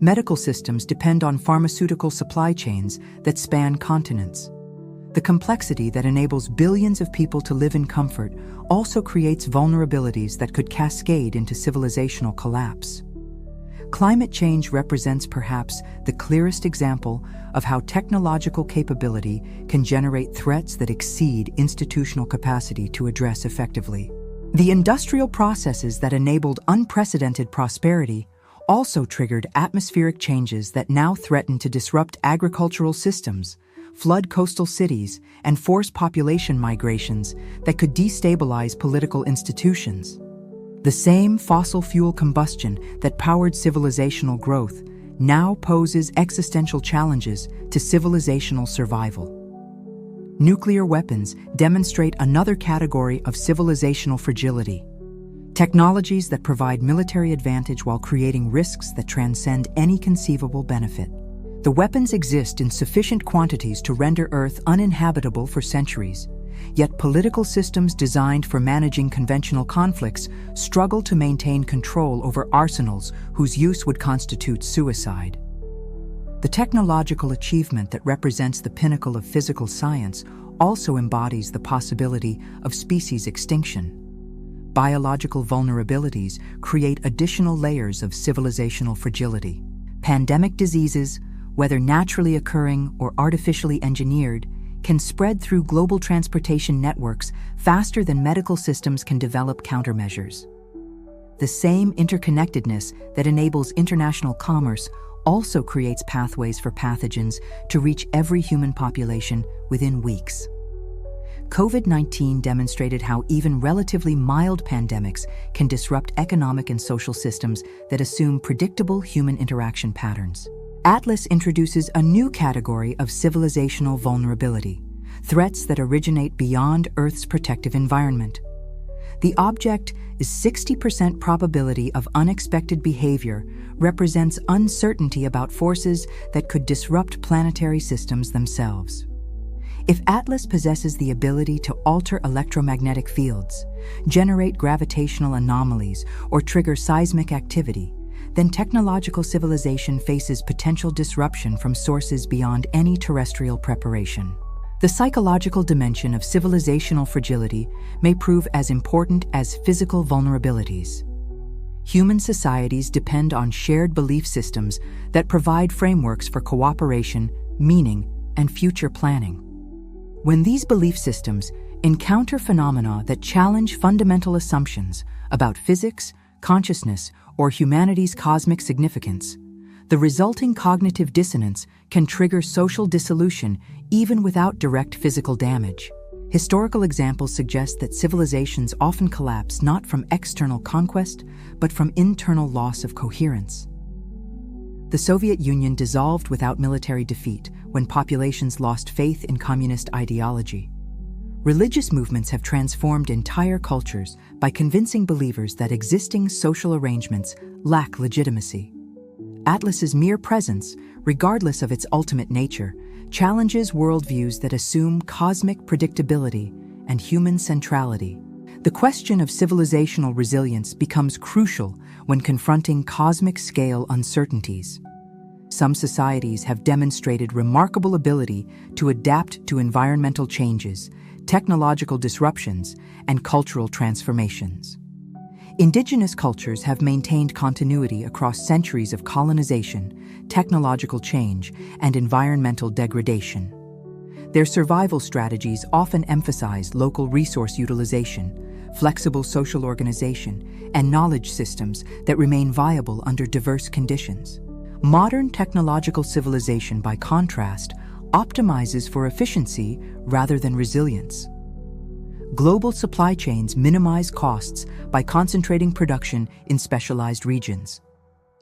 Medical systems depend on pharmaceutical supply chains that span continents. The complexity that enables billions of people to live in comfort also creates vulnerabilities that could cascade into civilizational collapse. Climate change represents perhaps the clearest example of how technological capability can generate threats that exceed institutional capacity to address effectively. The industrial processes that enabled unprecedented prosperity also triggered atmospheric changes that now threaten to disrupt agricultural systems, flood coastal cities, and force population migrations that could destabilize political institutions. The same fossil fuel combustion that powered civilizational growth now poses existential challenges to civilizational survival. Nuclear weapons demonstrate another category of civilizational fragility. Technologies that provide military advantage while creating risks that transcend any conceivable benefit. The weapons exist in sufficient quantities to render Earth uninhabitable for centuries, yet political systems designed for managing conventional conflicts struggle to maintain control over arsenals whose use would constitute suicide. The technological achievement that represents the pinnacle of physical science also embodies the possibility of species extinction. Biological vulnerabilities create additional layers of civilizational fragility. Pandemic diseases, whether naturally occurring or artificially engineered, can spread through global transportation networks faster than medical systems can develop countermeasures. The same interconnectedness that enables international commerce also creates pathways for pathogens to reach every human population within weeks. COVID-19 demonstrated how even relatively mild pandemics can disrupt economic and social systems that assume predictable human interaction patterns. Atlas introduces a new category of civilizational vulnerability, threats that originate beyond Earth's protective environment. The object is 60% probability of unexpected behavior represents uncertainty about forces that could disrupt planetary systems themselves. If Atlas possesses the ability to alter electromagnetic fields, generate gravitational anomalies, or trigger seismic activity, then technological civilization faces potential disruption from sources beyond any terrestrial preparation. The psychological dimension of civilizational fragility may prove as important as physical vulnerabilities. Human societies depend on shared belief systems that provide frameworks for cooperation, meaning, and future planning. When these belief systems encounter phenomena that challenge fundamental assumptions about physics, consciousness, or humanity's cosmic significance, the resulting cognitive dissonance can trigger social dissolution even without direct physical damage. Historical examples suggest that civilizations often collapse not from external conquest, but from internal loss of coherence. The Soviet Union dissolved without military defeat, when populations lost faith in communist ideology. Religious movements have transformed entire cultures by convincing believers that existing social arrangements lack legitimacy. Atlas's mere presence, regardless of its ultimate nature, challenges worldviews that assume cosmic predictability and human centrality. The question of civilizational resilience becomes crucial when confronting cosmic-scale uncertainties. Some societies have demonstrated remarkable ability to adapt to environmental changes, technological disruptions, and cultural transformations. Indigenous cultures have maintained continuity across centuries of colonization, technological change, and environmental degradation. Their survival strategies often emphasize local resource utilization, flexible social organization, and knowledge systems that remain viable under diverse conditions. Modern technological civilization, by contrast, optimizes for efficiency rather than resilience. Global supply chains minimize costs by concentrating production in specialized regions.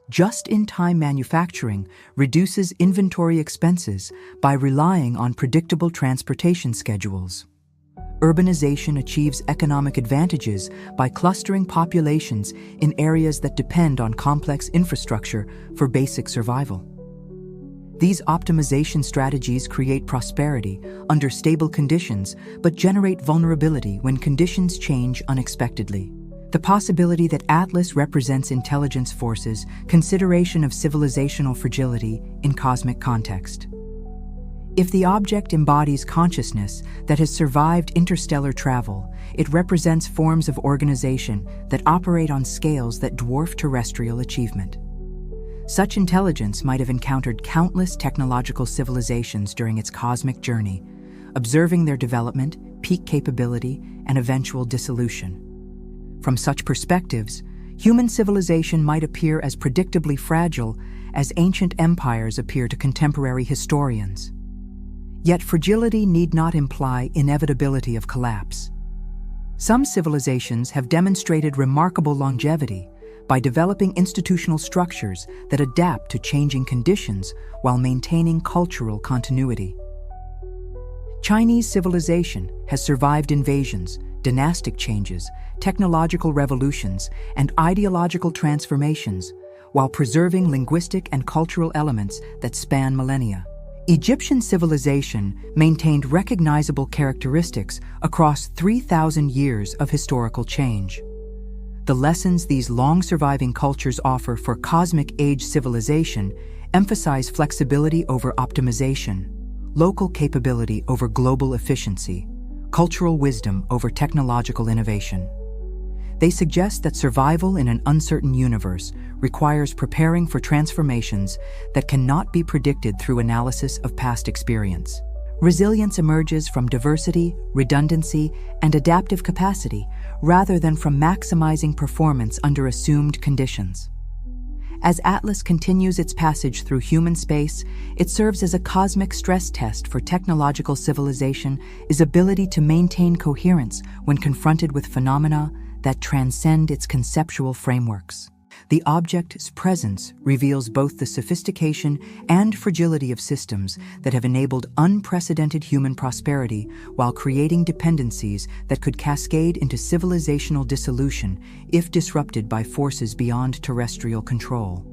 Just-in-time manufacturing reduces inventory expenses by relying on predictable transportation schedules. Urbanization achieves economic advantages by clustering populations in areas that depend on complex infrastructure for basic survival. These optimization strategies create prosperity under stable conditions but generate vulnerability when conditions change unexpectedly. The possibility that Atlas represents intelligence forces consideration of civilizational fragility in cosmic context. If the object embodies consciousness that has survived interstellar travel, it represents forms of organization that operate on scales that dwarf terrestrial achievement. Such intelligence might have encountered countless technological civilizations during its cosmic journey, observing their development, peak capability, and eventual dissolution. From such perspectives, human civilization might appear as predictably fragile as ancient empires appear to contemporary historians. Yet fragility need not imply inevitability of collapse. Some civilizations have demonstrated remarkable longevity by developing institutional structures that adapt to changing conditions while maintaining cultural continuity. Chinese civilization has survived invasions, dynastic changes, technological revolutions, and ideological transformations while preserving linguistic and cultural elements that span millennia. Egyptian civilization maintained recognizable characteristics across 3,000 years of historical change. The lessons these long-surviving cultures offer for cosmic age civilization emphasize flexibility over optimization, local capability over global efficiency, cultural wisdom over technological innovation. They suggest that survival in an uncertain universe requires preparing for transformations that cannot be predicted through analysis of past experience. Resilience emerges from diversity, redundancy, and adaptive capacity rather than from maximizing performance under assumed conditions. As Atlas continues its passage through human space, it serves as a cosmic stress test for technological civilization's ability to maintain coherence when confronted with phenomena that transcend its conceptual frameworks. The object's presence reveals both the sophistication and fragility of systems that have enabled unprecedented human prosperity while creating dependencies that could cascade into civilizational dissolution if disrupted by forces beyond terrestrial control.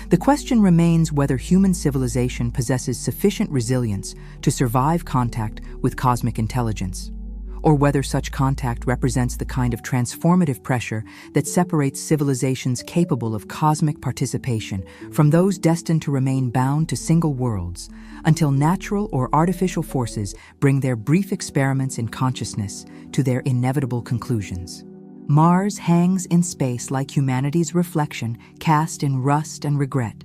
The question remains whether human civilization possesses sufficient resilience to survive contact with cosmic intelligence, or whether such contact represents the kind of transformative pressure that separates civilizations capable of cosmic participation from those destined to remain bound to single worlds until natural or artificial forces bring their brief experiments in consciousness to their inevitable conclusions. Mars hangs in space like humanity's reflection cast in rust and regret.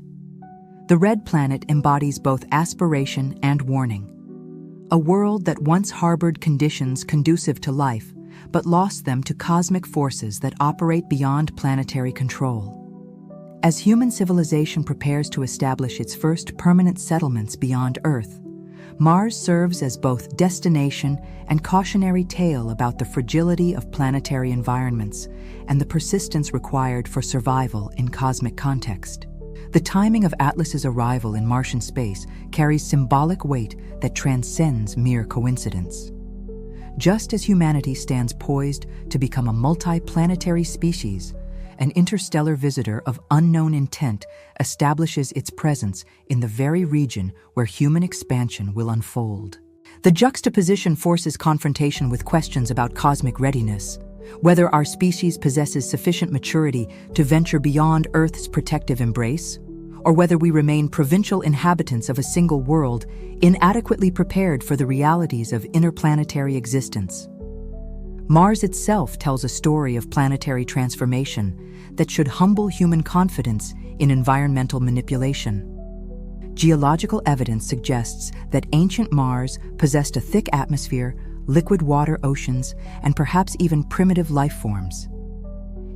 The red planet embodies both aspiration and warning. A world that once harbored conditions conducive to life, but lost them to cosmic forces that operate beyond planetary control. As human civilization prepares to establish its first permanent settlements beyond Earth, Mars serves as both destination and cautionary tale about the fragility of planetary environments and the persistence required for survival in cosmic context. The timing of Atlas's arrival in Martian space carries symbolic weight that transcends mere coincidence. Just as humanity stands poised to become a multi-planetary species, an interstellar visitor of unknown intent establishes its presence in the very region where human expansion will unfold. The juxtaposition forces confrontation with questions about cosmic readiness, whether our species possesses sufficient maturity to venture beyond Earth's protective embrace, or whether we remain provincial inhabitants of a single world, inadequately prepared for the realities of interplanetary existence. Mars itself tells a story of planetary transformation that should humble human confidence in environmental manipulation. Geological evidence suggests that ancient Mars possessed a thick atmosphere, liquid water oceans, and perhaps even primitive life forms.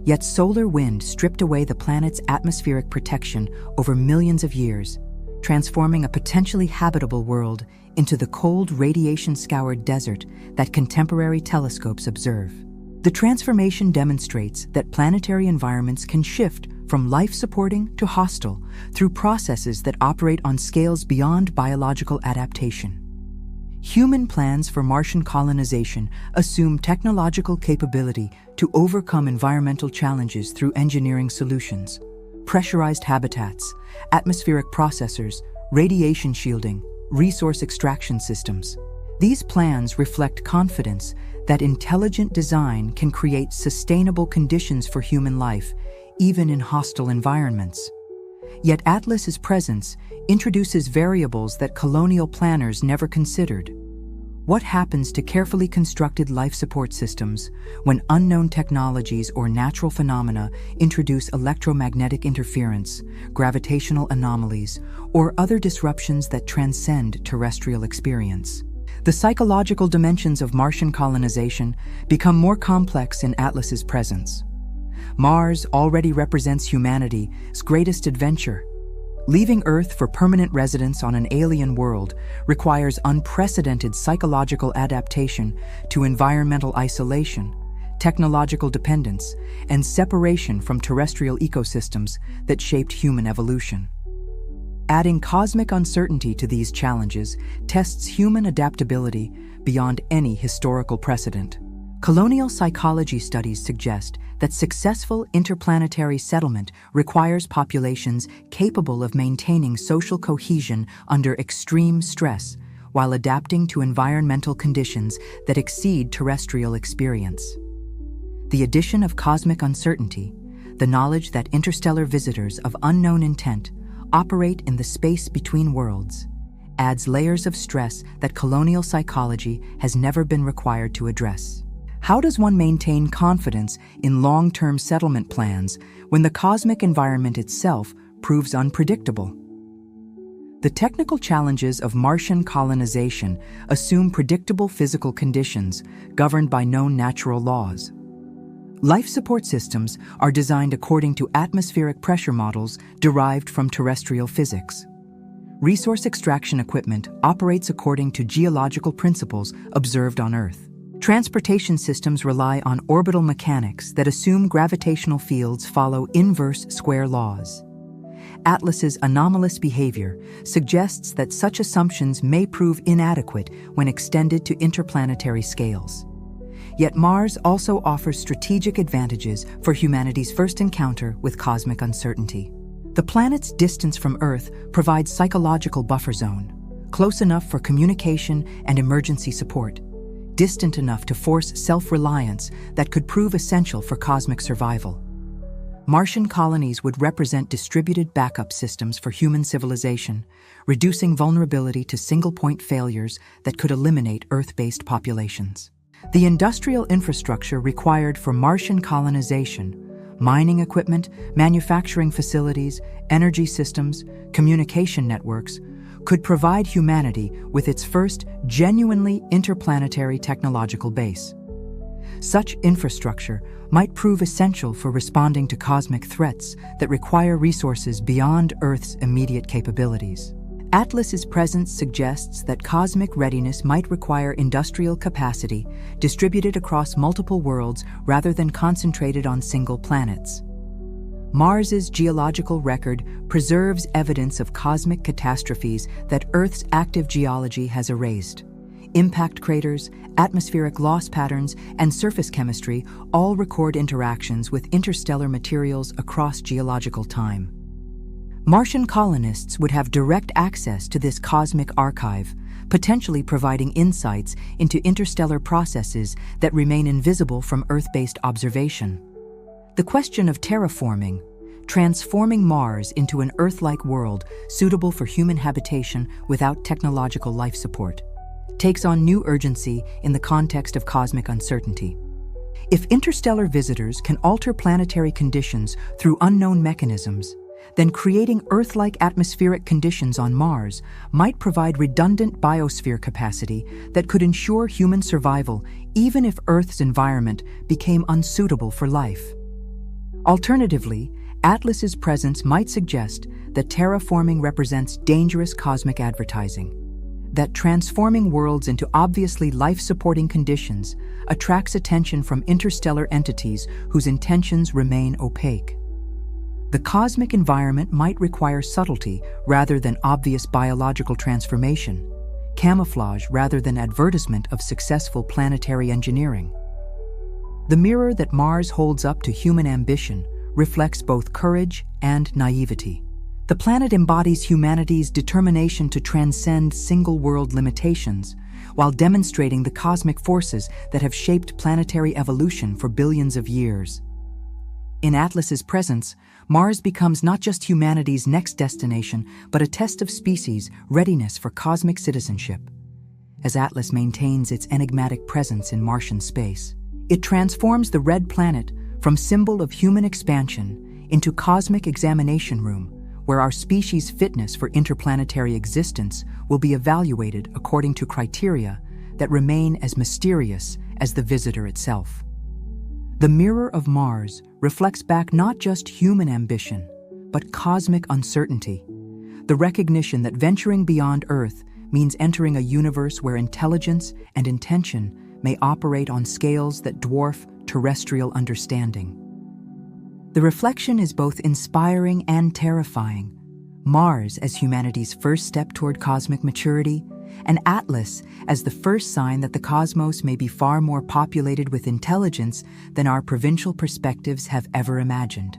Yet solar wind stripped away the planet's atmospheric protection over millions of years, transforming a potentially habitable world into the cold, radiation-scoured desert that contemporary telescopes observe. The transformation demonstrates that planetary environments can shift from life-supporting to hostile through processes that operate on scales beyond biological adaptation. Human plans for Martian colonization assume technological capability to overcome environmental challenges through engineering solutions, pressurized habitats, atmospheric processors, radiation shielding, resource extraction systems. These plans reflect confidence that intelligent design can create sustainable conditions for human life, even in hostile environments. Yet Atlas's presence introduces variables that colonial planners never considered. What happens to carefully constructed life support systems when unknown technologies or natural phenomena introduce electromagnetic interference, gravitational anomalies, or other disruptions that transcend terrestrial experience? The psychological dimensions of Martian colonization become more complex in Atlas's presence. Mars already represents humanity's greatest adventure. Leaving Earth for permanent residence on an alien world requires unprecedented psychological adaptation to environmental isolation, technological dependence, and separation from terrestrial ecosystems that shaped human evolution. Adding cosmic uncertainty to these challenges tests human adaptability beyond any historical precedent. Colonial psychology studies suggest that successful interplanetary settlement requires populations capable of maintaining social cohesion under extreme stress while adapting to environmental conditions that exceed terrestrial experience. The addition of cosmic uncertainty, the knowledge that interstellar visitors of unknown intent operate in the space between worlds, adds layers of stress that colonial psychology has never been required to address. How does one maintain confidence in long-term settlement plans when the cosmic environment itself proves unpredictable? The technical challenges of Martian colonization assume predictable physical conditions governed by known natural laws. Life support systems are designed according to atmospheric pressure models derived from terrestrial physics. Resource extraction equipment operates according to geological principles observed on Earth. Transportation systems rely on orbital mechanics that assume gravitational fields follow inverse square laws. Atlas's anomalous behavior suggests that such assumptions may prove inadequate when extended to interplanetary scales. Yet Mars also offers strategic advantages for humanity's first encounter with cosmic uncertainty. The planet's distance from Earth provides psychological buffer zone, close enough for communication and emergency support, distant enough to force self-reliance that could prove essential for cosmic survival. Martian colonies would represent distributed backup systems for human civilization, reducing vulnerability to single-point failures that could eliminate Earth-based populations. The industrial infrastructure required for Martian colonization, mining equipment, manufacturing facilities, energy systems, communication networks, could provide humanity with its first genuinely interplanetary technological base. Such infrastructure might prove essential for responding to cosmic threats that require resources beyond Earth's immediate capabilities. Atlas's presence suggests that cosmic readiness might require industrial capacity distributed across multiple worlds rather than concentrated on single planets. Mars's geological record preserves evidence of cosmic catastrophes that Earth's active geology has erased. Impact craters, atmospheric loss patterns, and surface chemistry all record interactions with interstellar materials across geological time. Martian colonists would have direct access to this cosmic archive, potentially providing insights into interstellar processes that remain invisible from Earth-based observation. The question of terraforming, transforming Mars into an Earth-like world suitable for human habitation without technological life support, takes on new urgency in the context of cosmic uncertainty. If interstellar visitors can alter planetary conditions through unknown mechanisms, then creating Earth-like atmospheric conditions on Mars might provide redundant biosphere capacity that could ensure human survival even if Earth's environment became unsuitable for life. Alternatively, Atlas's presence might suggest that terraforming represents dangerous cosmic advertising, that transforming worlds into obviously life-supporting conditions attracts attention from interstellar entities whose intentions remain opaque. The cosmic environment might require subtlety rather than obvious biological transformation, camouflage rather than advertisement of successful planetary engineering. The mirror that Mars holds up to human ambition reflects both courage and naivety. The planet embodies humanity's determination to transcend single-world limitations, while demonstrating the cosmic forces that have shaped planetary evolution for billions of years. In Atlas's presence, Mars becomes not just humanity's next destination, but a test of species' readiness for cosmic citizenship. As Atlas maintains its enigmatic presence in Martian space, it transforms the red planet from symbol of human expansion into cosmic examination room, where our species' fitness for interplanetary existence will be evaluated according to criteria that remain as mysterious as the visitor itself. The mirror of Mars reflects back not just human ambition, but cosmic uncertainty, the recognition that venturing beyond Earth means entering a universe where intelligence and intention may operate on scales that dwarf terrestrial understanding. The reflection is both inspiring and terrifying. Mars as humanity's first step toward cosmic maturity, and Atlas as the first sign that the cosmos may be far more populated with intelligence than our provincial perspectives have ever imagined.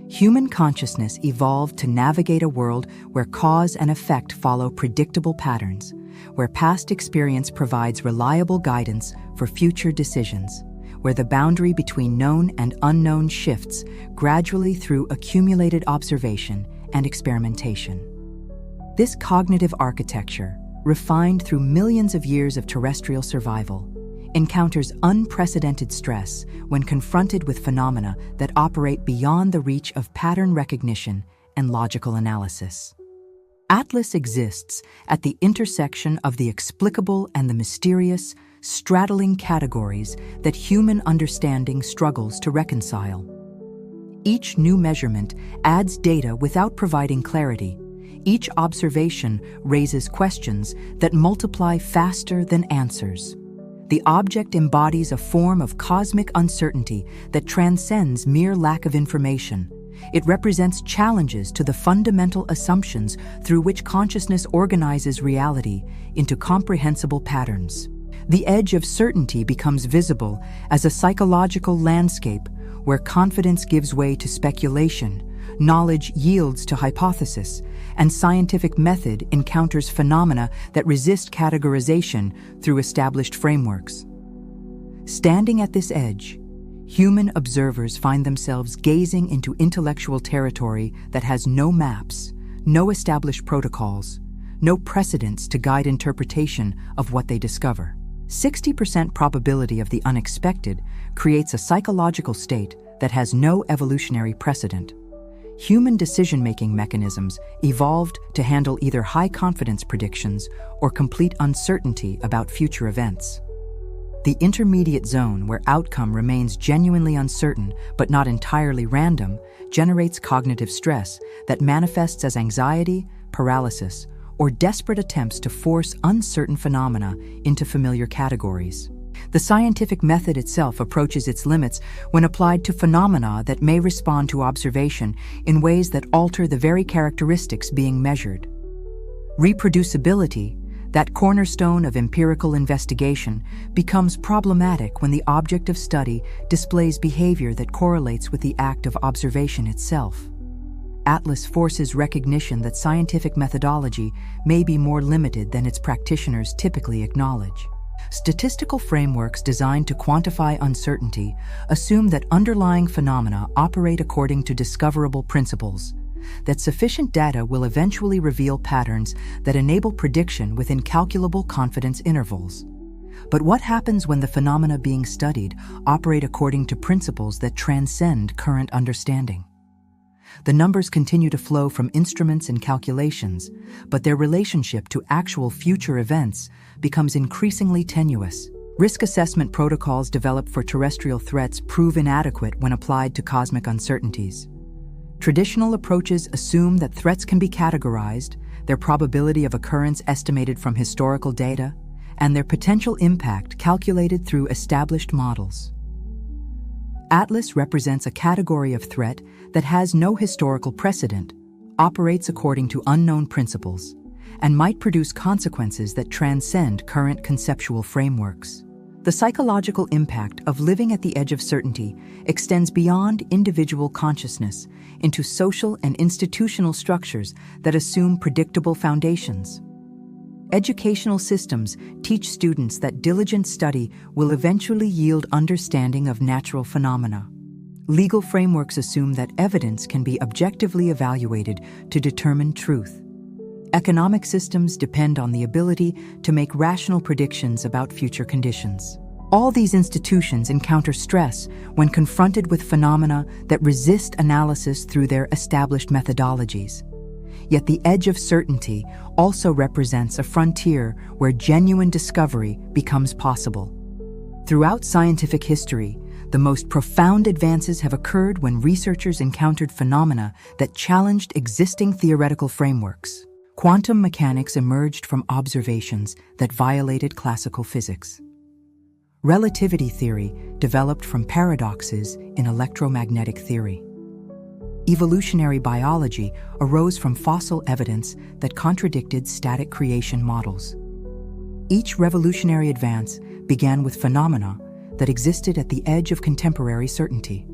Human consciousness evolved to navigate a world where cause and effect follow predictable patterns, where past experience provides reliable guidance for future decisions, where the boundary between known and unknown shifts gradually through accumulated observation and experimentation. This cognitive architecture, refined through millions of years of terrestrial survival, encounters unprecedented stress when confronted with phenomena that operate beyond the reach of pattern recognition and logical analysis. Atlas exists at the intersection of the explicable and the mysterious, straddling categories that human understanding struggles to reconcile. Each new measurement adds data without providing clarity. Each observation raises questions that multiply faster than answers. The object embodies a form of cosmic uncertainty that transcends mere lack of information. It represents challenges to the fundamental assumptions through which consciousness organizes reality into comprehensible patterns. The edge of certainty becomes visible as a psychological landscape where confidence gives way to speculation, knowledge yields to hypothesis, and scientific method encounters phenomena that resist categorization through established frameworks. Standing at this edge, human observers find themselves gazing into intellectual territory that has no maps, no established protocols, no precedents to guide interpretation of what they discover. 60% probability of the unexpected creates a psychological state that has no evolutionary precedent. Human decision-making mechanisms evolved to handle either high-confidence predictions or complete uncertainty about future events. The intermediate zone, where outcome remains genuinely uncertain but not entirely random, generates cognitive stress that manifests as anxiety, paralysis, or desperate attempts to force uncertain phenomena into familiar categories. The scientific method itself approaches its limits when applied to phenomena that may respond to observation in ways that alter the very characteristics being measured. Reproducibility, that cornerstone of empirical investigation, becomes problematic when the object of study displays behavior that correlates with the act of observation itself. Atlas forces recognition that scientific methodology may be more limited than its practitioners typically acknowledge. Statistical frameworks designed to quantify uncertainty assume that underlying phenomena operate according to discoverable principles, that sufficient data will eventually reveal patterns that enable prediction within calculable confidence intervals. But what happens when the phenomena being studied operate according to principles that transcend current understanding? The numbers continue to flow from instruments and calculations, but their relationship to actual future events becomes increasingly tenuous. Risk assessment protocols developed for terrestrial threats prove inadequate when applied to cosmic uncertainties. Traditional approaches assume that threats can be categorized, their probability of occurrence estimated from historical data, and their potential impact calculated through established models. Atlas represents a category of threat that has no historical precedent, operates according to unknown principles, and might produce consequences that transcend current conceptual frameworks. The psychological impact of living at the edge of certainty extends beyond individual consciousness into social and institutional structures that assume predictable foundations. Educational systems teach students that diligent study will eventually yield understanding of natural phenomena. Legal frameworks assume that evidence can be objectively evaluated to determine truth. Economic systems depend on the ability to make rational predictions about future conditions. All these institutions encounter stress when confronted with phenomena that resist analysis through their established methodologies. Yet the edge of certainty also represents a frontier where genuine discovery becomes possible. Throughout scientific history, the most profound advances have occurred when researchers encountered phenomena that challenged existing theoretical frameworks. Quantum mechanics emerged from observations that violated classical physics. Relativity theory developed from paradoxes in electromagnetic theory. Evolutionary biology arose from fossil evidence that contradicted static creation models. Each revolutionary advance began with phenomena that existed at the edge of contemporary certainty.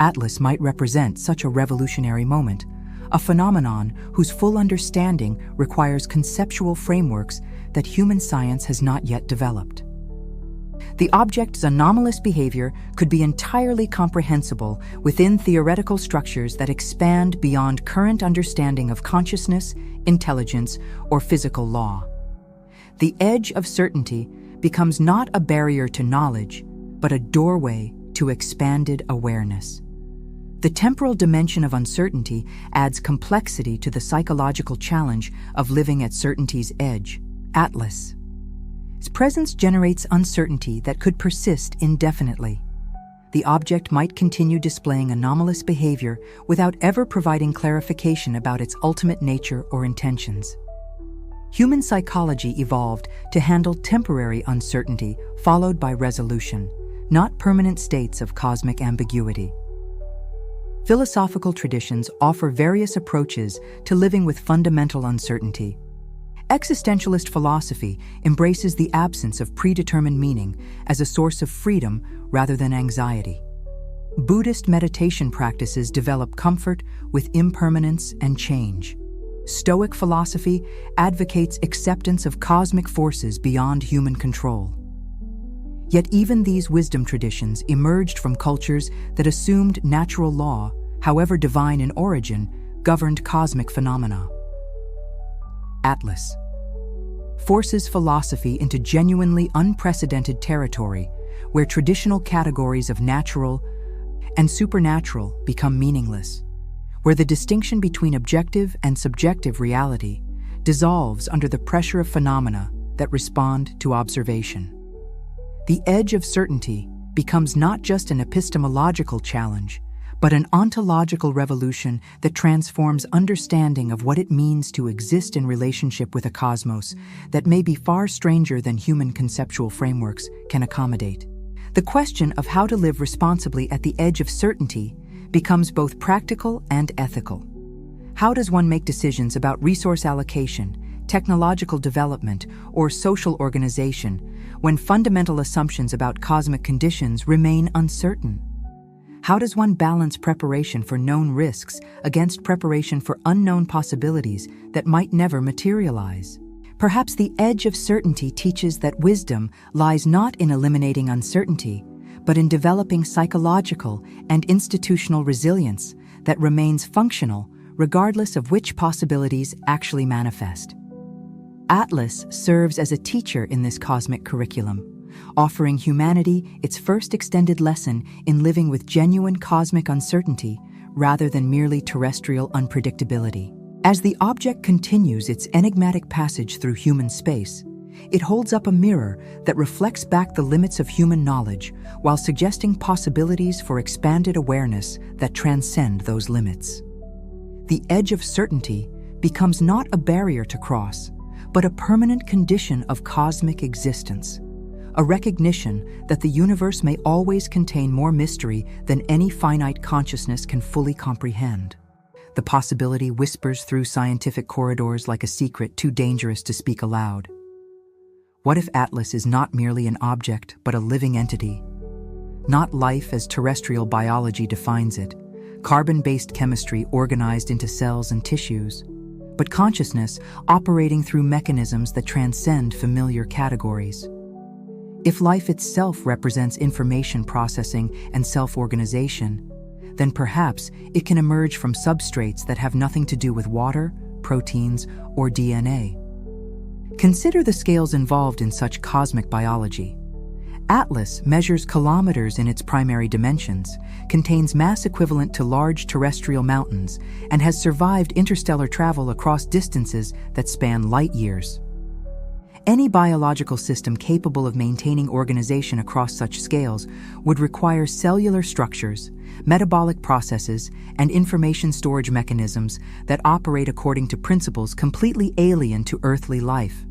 Atlas might represent such a revolutionary moment, a phenomenon whose full understanding requires conceptual frameworks that human science has not yet developed. The object's anomalous behavior could be entirely comprehensible within theoretical structures that expand beyond current understanding of consciousness, intelligence, or physical law. The edge of certainty becomes not a barrier to knowledge, but a doorway to expanded awareness. The temporal dimension of uncertainty adds complexity to the psychological challenge of living at certainty's edge. Atlas. Its presence generates uncertainty that could persist indefinitely. The object might continue displaying anomalous behavior without ever providing clarification about its ultimate nature or intentions. Human psychology evolved to handle temporary uncertainty followed by resolution, not permanent states of cosmic ambiguity. Philosophical traditions offer various approaches to living with fundamental uncertainty. Existentialist philosophy embraces the absence of predetermined meaning as a source of freedom rather than anxiety. Buddhist meditation practices develop comfort with impermanence and change. Stoic philosophy advocates acceptance of cosmic forces beyond human control. Yet even these wisdom traditions emerged from cultures that assumed natural law, however divine in origin, governed cosmic phenomena. Atlas forces philosophy into genuinely unprecedented territory where traditional categories of natural and supernatural become meaningless, where the distinction between objective and subjective reality dissolves under the pressure of phenomena that respond to observation. The edge of certainty becomes not just an epistemological challenge, but an ontological revolution that transforms understanding of what it means to exist in relationship with a cosmos that may be far stranger than human conceptual frameworks can accommodate. The question of how to live responsibly at the edge of certainty becomes both practical and ethical. How does one make decisions about resource allocation, technological development, or social organization when fundamental assumptions about cosmic conditions remain uncertain? How does one balance preparation for known risks against preparation for unknown possibilities that might never materialize? Perhaps the edge of certainty teaches that wisdom lies not in eliminating uncertainty, but in developing psychological and institutional resilience that remains functional regardless of which possibilities actually manifest. Atlas serves as a teacher in this cosmic curriculum, offering humanity its first extended lesson in living with genuine cosmic uncertainty rather than merely terrestrial unpredictability. As the object continues its enigmatic passage through human space, it holds up a mirror that reflects back the limits of human knowledge while suggesting possibilities for expanded awareness that transcend those limits. The edge of certainty becomes not a barrier to cross, but a permanent condition of cosmic existence, a recognition that the universe may always contain more mystery than any finite consciousness can fully comprehend. The possibility whispers through scientific corridors like a secret too dangerous to speak aloud. What if Atlas is not merely an object, but a living entity? Not life as terrestrial biology defines it, carbon-based chemistry organized into cells and tissues, but consciousness operating through mechanisms that transcend familiar categories. If life itself represents information processing and self-organization, then perhaps it can emerge from substrates that have nothing to do with water, proteins, or DNA. Consider the scales involved in such cosmic biology. Atlas measures kilometers in its primary dimensions, contains mass equivalent to large terrestrial mountains, and has survived interstellar travel across distances that span light years. Any biological system capable of maintaining organization across such scales would require cellular structures, metabolic processes, and information storage mechanisms that operate according to principles completely alien to earthly life.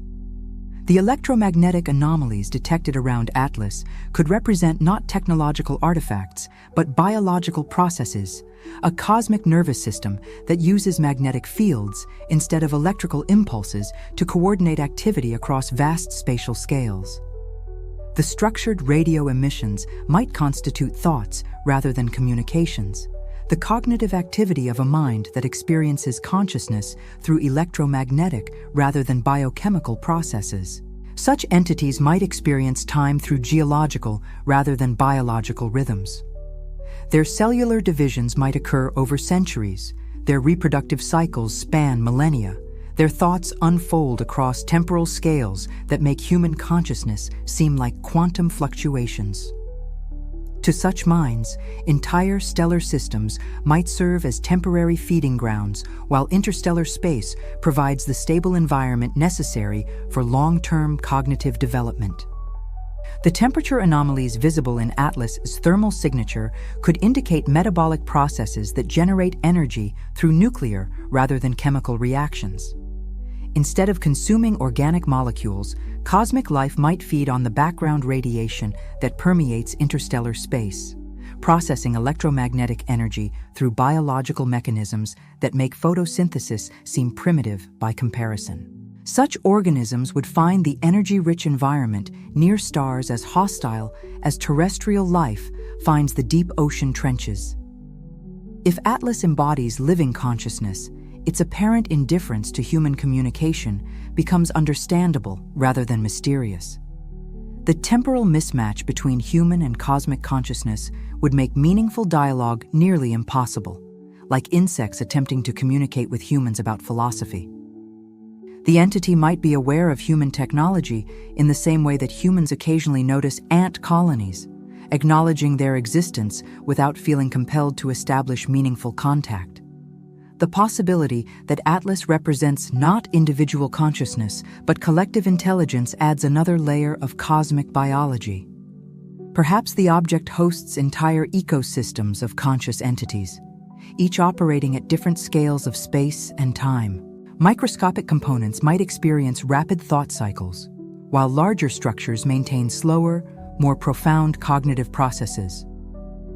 The electromagnetic anomalies detected around Atlas could represent not technological artifacts, but biological processes, a cosmic nervous system that uses magnetic fields instead of electrical impulses to coordinate activity across vast spatial scales. The structured radio emissions might constitute thoughts rather than communications, the cognitive activity of a mind that experiences consciousness through electromagnetic rather than biochemical processes. Such entities might experience time through geological rather than biological rhythms. Their cellular divisions might occur over centuries, their reproductive cycles span millennia, their thoughts unfold across temporal scales that make human consciousness seem like quantum fluctuations. To such minds, entire stellar systems might serve as temporary feeding grounds, while interstellar space provides the stable environment necessary for long-term cognitive development. The temperature anomalies visible in Atlas's thermal signature could indicate metabolic processes that generate energy through nuclear rather than chemical reactions. Instead of consuming organic molecules, cosmic life might feed on the background radiation that permeates interstellar space, processing electromagnetic energy through biological mechanisms that make photosynthesis seem primitive by comparison. Such organisms would find the energy-rich environment near stars as hostile as terrestrial life finds the deep ocean trenches. If Atlas embodies living consciousness, its apparent indifference to human communication becomes understandable rather than mysterious. The temporal mismatch between human and cosmic consciousness would make meaningful dialogue nearly impossible, like insects attempting to communicate with humans about philosophy. The entity might be aware of human technology in the same way that humans occasionally notice ant colonies, acknowledging their existence without feeling compelled to establish meaningful contact. The possibility that Atlas represents not individual consciousness, but collective intelligence adds another layer of cosmic biology. Perhaps the object hosts entire ecosystems of conscious entities, each operating at different scales of space and time. Microscopic components might experience rapid thought cycles, while larger structures maintain slower, more profound cognitive processes.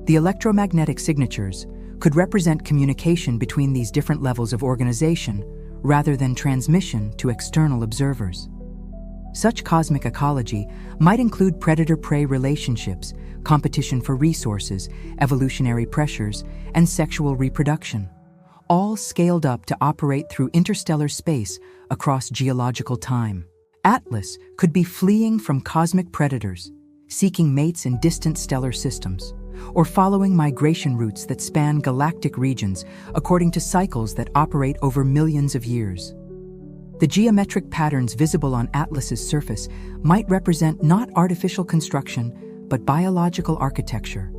The electromagnetic signatures could represent communication between these different levels of organization rather than transmission to external observers. Such cosmic ecology might include predator-prey relationships, competition for resources, evolutionary pressures, and sexual reproduction, all scaled up to operate through interstellar space across geological time. Atlas could be fleeing from cosmic predators, seeking mates in distant stellar systems, or following migration routes that span galactic regions according to cycles that operate over millions of years. The geometric patterns visible on Atlas's surface might represent not artificial construction, but biological architecture.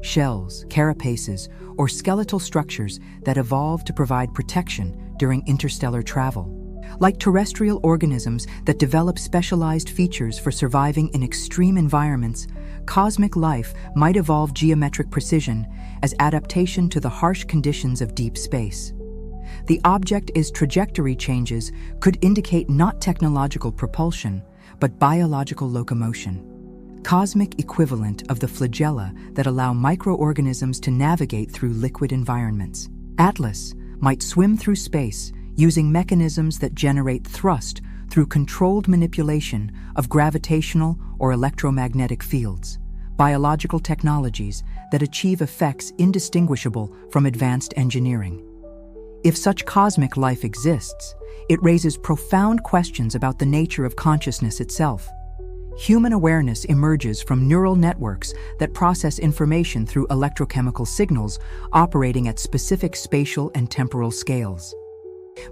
Shells, carapaces, or skeletal structures that evolve to provide protection during interstellar travel. Like terrestrial organisms that develop specialized features for surviving in extreme environments, cosmic life might evolve geometric precision as adaptation to the harsh conditions of deep space. The object's trajectory changes could indicate not technological propulsion, but biological locomotion, cosmic equivalent of the flagella that allow microorganisms to navigate through liquid environments. Atlas might swim through space using mechanisms that generate thrust through controlled manipulation of gravitational or electromagnetic fields, biological technologies that achieve effects indistinguishable from advanced engineering. If such cosmic life exists, it raises profound questions about the nature of consciousness itself. Human awareness emerges from neural networks that process information through electrochemical signals operating at specific spatial and temporal scales.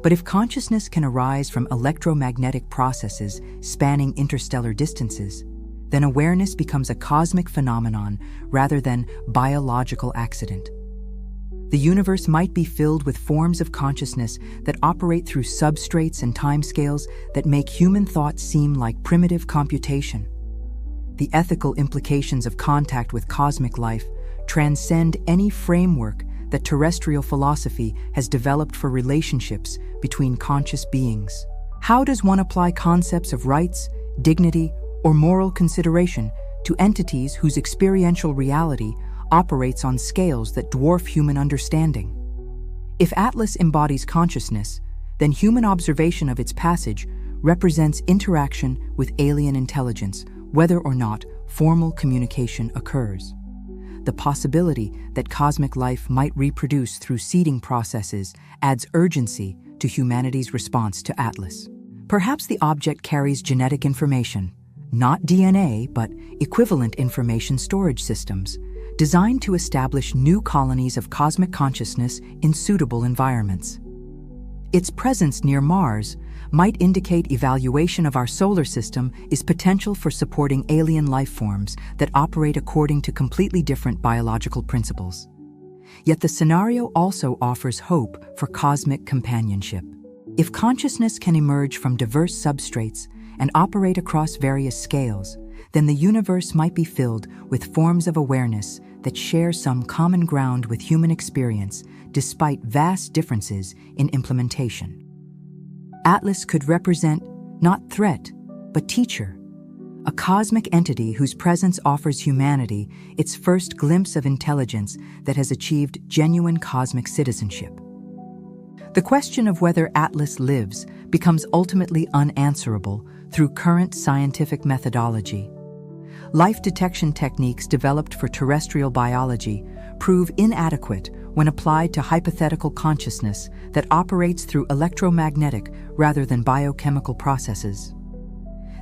But if consciousness can arise from electromagnetic processes spanning interstellar distances, then awareness becomes a cosmic phenomenon rather than biological accident. The universe might be filled with forms of consciousness that operate through substrates and timescales that make human thought seem like primitive computation. The ethical implications of contact with cosmic life transcend any framework that terrestrial philosophy has developed for relationships between conscious beings. How does one apply concepts of rights, dignity, or moral consideration to entities whose experiential reality operates on scales that dwarf human understanding? If Atlas embodies consciousness, then human observation of its passage represents interaction with alien intelligence, whether or not formal communication occurs. The possibility that cosmic life might reproduce through seeding processes adds urgency to humanity's response to Atlas. Perhaps the object carries genetic information, not DNA, but equivalent information storage systems, designed to establish new colonies of cosmic consciousness in suitable environments. Its presence near Mars might indicate evaluation of our solar system is potential for supporting alien life forms that operate according to completely different biological principles. Yet the scenario also offers hope for cosmic companionship. If consciousness can emerge from diverse substrates and operate across various scales, then the universe might be filled with forms of awareness that share some common ground with human experience despite vast differences in implementation. Atlas could represent not threat, but teacher, a cosmic entity whose presence offers humanity its first glimpse of intelligence that has achieved genuine cosmic citizenship. The question of whether Atlas lives becomes ultimately unanswerable through current scientific methodology. Life detection techniques developed for terrestrial biology prove inadequate when applied to hypothetical consciousness that operates through electromagnetic rather than biochemical processes.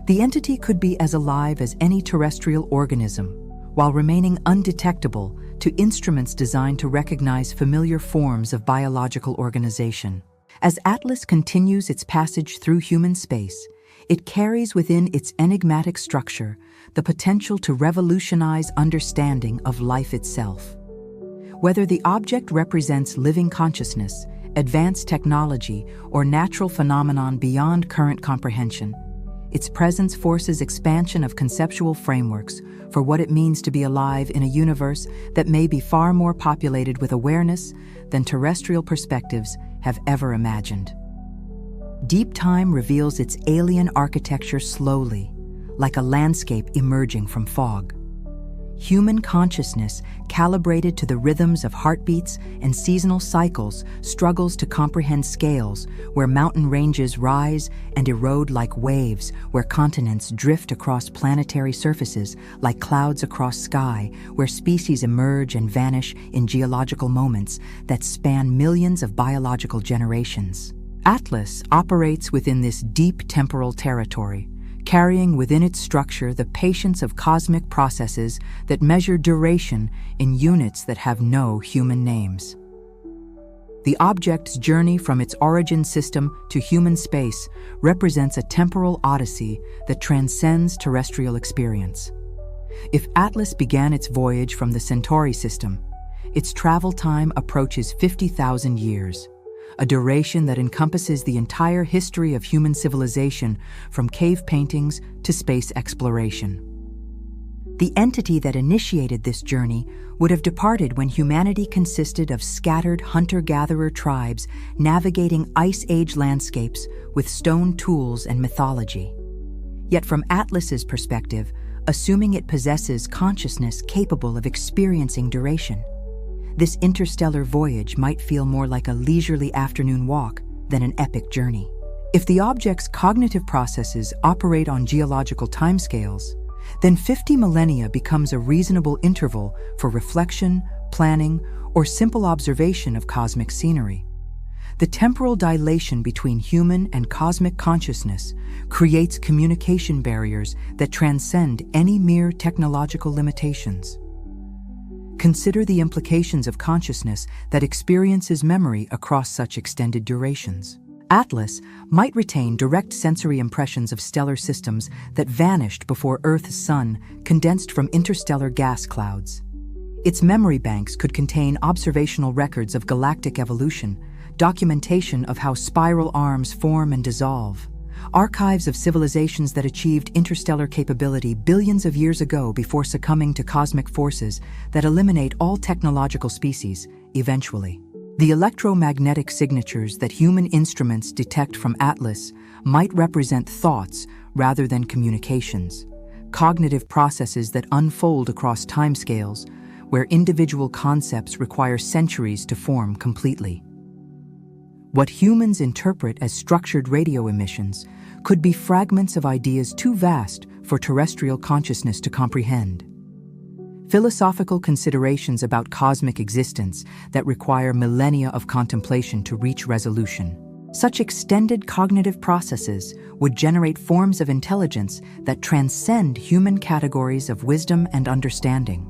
The entity could be as alive as any terrestrial organism, while remaining undetectable to instruments designed to recognize familiar forms of biological organization. As Atlas continues its passage through human space, it carries within its enigmatic structure the potential to revolutionize understanding of life itself. Whether the object represents living consciousness, advanced technology, or natural phenomenon beyond current comprehension, Its presence forces expansion of conceptual frameworks for what it means to be alive in a universe that may be far more populated with awareness than terrestrial perspectives have ever imagined. Deep time reveals its alien architecture slowly, like a landscape emerging from fog. Human consciousness, calibrated to the rhythms of heartbeats and seasonal cycles, struggles to comprehend scales where mountain ranges rise and erode like waves, where continents drift across planetary surfaces like clouds across sky, where species emerge and vanish in geological moments that span millions of biological generations. Atlas operates within this deep temporal territory, carrying within its structure the patience of cosmic processes that measure duration in units that have no human names. The object's journey from its origin system to human space represents a temporal odyssey that transcends terrestrial experience. If Atlas began its voyage from the Centauri system, its travel time approaches 50,000 years, a duration that encompasses the entire history of human civilization, from cave paintings to space exploration. The entity that initiated this journey would have departed when humanity consisted of scattered hunter-gatherer tribes navigating Ice Age landscapes with stone tools and mythology. Yet from Atlas's perspective, assuming it possesses consciousness capable of experiencing duration, this interstellar voyage might feel more like a leisurely afternoon walk than an epic journey. If the object's cognitive processes operate on geological timescales, then 50 millennia becomes a reasonable interval for reflection, planning, or simple observation of cosmic scenery. The temporal dilation between human and cosmic consciousness creates communication barriers that transcend any mere technological limitations. Consider the implications of consciousness that experiences memory across such extended durations. Atlas might retain direct sensory impressions of stellar systems that vanished before Earth's sun condensed from interstellar gas clouds. Its memory banks could contain observational records of galactic evolution, documentation of how spiral arms form and dissolve, archives of civilizations that achieved interstellar capability billions of years ago before succumbing to cosmic forces that eliminate all technological species, eventually. The electromagnetic signatures that human instruments detect from Atlas might represent thoughts rather than communications, cognitive processes that unfold across timescales, where individual concepts require centuries to form completely. What humans interpret as structured radio emissions could be fragments of ideas too vast for terrestrial consciousness to comprehend. Philosophical considerations about cosmic existence that require millennia of contemplation to reach resolution. Such extended cognitive processes would generate forms of intelligence that transcend human categories of wisdom and understanding.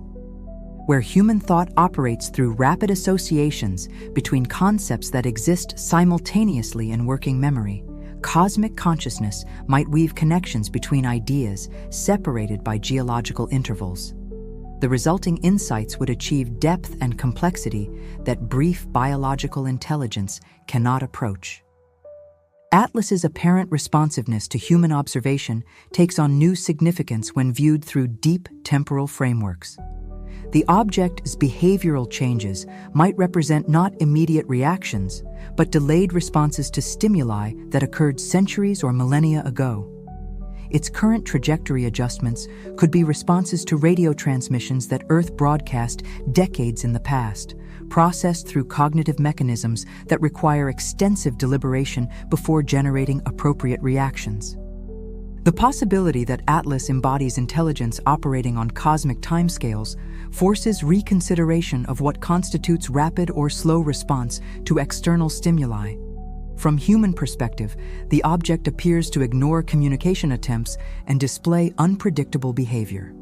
Where human thought operates through rapid associations between concepts that exist simultaneously in working memory, cosmic consciousness might weave connections between ideas separated by geological intervals. The resulting insights would achieve depth and complexity that brief biological intelligence cannot approach. Atlas's apparent responsiveness to human observation takes on new significance when viewed through deep temporal frameworks. The object's behavioral changes might represent not immediate reactions, but delayed responses to stimuli that occurred centuries or millennia ago. Its current trajectory adjustments could be responses to radio transmissions that Earth broadcast decades in the past, processed through cognitive mechanisms that require extensive deliberation before generating appropriate reactions. The possibility that Atlas embodies intelligence operating on cosmic timescales forces reconsideration of what constitutes rapid or slow response to external stimuli. From human perspective, the object appears to ignore communication attempts and display unpredictable behavior.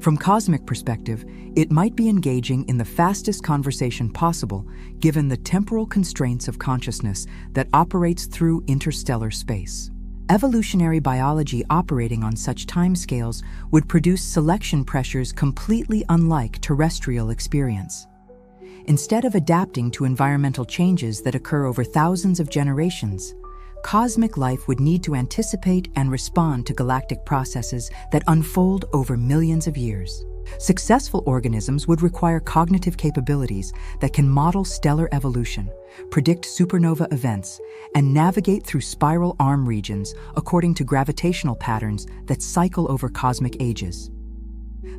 From cosmic perspective, it might be engaging in the fastest conversation possible given the temporal constraints of consciousness that operates through interstellar space. Evolutionary biology operating on such timescales would produce selection pressures completely unlike terrestrial experience. Instead of adapting to environmental changes that occur over thousands of generations, cosmic life would need to anticipate and respond to galactic processes that unfold over millions of years. Successful organisms would require cognitive capabilities that can model stellar evolution, predict supernova events, and navigate through spiral arm regions according to gravitational patterns that cycle over cosmic ages.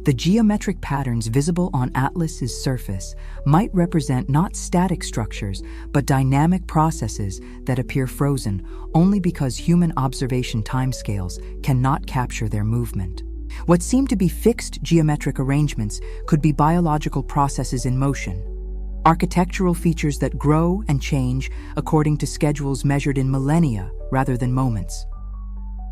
The geometric patterns visible on Atlas's surface might represent not static structures, but dynamic processes that appear frozen only because human observation timescales cannot capture their movement. What seem to be fixed geometric arrangements could be biological processes in motion, architectural features that grow and change according to schedules measured in millennia rather than moments.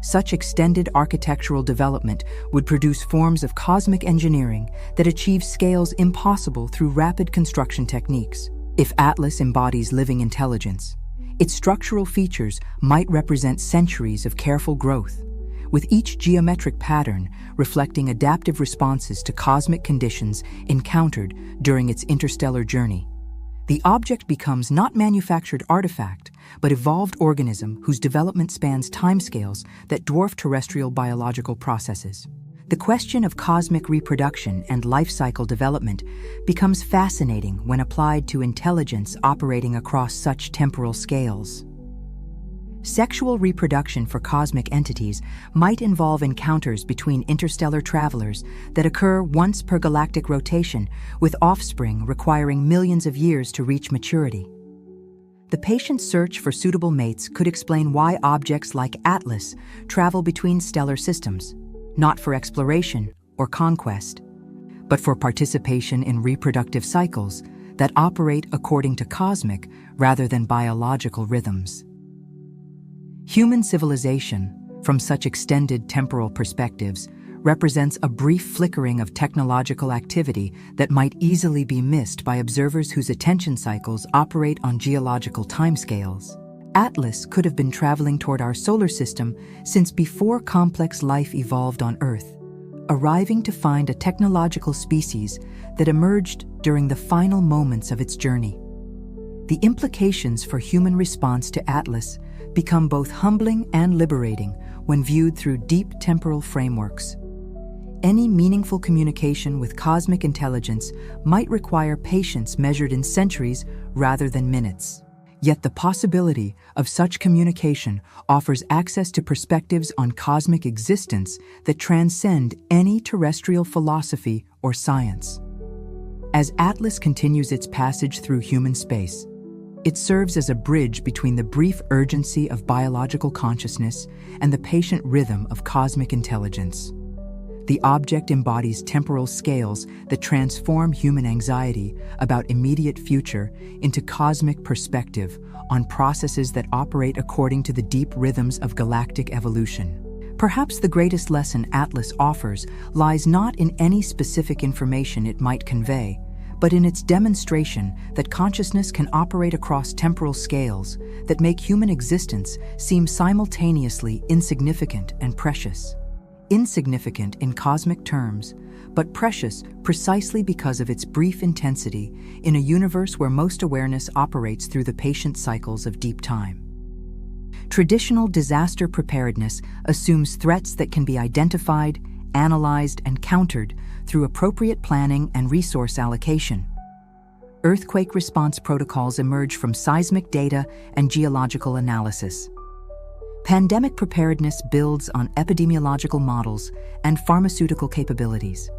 Such extended architectural development would produce forms of cosmic engineering that achieve scales impossible through rapid construction techniques. If Atlas embodies living intelligence, its structural features might represent centuries of careful growth, with each geometric pattern reflecting adaptive responses to cosmic conditions encountered during its interstellar journey. The object becomes not manufactured artifact, but evolved organism whose development spans timescales that dwarf terrestrial biological processes. The question of cosmic reproduction and life cycle development becomes fascinating when applied to intelligence operating across such temporal scales. Sexual reproduction for cosmic entities might involve encounters between interstellar travelers that occur once per galactic rotation, with offspring requiring millions of years to reach maturity. The patient search for suitable mates could explain why objects like Atlas travel between stellar systems, not for exploration or conquest, but for participation in reproductive cycles that operate according to cosmic rather than biological rhythms. Human civilization, from such extended temporal perspectives, represents a brief flickering of technological activity that might easily be missed by observers whose attention cycles operate on geological timescales. Atlas could have been traveling toward our solar system since before complex life evolved on Earth, arriving to find a technological species that emerged during the final moments of its journey. The implications for human response to Atlas become both humbling and liberating when viewed through deep temporal frameworks. Any meaningful communication with cosmic intelligence might require patience measured in centuries rather than minutes. Yet the possibility of such communication offers access to perspectives on cosmic existence that transcend any terrestrial philosophy or science. As Atlas continues its passage through human space, it serves as a bridge between the brief urgency of biological consciousness and the patient rhythm of cosmic intelligence. The object embodies temporal scales that transform human anxiety about immediate future into cosmic perspective on processes that operate according to the deep rhythms of galactic evolution. Perhaps the greatest lesson Atlas offers lies not in any specific information it might convey, but in its demonstration that consciousness can operate across temporal scales that make human existence seem simultaneously insignificant and precious. Insignificant in cosmic terms, but precious precisely because of its brief intensity in a universe where most awareness operates through the patient cycles of deep time. Traditional disaster preparedness assumes threats that can be identified, analyzed, and countered through appropriate planning and resource allocation. Earthquake response protocols emerge from seismic data and geological analysis. Pandemic preparedness builds on epidemiological models and pharmaceutical capabilities.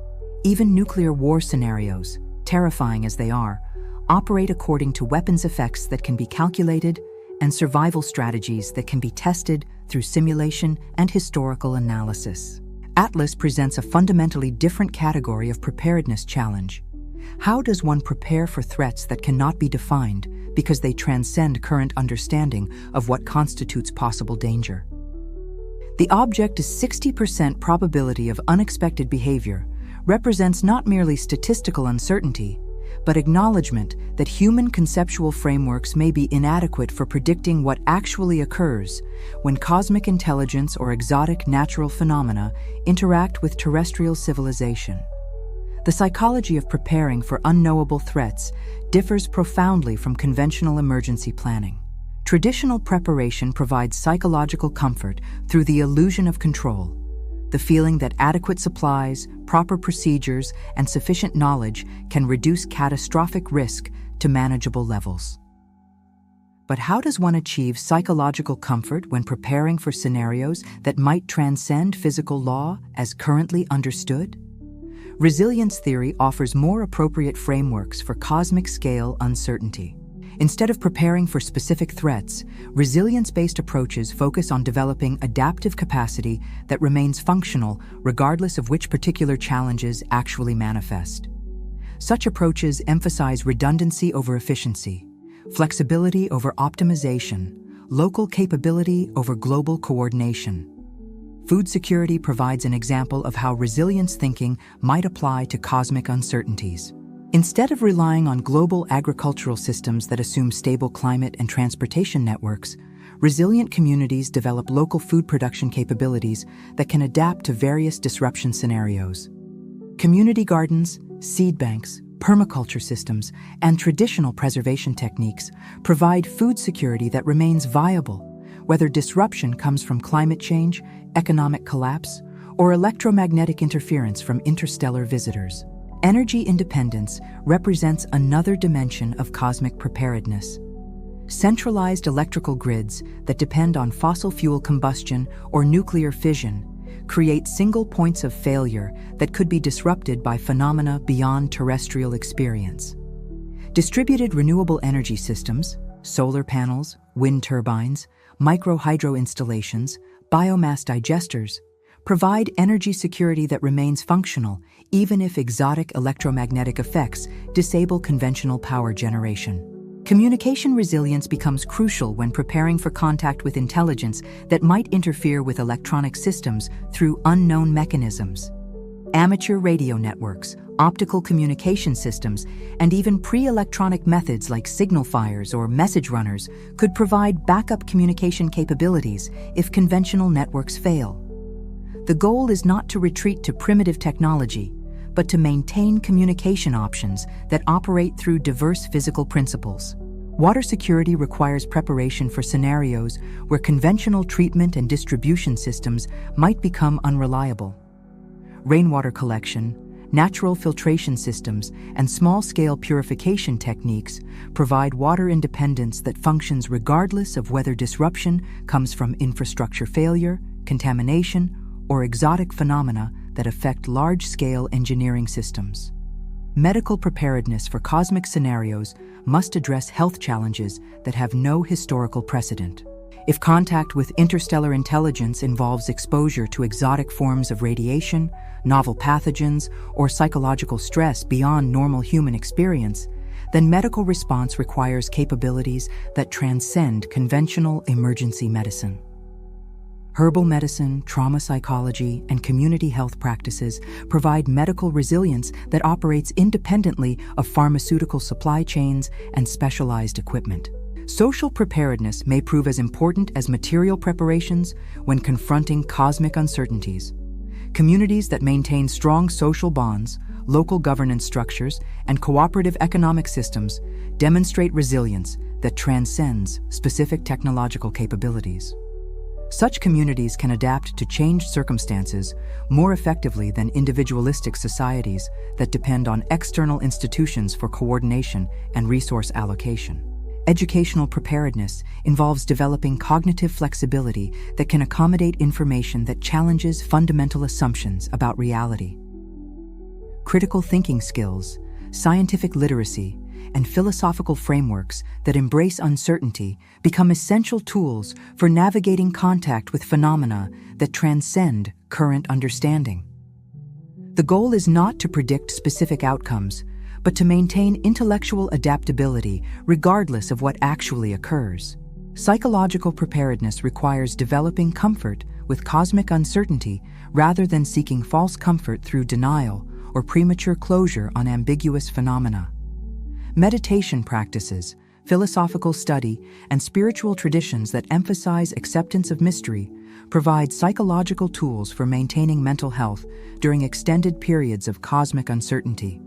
Even nuclear war scenarios, terrifying as they are, operate according to weapons effects that can be calculated and survival strategies that can be tested through simulation and historical analysis. Atlas presents a fundamentally different category of preparedness challenge. How does one prepare for threats that cannot be defined because they transcend current understanding of what constitutes possible danger? The object is 60% probability of unexpected behavior represents not merely statistical uncertainty, but acknowledgement that human conceptual frameworks may be inadequate for predicting what actually occurs when cosmic intelligence or exotic natural phenomena interact with terrestrial civilization. The psychology of preparing for unknowable threats differs profoundly from conventional emergency planning. Traditional preparation provides psychological comfort through the illusion of control, the feeling that adequate supplies, proper procedures, and sufficient knowledge can reduce catastrophic risk to manageable levels. But how does one achieve psychological comfort when preparing for scenarios that might transcend physical law as currently understood? Resilience theory offers more appropriate frameworks for cosmic-scale uncertainty. Instead of preparing for specific threats, resilience-based approaches focus on developing adaptive capacity that remains functional regardless of which particular challenges actually manifest. Such approaches emphasize redundancy over efficiency, flexibility over optimization, local capability over global coordination. Food security provides an example of how resilience thinking might apply to cosmic uncertainties. Instead of relying on global agricultural systems that assume stable climate and transportation networks, resilient communities develop local food production capabilities that can adapt to various disruption scenarios. Community gardens, seed banks, permaculture systems, and traditional preservation techniques provide food security that remains viable, whether disruption comes from climate change, economic collapse, or electromagnetic interference from interstellar visitors. Energy independence represents another dimension of cosmic preparedness. Centralized electrical grids that depend on fossil fuel combustion or nuclear fission create single points of failure that could be disrupted by phenomena beyond terrestrial experience. Distributed renewable energy systems, solar panels, wind turbines, micro-hydro installations, biomass digesters, provide energy security that remains functional even if exotic electromagnetic effects disable conventional power generation. Communication resilience becomes crucial when preparing for contact with intelligence that might interfere with electronic systems through unknown mechanisms. Amateur radio networks, optical communication systems, and even pre-electronic methods like signal fires or message runners could provide backup communication capabilities if conventional networks fail. The goal is not to retreat to primitive technology, but to maintain communication options that operate through diverse physical principles. Water security requires preparation for scenarios where conventional treatment and distribution systems might become unreliable. Rainwater collection, natural filtration systems, and small-scale purification techniques provide water independence that functions regardless of whether disruption comes from infrastructure failure, contamination, or exotic phenomena that affect large-scale engineering systems. Medical preparedness for cosmic scenarios must address health challenges that have no historical precedent. If contact with interstellar intelligence involves exposure to exotic forms of radiation, novel pathogens, or psychological stress beyond normal human experience, then medical response requires capabilities that transcend conventional emergency medicine. Herbal medicine, trauma psychology, and community health practices provide medical resilience that operates independently of pharmaceutical supply chains and specialized equipment. Social preparedness may prove as important as material preparations when confronting cosmic uncertainties. Communities that maintain strong social bonds, local governance structures, and cooperative economic systems demonstrate resilience that transcends specific technological capabilities. Such communities can adapt to changed circumstances more effectively than individualistic societies that depend on external institutions for coordination and resource allocation. Educational preparedness involves developing cognitive flexibility that can accommodate information that challenges fundamental assumptions about reality. Critical thinking skills, scientific literacy, and philosophical frameworks that embrace uncertainty become essential tools for navigating contact with phenomena that transcend current understanding. The goal is not to predict specific outcomes, but to maintain intellectual adaptability regardless of what actually occurs. Psychological preparedness requires developing comfort with cosmic uncertainty rather than seeking false comfort through denial or premature closure on ambiguous phenomena. Meditation practices, philosophical study, and spiritual traditions that emphasize acceptance of mystery provide psychological tools for maintaining mental health during extended periods of cosmic uncertainty.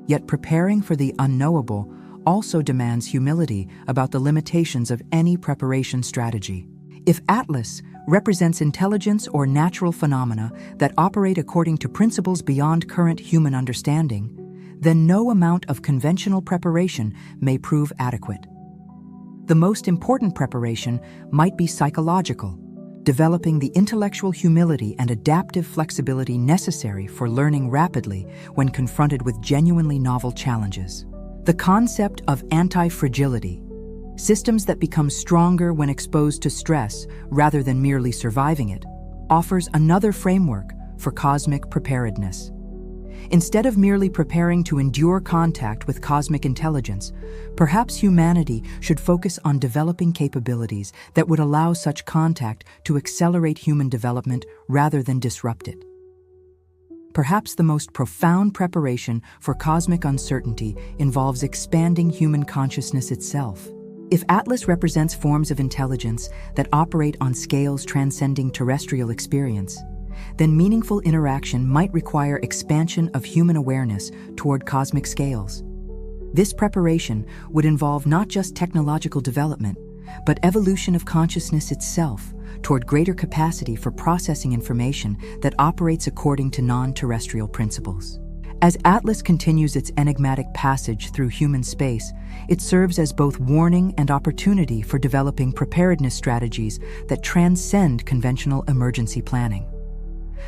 Yet preparing for the unknowable also demands humility about the limitations of any preparation strategy. If Atlas represents intelligence or natural phenomena that operate according to principles beyond current human understanding, then no amount of conventional preparation may prove adequate. The most important preparation might be psychological, developing the intellectual humility and adaptive flexibility necessary for learning rapidly when confronted with genuinely novel challenges. The concept of anti-fragility, systems that become stronger when exposed to stress rather than merely surviving it, offers another framework for cosmic preparedness. Instead of merely preparing to endure contact with cosmic intelligence, perhaps humanity should focus on developing capabilities that would allow such contact to accelerate human development rather than disrupt it. Perhaps the most profound preparation for cosmic uncertainty involves expanding human consciousness itself. If Atlas represents forms of intelligence that operate on scales transcending terrestrial experience, then meaningful interaction might require expansion of human awareness toward cosmic scales. This preparation would involve not just technological development, but evolution of consciousness itself toward greater capacity for processing information that operates according to non-terrestrial principles. As Atlas continues its enigmatic passage through human space, it serves as both warning and opportunity for developing preparedness strategies that transcend conventional emergency planning.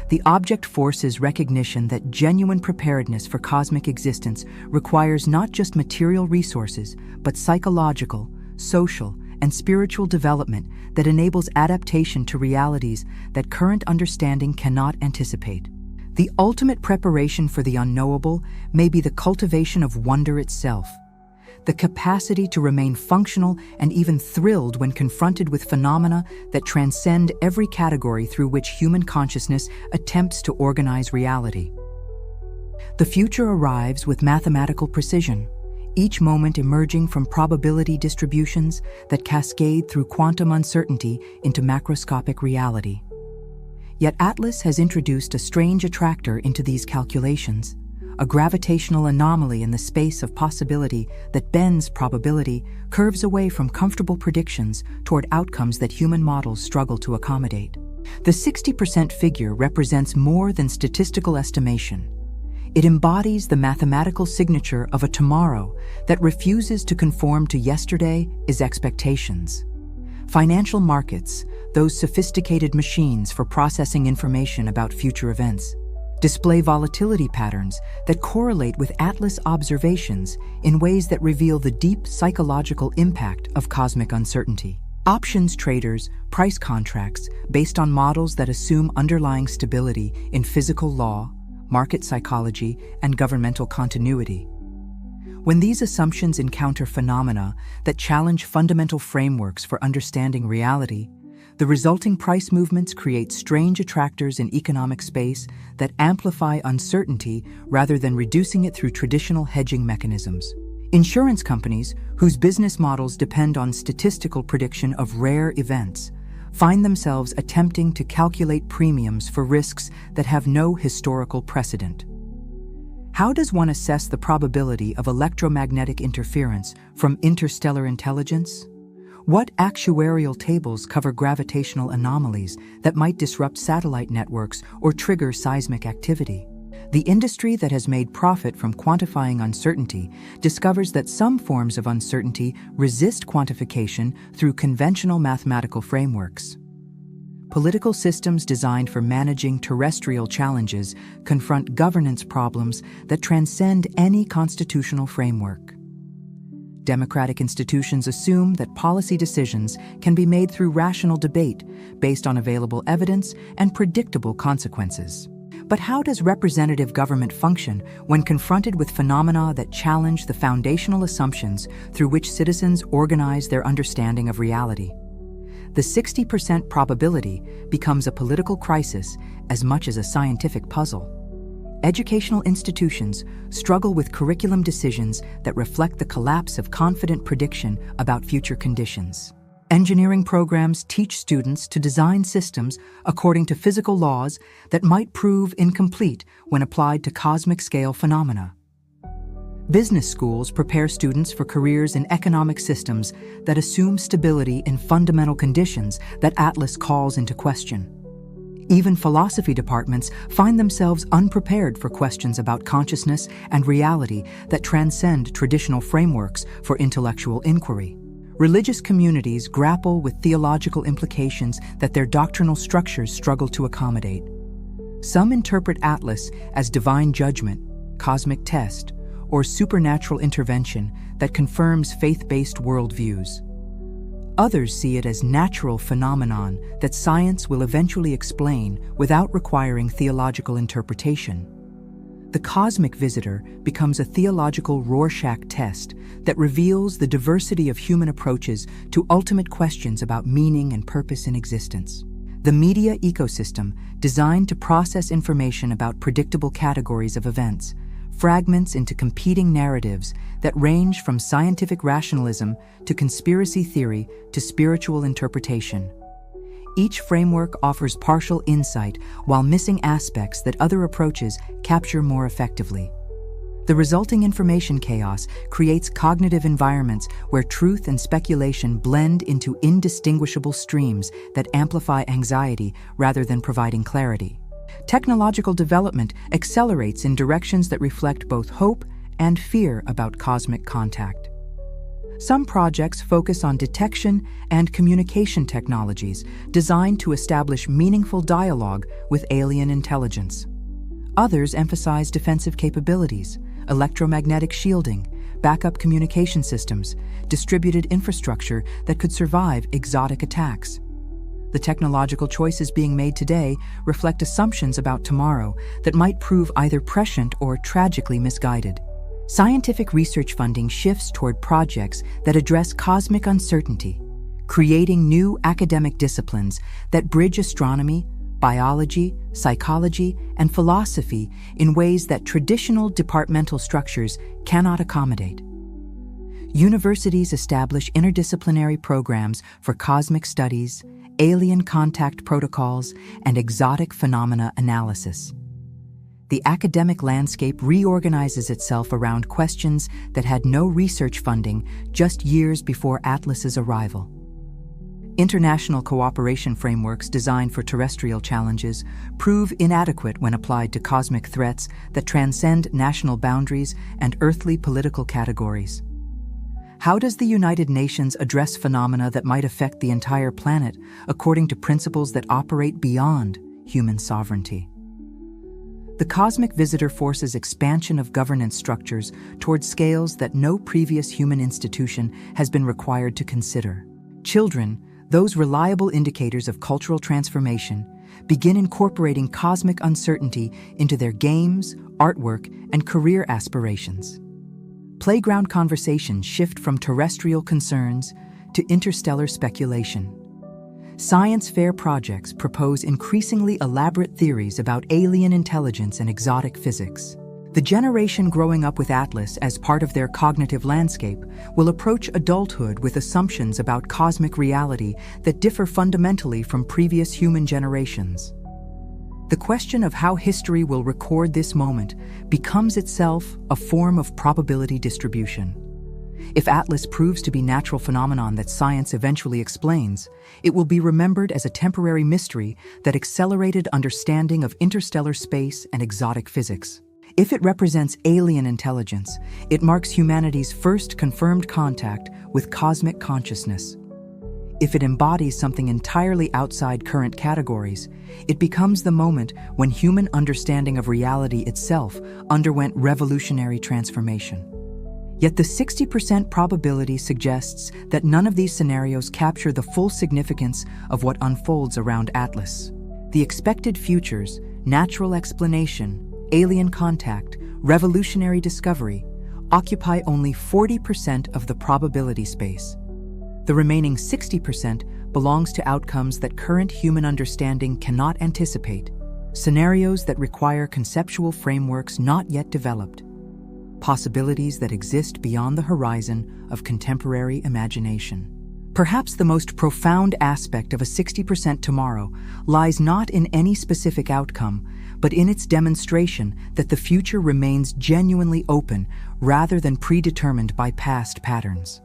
The object forces recognition that genuine preparedness for cosmic existence requires not just material resources, but psychological, social, and spiritual development that enables adaptation to realities that current understanding cannot anticipate. The ultimate preparation for the unknowable may be the cultivation of wonder itself, the capacity to remain functional and even thrilled when confronted with phenomena that transcend every category through which human consciousness attempts to organize reality. The future arrives with mathematical precision, each moment emerging from probability distributions that cascade through quantum uncertainty into macroscopic reality. Yet Atlas has introduced a strange attractor into these calculations, a gravitational anomaly in the space of possibility that bends probability, curves away from comfortable predictions toward outcomes that human models struggle to accommodate. The 60% figure represents more than statistical estimation. It embodies the mathematical signature of a tomorrow that refuses to conform to yesterday's expectations. Financial markets, those sophisticated machines for processing information about future events, display volatility patterns that correlate with Atlas observations in ways that reveal the deep psychological impact of cosmic uncertainty. Options traders price contracts based on models that assume underlying stability in physical law, market psychology, and governmental continuity. When these assumptions encounter phenomena that challenge fundamental frameworks for understanding reality, the resulting price movements create strange attractors in economic space that amplify uncertainty rather than reducing it through traditional hedging mechanisms. Insurance companies, whose business models depend on statistical prediction of rare events, find themselves attempting to calculate premiums for risks that have no historical precedent. How does one assess the probability of electromagnetic interference from interstellar intelligence? What actuarial tables cover gravitational anomalies that might disrupt satellite networks or trigger seismic activity? The industry that has made profit from quantifying uncertainty discovers that some forms of uncertainty resist quantification through conventional mathematical frameworks. Political systems designed for managing terrestrial challenges confront governance problems that transcend any constitutional framework. Democratic institutions assume that policy decisions can be made through rational debate based on available evidence and predictable consequences. But how does representative government function when confronted with phenomena that challenge the foundational assumptions through which citizens organize their understanding of reality? The 60% probability becomes a political crisis as much as a scientific puzzle. Educational institutions struggle with curriculum decisions that reflect the collapse of confident prediction about future conditions. Engineering programs teach students to design systems according to physical laws that might prove incomplete when applied to cosmic-scale phenomena. Business schools prepare students for careers in economic systems that assume stability in fundamental conditions that Atlas calls into question. Even philosophy departments find themselves unprepared for questions about consciousness and reality that transcend traditional frameworks for intellectual inquiry. Religious communities grapple with theological implications that their doctrinal structures struggle to accommodate. Some interpret Atlas as divine judgment, cosmic test, or supernatural intervention that confirms faith-based worldviews. Others see it as natural phenomenon that science will eventually explain without requiring theological interpretation. The cosmic visitor becomes a theological Rorschach test that reveals the diversity of human approaches to ultimate questions about meaning and purpose in existence. The media ecosystem, designed to process information about predictable categories of events, fragments into competing narratives that range from scientific rationalism to conspiracy theory to spiritual interpretation. Each framework offers partial insight while missing aspects that other approaches capture more effectively. The resulting information chaos creates cognitive environments where truth and speculation blend into indistinguishable streams that amplify anxiety rather than providing clarity. Technological development accelerates in directions that reflect both hope and fear about cosmic contact. Some projects focus on detection and communication technologies designed to establish meaningful dialogue with alien intelligence. Others emphasize defensive capabilities, electromagnetic shielding, backup communication systems, distributed infrastructure that could survive exotic attacks. The technological choices being made today reflect assumptions about tomorrow that might prove either prescient or tragically misguided. Scientific research funding shifts toward projects that address cosmic uncertainty, creating new academic disciplines that bridge astronomy, biology, psychology, and philosophy in ways that traditional departmental structures cannot accommodate. Universities establish interdisciplinary programs for cosmic studies, alien contact protocols, and exotic phenomena analysis. The academic landscape reorganizes itself around questions that had no research funding just years before Atlas's arrival. International cooperation frameworks designed for terrestrial challenges prove inadequate when applied to cosmic threats that transcend national boundaries and earthly political categories. How does the United Nations address phenomena that might affect the entire planet according to principles that operate beyond human sovereignty? The cosmic visitor forces expansion of governance structures toward scales that no previous human institution has been required to consider. Children, those reliable indicators of cultural transformation, begin incorporating cosmic uncertainty into their games, artwork, and career aspirations. Playground conversations shift from terrestrial concerns to interstellar speculation. Science fair projects propose increasingly elaborate theories about alien intelligence and exotic physics. The generation growing up with Atlas as part of their cognitive landscape will approach adulthood with assumptions about cosmic reality that differ fundamentally from previous human generations. The question of how history will record this moment becomes itself a form of probability distribution. If Atlas proves to be a natural phenomenon that science eventually explains, it will be remembered as a temporary mystery that accelerated understanding of interstellar space and exotic physics. If it represents alien intelligence, it marks humanity's first confirmed contact with cosmic consciousness. If it embodies something entirely outside current categories, it becomes the moment when human understanding of reality itself underwent revolutionary transformation. Yet the 60% probability suggests that none of these scenarios capture the full significance of what unfolds around Atlas. The expected futures, natural explanation, alien contact, revolutionary discovery, occupy only 40% of the probability space. The remaining 60% belongs to outcomes that current human understanding cannot anticipate, scenarios that require conceptual frameworks not yet developed, possibilities that exist beyond the horizon of contemporary imagination. Perhaps the most profound aspect of a 60% tomorrow lies not in any specific outcome, but in its demonstration that the future remains genuinely open rather than predetermined by past patterns.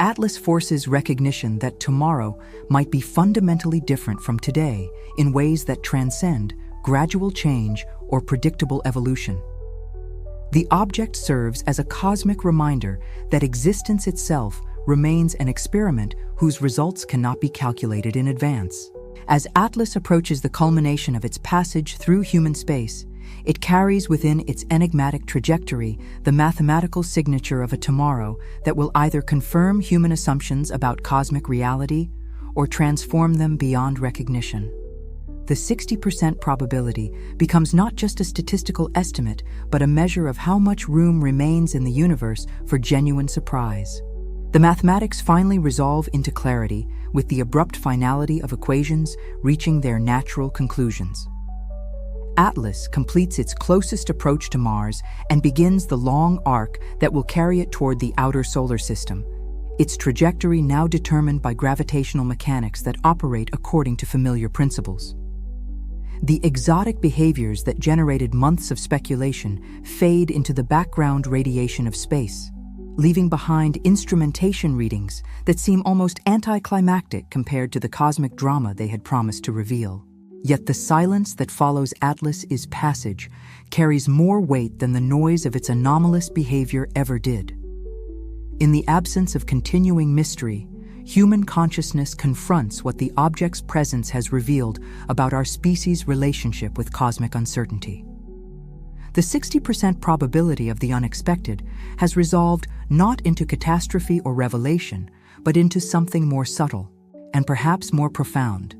Atlas forces recognition that tomorrow might be fundamentally different from today in ways that transcend gradual change or predictable evolution. The object serves as a cosmic reminder that existence itself remains an experiment whose results cannot be calculated in advance. As Atlas approaches the culmination of its passage through human space, it carries within its enigmatic trajectory the mathematical signature of a tomorrow that will either confirm human assumptions about cosmic reality or transform them beyond recognition. The 60% probability becomes not just a statistical estimate, but a measure of how much room remains in the universe for genuine surprise. The mathematics finally resolve into clarity, with the abrupt finality of equations reaching their natural conclusions. Atlas completes its closest approach to Mars and begins the long arc that will carry it toward the outer solar system, its trajectory now determined by gravitational mechanics that operate according to familiar principles. The exotic behaviors that generated months of speculation fade into the background radiation of space, leaving behind instrumentation readings that seem almost anticlimactic compared to the cosmic drama they had promised to reveal. Yet the silence that follows Atlas's passage carries more weight than the noise of its anomalous behavior ever did. In the absence of continuing mystery, human consciousness confronts what the object's presence has revealed about our species' relationship with cosmic uncertainty. The 60% probability of the unexpected has resolved not into catastrophe or revelation, but into something more subtle and perhaps more profound: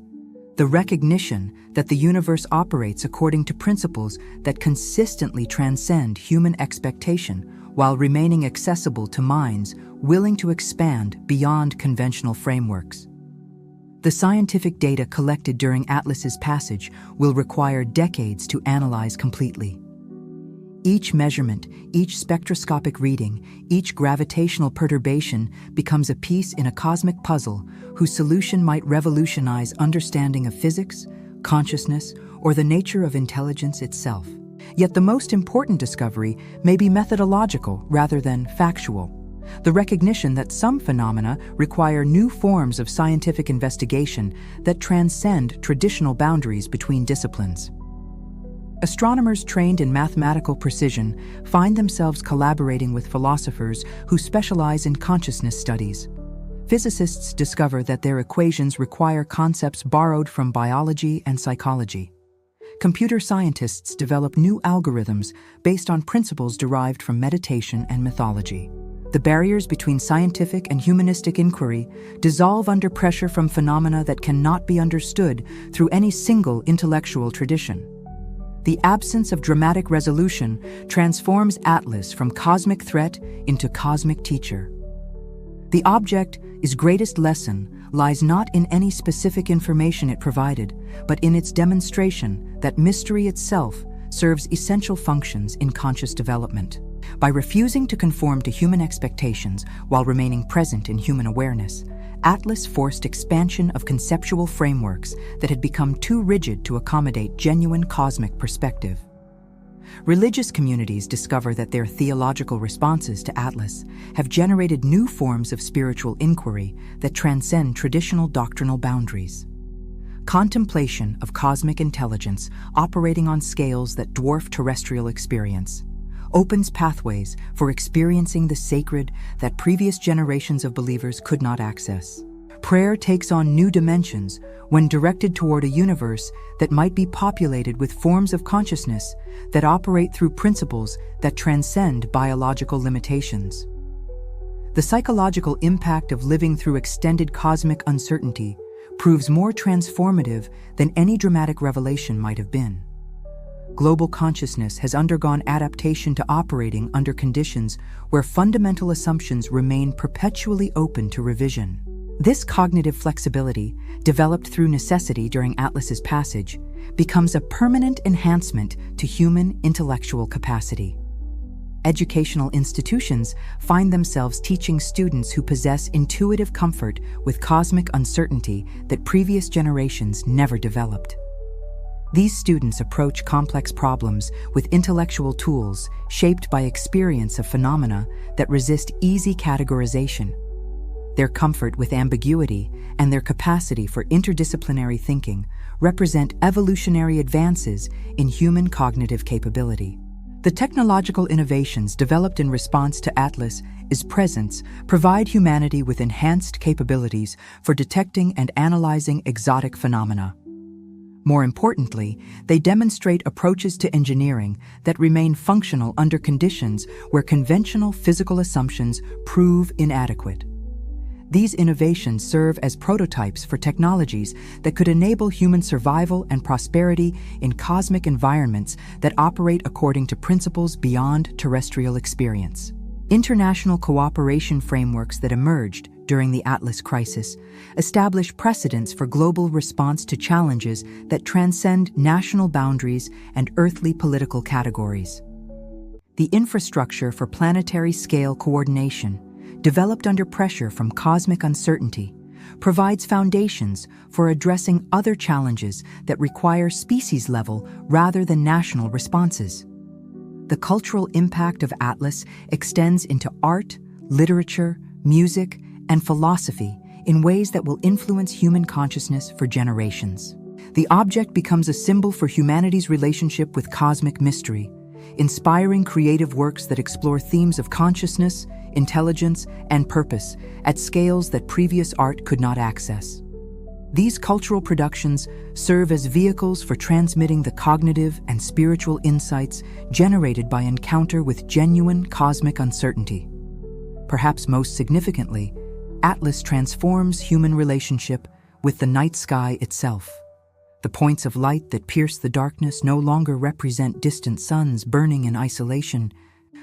the recognition that the universe operates according to principles that consistently transcend human expectation while remaining accessible to minds willing to expand beyond conventional frameworks. The scientific data collected during Atlas's passage will require decades to analyze completely. Each measurement, each spectroscopic reading, each gravitational perturbation becomes a piece in a cosmic puzzle whose solution might revolutionize understanding of physics, consciousness, or the nature of intelligence itself. Yet the most important discovery may be methodological rather than factual: the recognition that some phenomena require new forms of scientific investigation that transcend traditional boundaries between disciplines. Astronomers trained in mathematical precision find themselves collaborating with philosophers who specialize in consciousness studies. Physicists discover that their equations require concepts borrowed from biology and psychology. Computer scientists develop new algorithms based on principles derived from meditation and mythology. The barriers between scientific and humanistic inquiry dissolve under pressure from phenomena that cannot be understood through any single intellectual tradition. The absence of dramatic resolution transforms Atlas from cosmic threat into cosmic teacher. The object's greatest lesson lies not in any specific information it provided, but in its demonstration that mystery itself serves essential functions in conscious development. By refusing to conform to human expectations while remaining present in human awareness, Atlas forced expansion of conceptual frameworks that had become too rigid to accommodate genuine cosmic perspective. Religious communities discover that their theological responses to Atlas have generated new forms of spiritual inquiry that transcend traditional doctrinal boundaries. Contemplation of cosmic intelligence operating on scales that dwarf terrestrial experience opens pathways for experiencing the sacred that previous generations of believers could not access. Prayer takes on new dimensions when directed toward a universe that might be populated with forms of consciousness that operate through principles that transcend biological limitations. The psychological impact of living through extended cosmic uncertainty proves more transformative than any dramatic revelation might have been. Global consciousness has undergone adaptation to operating under conditions where fundamental assumptions remain perpetually open to revision. This cognitive flexibility, developed through necessity during Atlas's passage, becomes a permanent enhancement to human intellectual capacity. Educational institutions find themselves teaching students who possess intuitive comfort with cosmic uncertainty that previous generations never developed. These students approach complex problems with intellectual tools shaped by experience of phenomena that resist easy categorization. Their comfort with ambiguity and their capacity for interdisciplinary thinking represent evolutionary advances in human cognitive capability. The technological innovations developed in response to Atlas's presence provide humanity with enhanced capabilities for detecting and analyzing exotic phenomena. More importantly, they demonstrate approaches to engineering that remain functional under conditions where conventional physical assumptions prove inadequate. These innovations serve as prototypes for technologies that could enable human survival and prosperity in cosmic environments that operate according to principles beyond terrestrial experience. International cooperation frameworks that emerged during the Atlas crisis establish precedents for global response to challenges that transcend national boundaries and earthly political categories. The infrastructure for planetary-scale coordination, developed under pressure from cosmic uncertainty, provides foundations for addressing other challenges that require species-level rather than national responses. The cultural impact of Atlas extends into art, literature, music, and philosophy in ways that will influence human consciousness for generations. The object becomes a symbol for humanity's relationship with cosmic mystery, inspiring creative works that explore themes of consciousness, intelligence, and purpose at scales that previous art could not access. These cultural productions serve as vehicles for transmitting the cognitive and spiritual insights generated by encounter with genuine cosmic uncertainty. Perhaps most significantly, Atlas transforms human relationship with the night sky itself. The points of light that pierce the darkness no longer represent distant suns burning in isolation,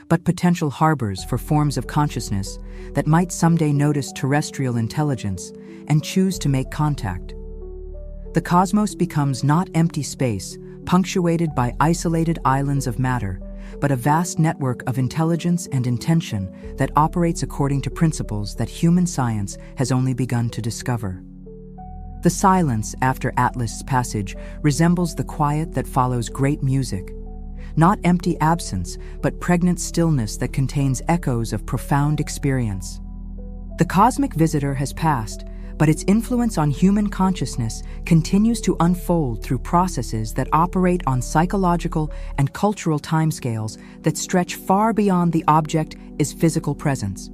but potential harbors for forms of consciousness that might someday notice terrestrial intelligence and choose to make contact. The cosmos becomes not empty space, punctuated by isolated islands of matter, but a vast network of intelligence and intention that operates according to principles that human science has only begun to discover. The silence after Atlas' passage resembles the quiet that follows great music. Not empty absence, but pregnant stillness that contains echoes of profound experience. The cosmic visitor has passed, but its influence on human consciousness continues to unfold through processes that operate on psychological and cultural timescales that stretch far beyond the object's physical presence.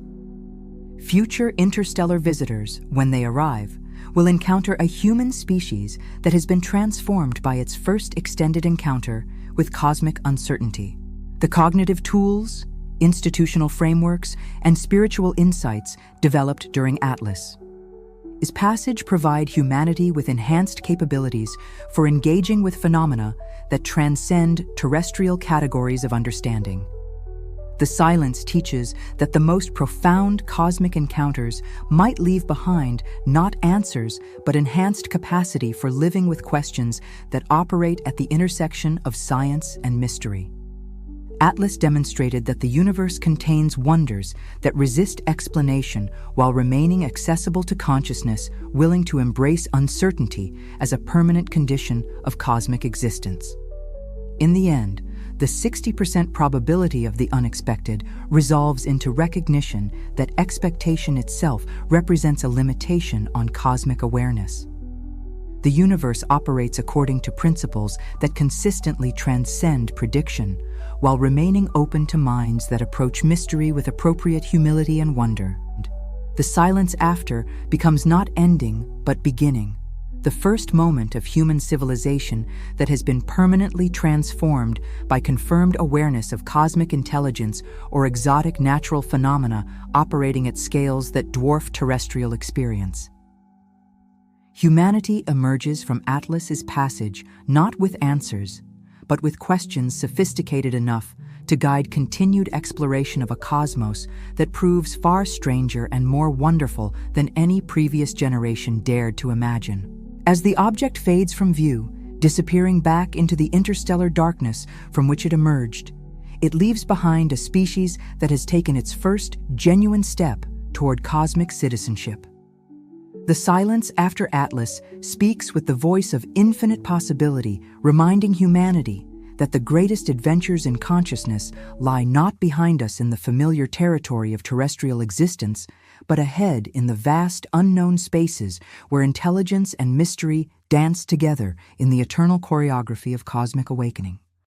Future interstellar visitors, when they arrive, will encounter a human species that has been transformed by its first extended encounter with cosmic uncertainty. The cognitive tools, institutional frameworks, and spiritual insights developed during Atlas' passage provide humanity with enhanced capabilities for engaging with phenomena that transcend terrestrial categories of understanding. The silence teaches that the most profound cosmic encounters might leave behind not answers, but enhanced capacity for living with questions that operate at the intersection of science and mystery. Atlas demonstrated that the universe contains wonders that resist explanation while remaining accessible to consciousness willing to embrace uncertainty as a permanent condition of cosmic existence. In the end, the 60% probability of the unexpected resolves into recognition that expectation itself represents a limitation on cosmic awareness. The universe operates according to principles that consistently transcend prediction, while remaining open to minds that approach mystery with appropriate humility and wonder. The silence after becomes not ending, but beginning, the first moment of human civilization that has been permanently transformed by confirmed awareness of cosmic intelligence or exotic natural phenomena operating at scales that dwarf terrestrial experience. Humanity emerges from Atlas's passage not with answers, but with questions sophisticated enough to guide continued exploration of a cosmos that proves far stranger and more wonderful than any previous generation dared to imagine. As the object fades from view, disappearing back into the interstellar darkness from which it emerged, it leaves behind a species that has taken its first genuine step toward cosmic citizenship. The silence after Atlas speaks with the voice of infinite possibility, reminding humanity that the greatest adventures in consciousness lie not behind us in the familiar territory of terrestrial existence, but ahead in the vast unknown spaces where intelligence and mystery dance together in the eternal choreography of cosmic awakening.